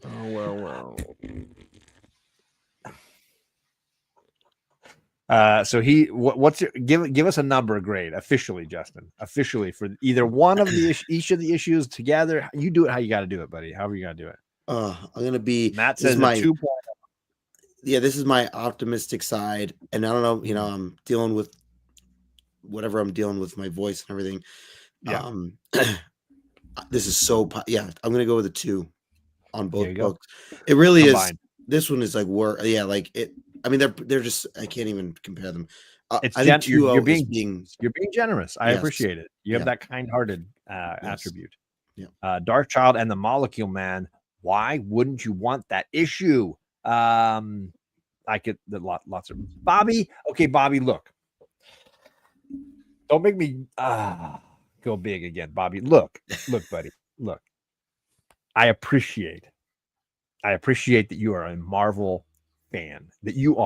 Oh, well. So what's your give us a number grade officially, Justin, officially for either one of the each of the issues together. You do it how you got to do it, buddy. However you got to do it. I'm gonna be. Matt says my 2. Yeah, this is my optimistic side, and I don't know. I'm dealing with whatever I'm dealing with, my voice and everything. Yeah. This is so. Yeah, I'm gonna go with a 2 on both books. Go. It really Combined. is. This one is like work. Yeah, like it. I mean, they're just. I can't even compare them. It's I think you're being generous. I appreciate it. You have that kind-hearted attribute. Yeah. Darkchild and the Molecule Man. Why wouldn't you want that issue? I get lots of Bobby. Okay, Bobby, look. Don't make me go big again, Bobby. Look, buddy. Look. I appreciate that you are a Marvel fan, that you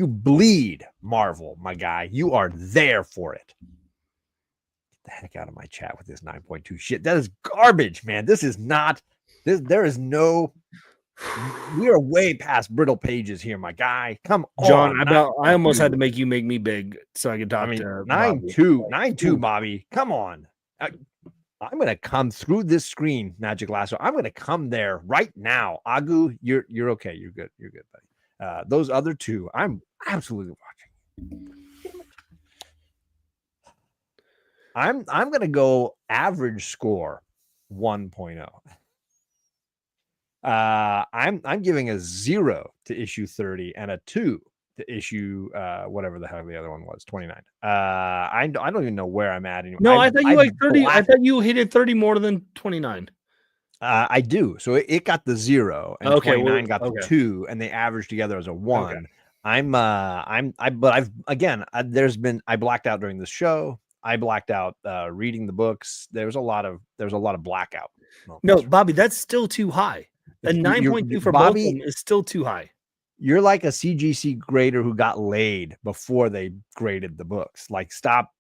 bleed Marvel, my guy. You are there for it. Get the heck out of my chat with this 9.2 shit. That is garbage, man. This is not this. There is no. We are way past brittle pages here, my guy. Come on, John. I almost had to make you make me big so I could talk to 9.2, Bobby. Come on. I'm gonna come through this screen, Magic Lasso. I'm gonna come there right now. Agu, you're okay. You're good, buddy. Those other two, I'm absolutely watching. I'm gonna go average score 1.0. I'm giving a 0 to issue 30 and a 2 to issue whatever the hell the other one was, 29. I don't even know where I'm at anymore. No, I thought you like 30. I thought you hated 30 more than 29. I do. So it got the 0 and 29 got the 2, and they averaged together as a 1. Okay. I blacked out during this show. I blacked out reading the books. There's a lot of blackout. No, Bobby, that's still too high. A 9.2 for Bobby both of them is still too high. You're like a CGC grader who got laid before they graded the books. Like, stop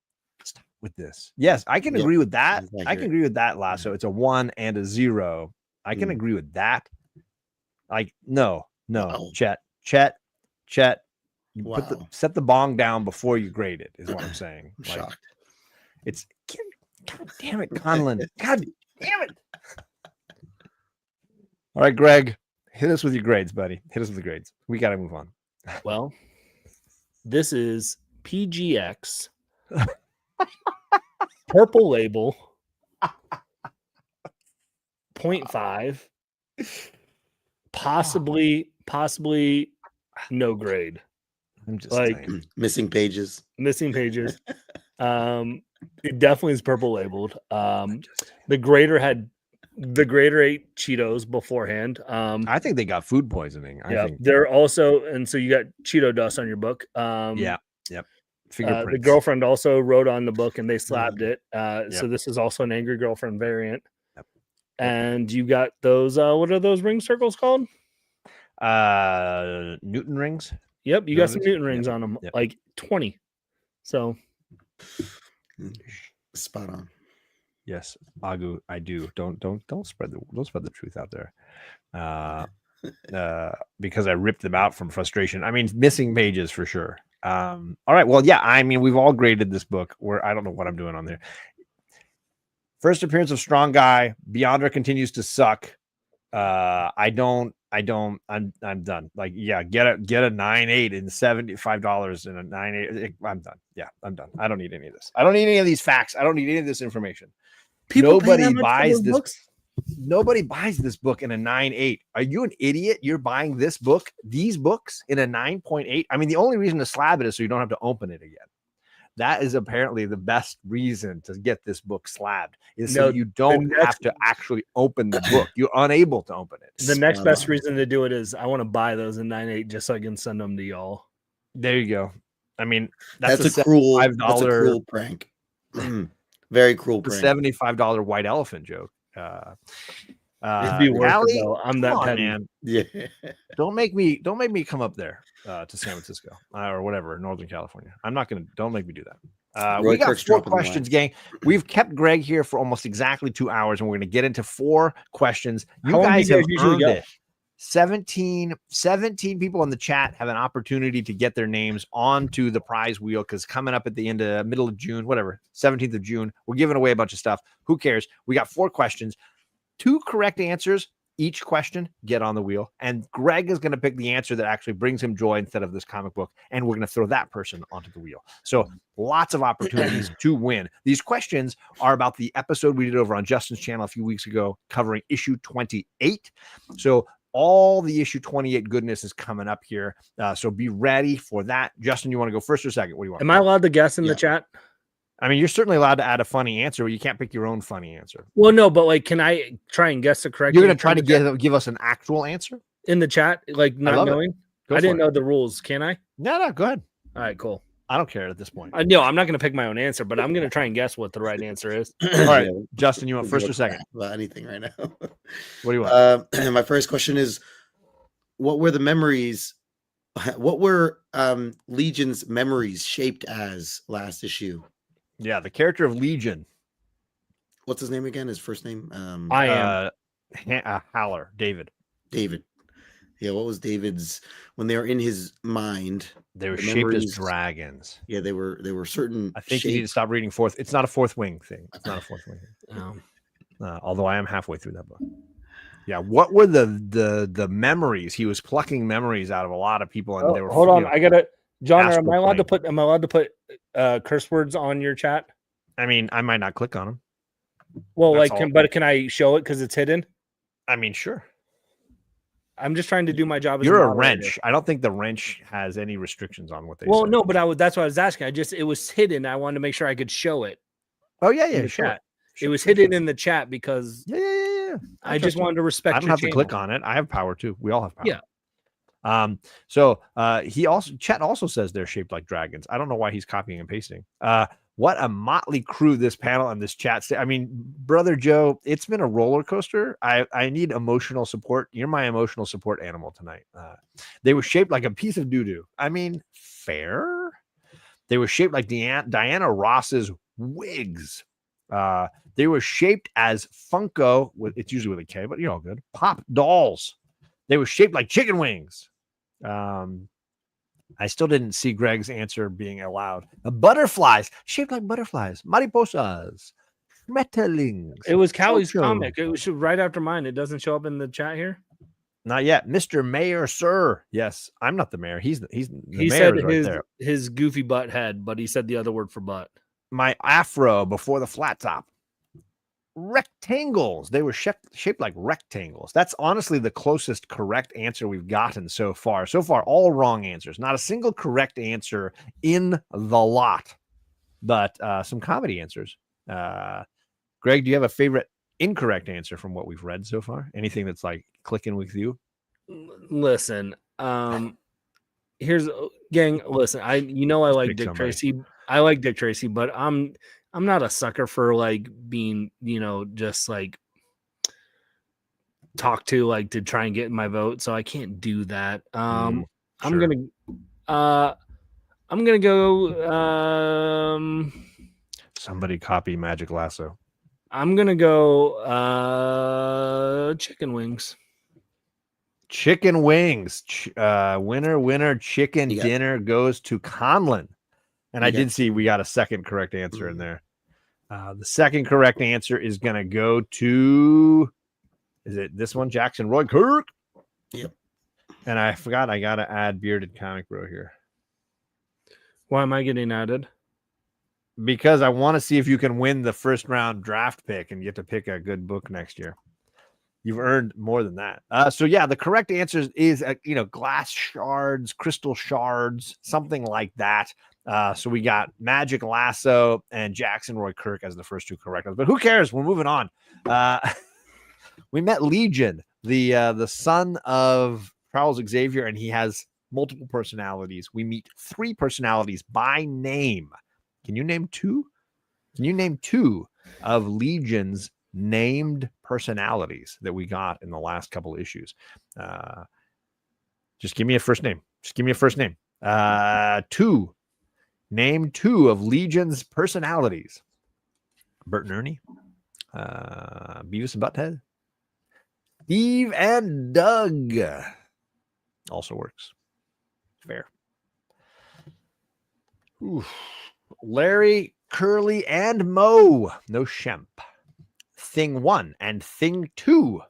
with this. Yes, I can agree with that. I can agree with that, Lasso. It's a 1 and a 0. I can agree with that. Like, no, Chet. You set the bong down before you grade it, is what I'm saying. I'm shocked. It's God damn it, Conlon. God damn it. All right, Greg, hit us with your grades, buddy. Hit us with the grades. We got to move on. Well, this is PGX, purple label, 0.5, possibly no grade. I'm just like missing pages. It definitely is purple labeled. The grader ate Cheetos beforehand. I think they got food poisoning. I think they're also, and so you got Cheeto dust on your book. Yep. The girlfriend also wrote on the book, and they slabbed it. So this is also an angry girlfriend variant. Yep. And you got those. What are those ring circles called? Newton rings. Yep, you got some Newton rings on them, like 20. So spot on. Yes, Agu, I do. Don't spread the truth out there. Because I ripped them out from frustration. I mean, missing pages for sure. All right. Well, yeah. I mean, we've all graded this book. Where I don't know what I'm doing on there. First appearance of Strong Guy. Beyonder continues to suck. I'm done. Like, yeah, get a 9.8 and $75 and a 9.8. I'm done. Yeah, I'm done. I don't need any of this. I don't need any of these facts. I don't need any of this information. Nobody buys this. Books? Nobody buys this book in a 9.8. Are you an idiot? You're buying these books in a 9.8. I mean, the only reason to slab it is so you don't have to open it again. That is apparently the best reason to get this book slabbed, is so you don't have to actually open the book. You're unable to open it. The next best reason to do it is I want to buy those in 9.8 just so I can send them to y'all. There you go. I mean, that's a cruel prank. Very cruel prank. $75 white elephant joke. It'd be worth it, Callie, though. I'm come that on, petty. man. Yeah. Don't make me come up there to San Francisco or whatever, Northern California. I'm not gonna. Don't make me do that. Roy We got Kirk's 4 dropping the questions, lines. gang. We've kept Greg here for almost exactly 2 hours, and we're going to get into 4 questions. You How long do guys you have guys usually earned go? it. 17 people in the chat have an opportunity to get their names onto the prize wheel because coming up at the middle of June, whatever, 17th of June, we're giving away a bunch of stuff. Who cares? We got 4 questions, 2 correct answers. Each question, get on the wheel. And Greg is going to pick the answer that actually brings him joy instead of this comic book. And we're going to throw that person onto the wheel. So lots of opportunities to win. These questions are about the episode we did over on Justin's channel a few weeks ago covering issue 28. So all the issue 28 goodness is coming up here. So be ready for that. Justin, you want to go first or second? What do you want? Am I allowed to guess in the chat? I mean, you're certainly allowed to add a funny answer, but you can't pick your own funny answer. Well, no, but like, can I try and guess the correct? You're going to answer try to in the chat? give us an actual answer In the chat, like not love it. knowing. Go I for didn't it. know the rules. Can I? No, go ahead. All right, cool. I don't care at this point. No, I'm not going to pick my own answer, but I'm going to try and guess what the right answer is. All right, Yeah, Justin, you want we'll first give or a second? crap about anything right now. What do you want? My first question is, what were the memories? What were Legion's memories shaped as last issue? Yeah, the character of Legion. What's his name again? His first name? I am. Haller, David. David. Yeah, what was David's when they were in his mind? They were The shaped memories- as dragons. Yeah, they were certain. I think you need to shapes. stop reading fourth. It's not a fourth wing thing. It's not a fourth wing thing. Oh. Although I am halfway through that book. Yeah, what were the memories? He was plucking memories out of a lot of people, and they were. Hold on, I got it. John, am astral I allowed to plane. put? Am I allowed to put curse words on your chat? I mean, I might not click on them. Well, That's like, all. but can I show it because it's hidden? I mean, sure. I'm just trying to do my job. As You're a moderator. wrench. I don't think the wrench has any restrictions on what they. Well, say. no, but that's what I was asking. It was hidden. I wanted to make sure I could show it. Oh yeah, in yeah, the sure. chat. It was hidden in the chat because Yeah. I just wanted to respect. I don't your have to click channel. on it. I have power too. We all have power. Yeah. So Chet also says they're shaped like dragons. I don't know why he's copying and pasting. What a motley crew this panel and this chat. I mean, brother Joe, it's been a roller coaster. I need emotional support. You're my emotional support animal tonight. They were shaped like a piece of doo-doo. I mean, fair. They were shaped like Diana Ross's wigs. They were shaped as Funko. It's usually with a K, but you're all good. Pop dolls. They were shaped like chicken wings. I still didn't see Greg's answer being allowed. Butterflies, shaped like butterflies. Mariposas. Schmetterlings. It was Callie's Chocho. comic. It was right after mine. It doesn't show up in the chat here. Not yet. Mr. Mayor, sir. Yes, I'm not the mayor. He's the He mayor said is right there. his goofy butt head, but he said the other word for butt. My afro before the flat top. Rectangles. They were shaped like rectangles. That's honestly the closest correct answer we've gotten so far. So far, all wrong answers. Not a single correct answer in the lot, but some comedy answers. Greg, do you have a favorite incorrect answer from what we've read so far? Anything that's like clicking with you? Listen, here's gang. Listen, I like pick Dick somebody. Tracy. I like Dick Tracy, but I'm not a sucker for like being, just like talk to like to try and get my vote. So I can't do that. I'm sure. gonna go. Somebody copy Magic Lasso. I'm gonna go chicken wings. Chicken wings. Winner. Chicken You got- dinner goes to Conlon. And You I got- did see we got a second correct answer in there. The second correct answer is going to go to, is it this one? Jackson Roy Kirk. Yep. And I forgot I got to add Bearded Comic Bro here Why am I getting added? because I want to see if you can win the first round draft pick and get to pick a good book next year. You've earned more than that. So yeah, the correct answer is, glass shards, crystal shards, something like that. So we got Magic Lasso and Jackson Roy Kirk as the first 2 correct ones, but who cares? We're moving on. We met Legion, the son of Charles Xavier, and he has multiple personalities. We meet 3 personalities by name. Can you name 2? Can you name 2 of Legion's named personalities that we got in the last couple of issues. Just give me a first name. Two. Name two of Legion's personalities. Bert and Ernie. Beavis and Butthead. Steve and Doug. Also works. Fair. Oof. Larry, Curly, and Mo. No Shemp. Thing 1 and Thing 2.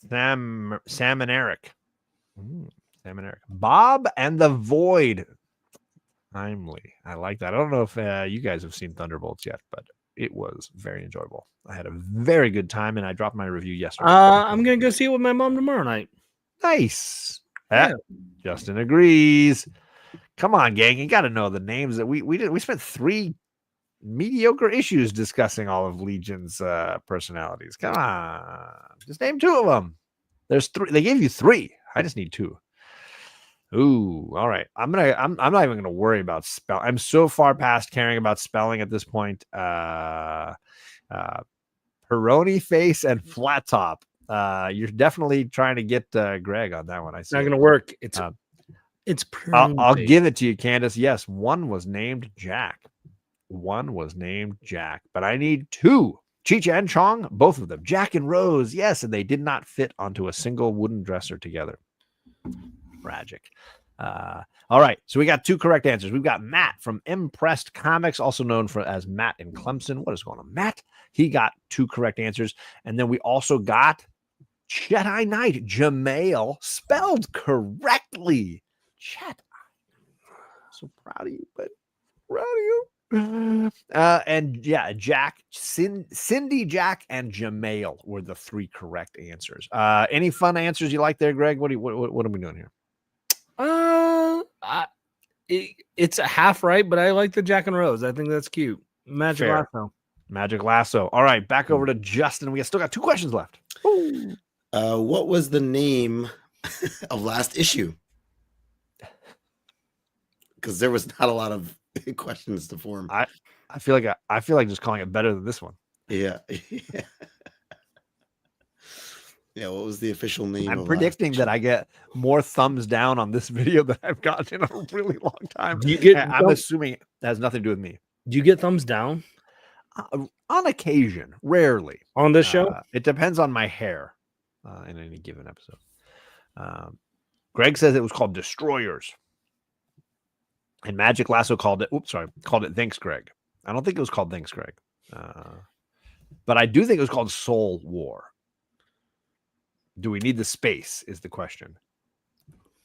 Sam and Eric. Sam and Eric. Bob and the Void. Timely. I like that. I don't know if you guys have seen Thunderbolts yet, but it was very enjoyable. I had a very good time, and I dropped my review yesterday. I'm going to go see it with my mom tomorrow night. Nice. Justin agrees. Come on, gang. You got to know the names that we did. We spent 3 mediocre issues discussing all of Legion's personalities. Come on. Just name 2 of them. There's 3. They gave you 3. I just need 2. Ooh, all right. I'm not even gonna worry about spell. I'm so far past caring about spelling at this point. Peroni face and flat top. You're definitely trying to get Greg on that one. I see. It's not gonna work. It's I'll give it to you, Candace. Yes, one was named Jack. But I need 2. Chicha and Chong, both of them. Jack and Rose, yes, and they did not fit onto a single wooden dresser together. Tragic. All right, so we got 2 correct answers. We've got Matt from Impressed Comics, also known as Matt in Clemson. What is going on, Matt? He got 2 correct answers, and then we also got Jedi Knight Jamail, spelled correctly. Chet, so proud of you, but proud of you. And yeah, Cindy, Jack, and Jamail were the 3 correct answers. Any fun answers you like there, Greg? What are we doing here? It's a half right, but I like the Jack and Rose. I think that's cute. Magic Lasso. All right, back over to Justin. We still got 2 questions left. What was the name of last issue? Because there was not a lot of questions to form. I feel like just calling it better than this one. Yeah. Yeah, what was the official name? I'm predicting that I get more thumbs down on this video than I've gotten in a really long time. I'm assuming it has nothing to do with me. Do you get thumbs down? On occasion, rarely. On this show? It depends on my hair in any given episode. Greg says it was called Destroyers. And Magic Lasso called it Thanks, Greg. I don't think it was called Thanks, Greg. But I do think it was called Soul War. Do we need the space is the question.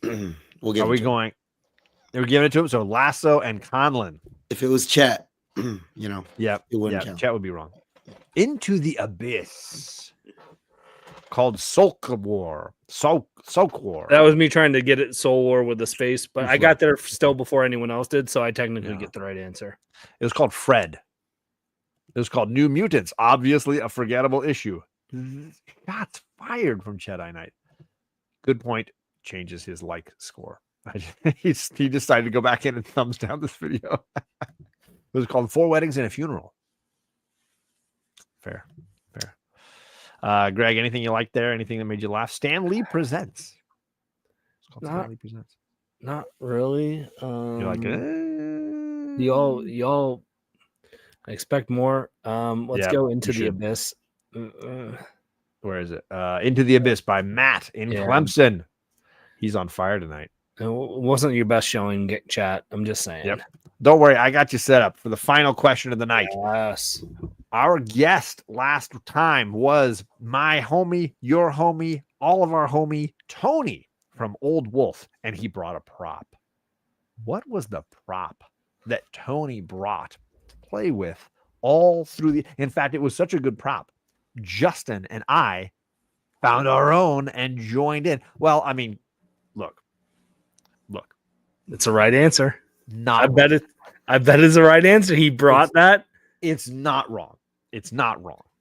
We'll give Are we going? We're giving it to him. So Lasso and Conlon. If it was chat, it wouldn't count. Chat would be wrong. Into the Abyss. Called Sulk War. Sulk War. That was me trying to get it Soul War with the space, but I got there still before anyone else did, so I technically get the right answer. It was called Fred. It was called New Mutants. Obviously a forgettable issue. Shots fired from Jedi Knight. Good point. Changes his like score. He decided to go back in and thumbs down this video. It was called 4 Weddings and a Funeral. Fair. Greg, anything you like there? Anything that made you laugh? Stan Lee Presents. It's called Stan Lee Presents. Not really. You're like, y'all expect more. Let's go into the abyss. Where is it? Into the Abyss by Matt in Clemson. He's on fire tonight. It wasn't your best showing, chat. I'm just saying. Yep. Don't worry, I got you set up for the final question of the night. Yes. Our guest last time was my homie, your homie, all of our homie, Tony from Old Wolf, and he brought a prop. What was the prop that Tony brought to play with all through in fact, it was such a good prop. Justin and I found our own and joined in. Well, I mean, look. It's the right answer. I bet it's the right answer. He brought that. It's not wrong.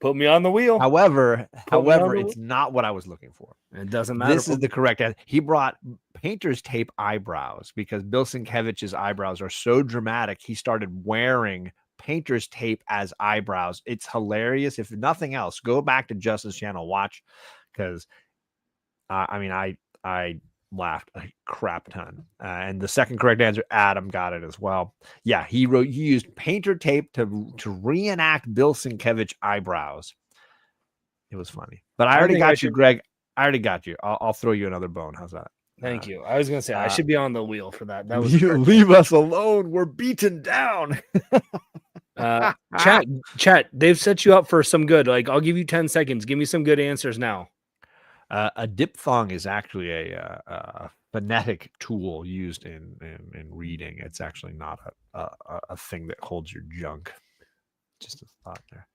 Put me on the wheel. However, it's not what I was looking for. It doesn't matter. This is the correct answer. He brought painter's tape eyebrows because Bill Sienkiewicz's eyebrows are so dramatic. He started wearing painter's tape as eyebrows. It's hilarious. If nothing else, go back to Justin's channel, watch, because I laughed a crap ton. And the second correct answer, Adam got it as well. Yeah, he used painter tape to reenact Bill Sienkiewicz eyebrows. It was funny, but I already got you, Greg. I already got you. I'll throw you another bone. How's that? Thank you. I was gonna say I should be on the wheel for that. That was you leave us alone. We're beaten down. Chat. They've set you up for some good. Like, I'll give you 10 seconds. Give me some good answers now. A diphthong is actually a phonetic tool used in reading. It's actually not a thing that holds your junk. Just a thought there.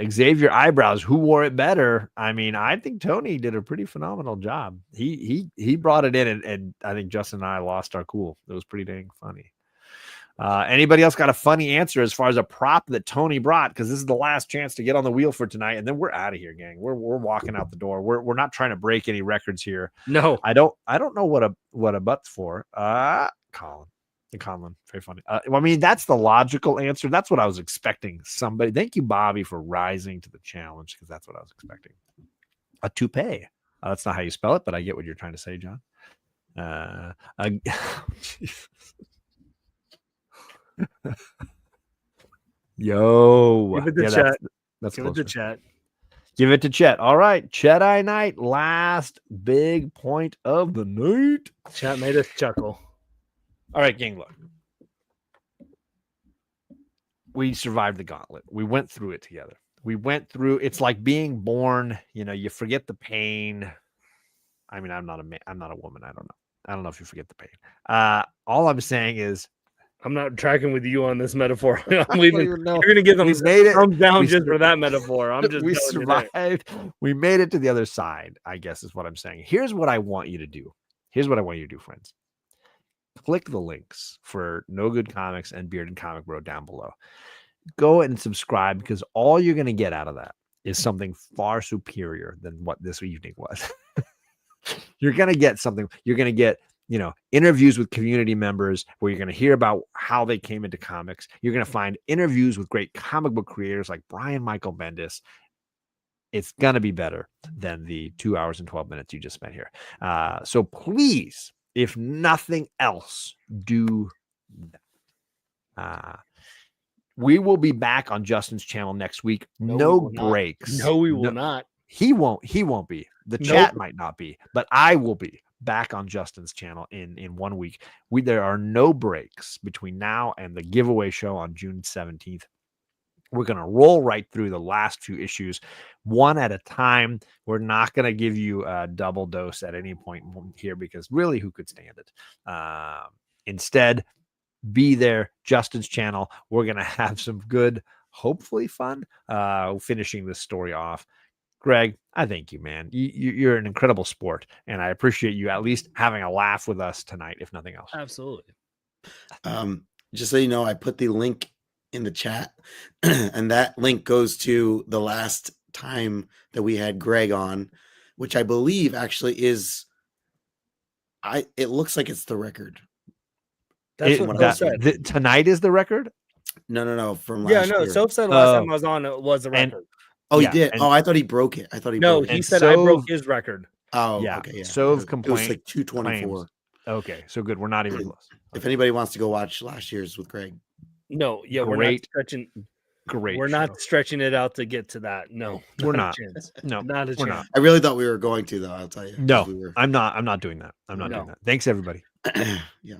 Xavier eyebrows, who wore it better? I mean, I think Tony did a pretty phenomenal job. He brought it in, and I think Justin and I lost our cool. It was pretty dang funny. Anybody else got a funny answer as far as a prop that Tony brought? Because this is the last chance to get on the wheel for tonight, and then we're out of here, gang. We're walking out the door. We're not trying to break any records here. No, I don't know what a butt's for. Conlon, very funny. I mean, that's the logical answer. That's what I was expecting. Somebody, thank you, Bobby, for rising to the challenge, because that's what I was expecting. A toupee. That's not how you spell it, but I get what you're trying to say, John. Yo, give it to Chet. That's give it to Chet. Give it to Chet. All right, Chet-I night, last big point of the night. Chet made us chuckle. All right, gang, look. We survived the gauntlet. We went through it together. We went through. It's like being born. You know, you forget the pain. I mean, I'm not a man. I'm not a woman. I don't know. I don't know if you forget the pain. All I'm saying is, I'm not tracking with you on this metaphor. I'm leaving. You're going to give them thumbs down just for that metaphor. I'm just. We survived. We made it to the other side, I guess is what I'm saying. Here's what I want you to do. Friends. Click the links for No Good Comics and Beard and Comic Bro down below. Go and subscribe, because all you're going to get out of that is something far superior than what this evening was. You're going to get something. You're going to get, interviews with community members where you're going to hear about how they came into comics. You're going to find interviews with great comic book creators like Brian Michael Bendis. It's going to be better than the 2 hours and 12 minutes you just spent here. So please, if nothing else, do that. We will be back on Justin's channel next week. No breaks. No, we will not. He won't be. The chat might not be, but I will be back on Justin's channel in 1 week. There are no breaks between now and the giveaway show on June 17th. We're going to roll right through the last few issues, one at a time. We're not going to give you a double dose at any point here, because really, who could stand it? Instead, be there, Justin's channel. We're going to have some good, hopefully fun, finishing this story off. Greg, I thank you, man. You're an incredible sport, and I appreciate you at least having a laugh with us tonight, if nothing else. Absolutely. Just so you know, I put the link in the chat, and that link goes to the last time that we had Greg on, which I believe actually is. It looks like it's the record. That's what I said. Tonight is the record. No. From last year. Soph said last time I was on, it was the record. He did. I thought he broke it. He said I broke his record. Oh, yeah. Okay. Yeah. Soph complained. It was like 224. Okay, so good. We're not even close. If anybody wants to go watch last year's with Greg. No, yeah, we're not stretching. Great. We're not stretching it out to get to that. No, we're not. No, not a chance. Not. I really thought we were going to, though. I'll tell you. No, I'm not. I'm not doing that. I'm not doing that. Thanks, everybody. Yeah.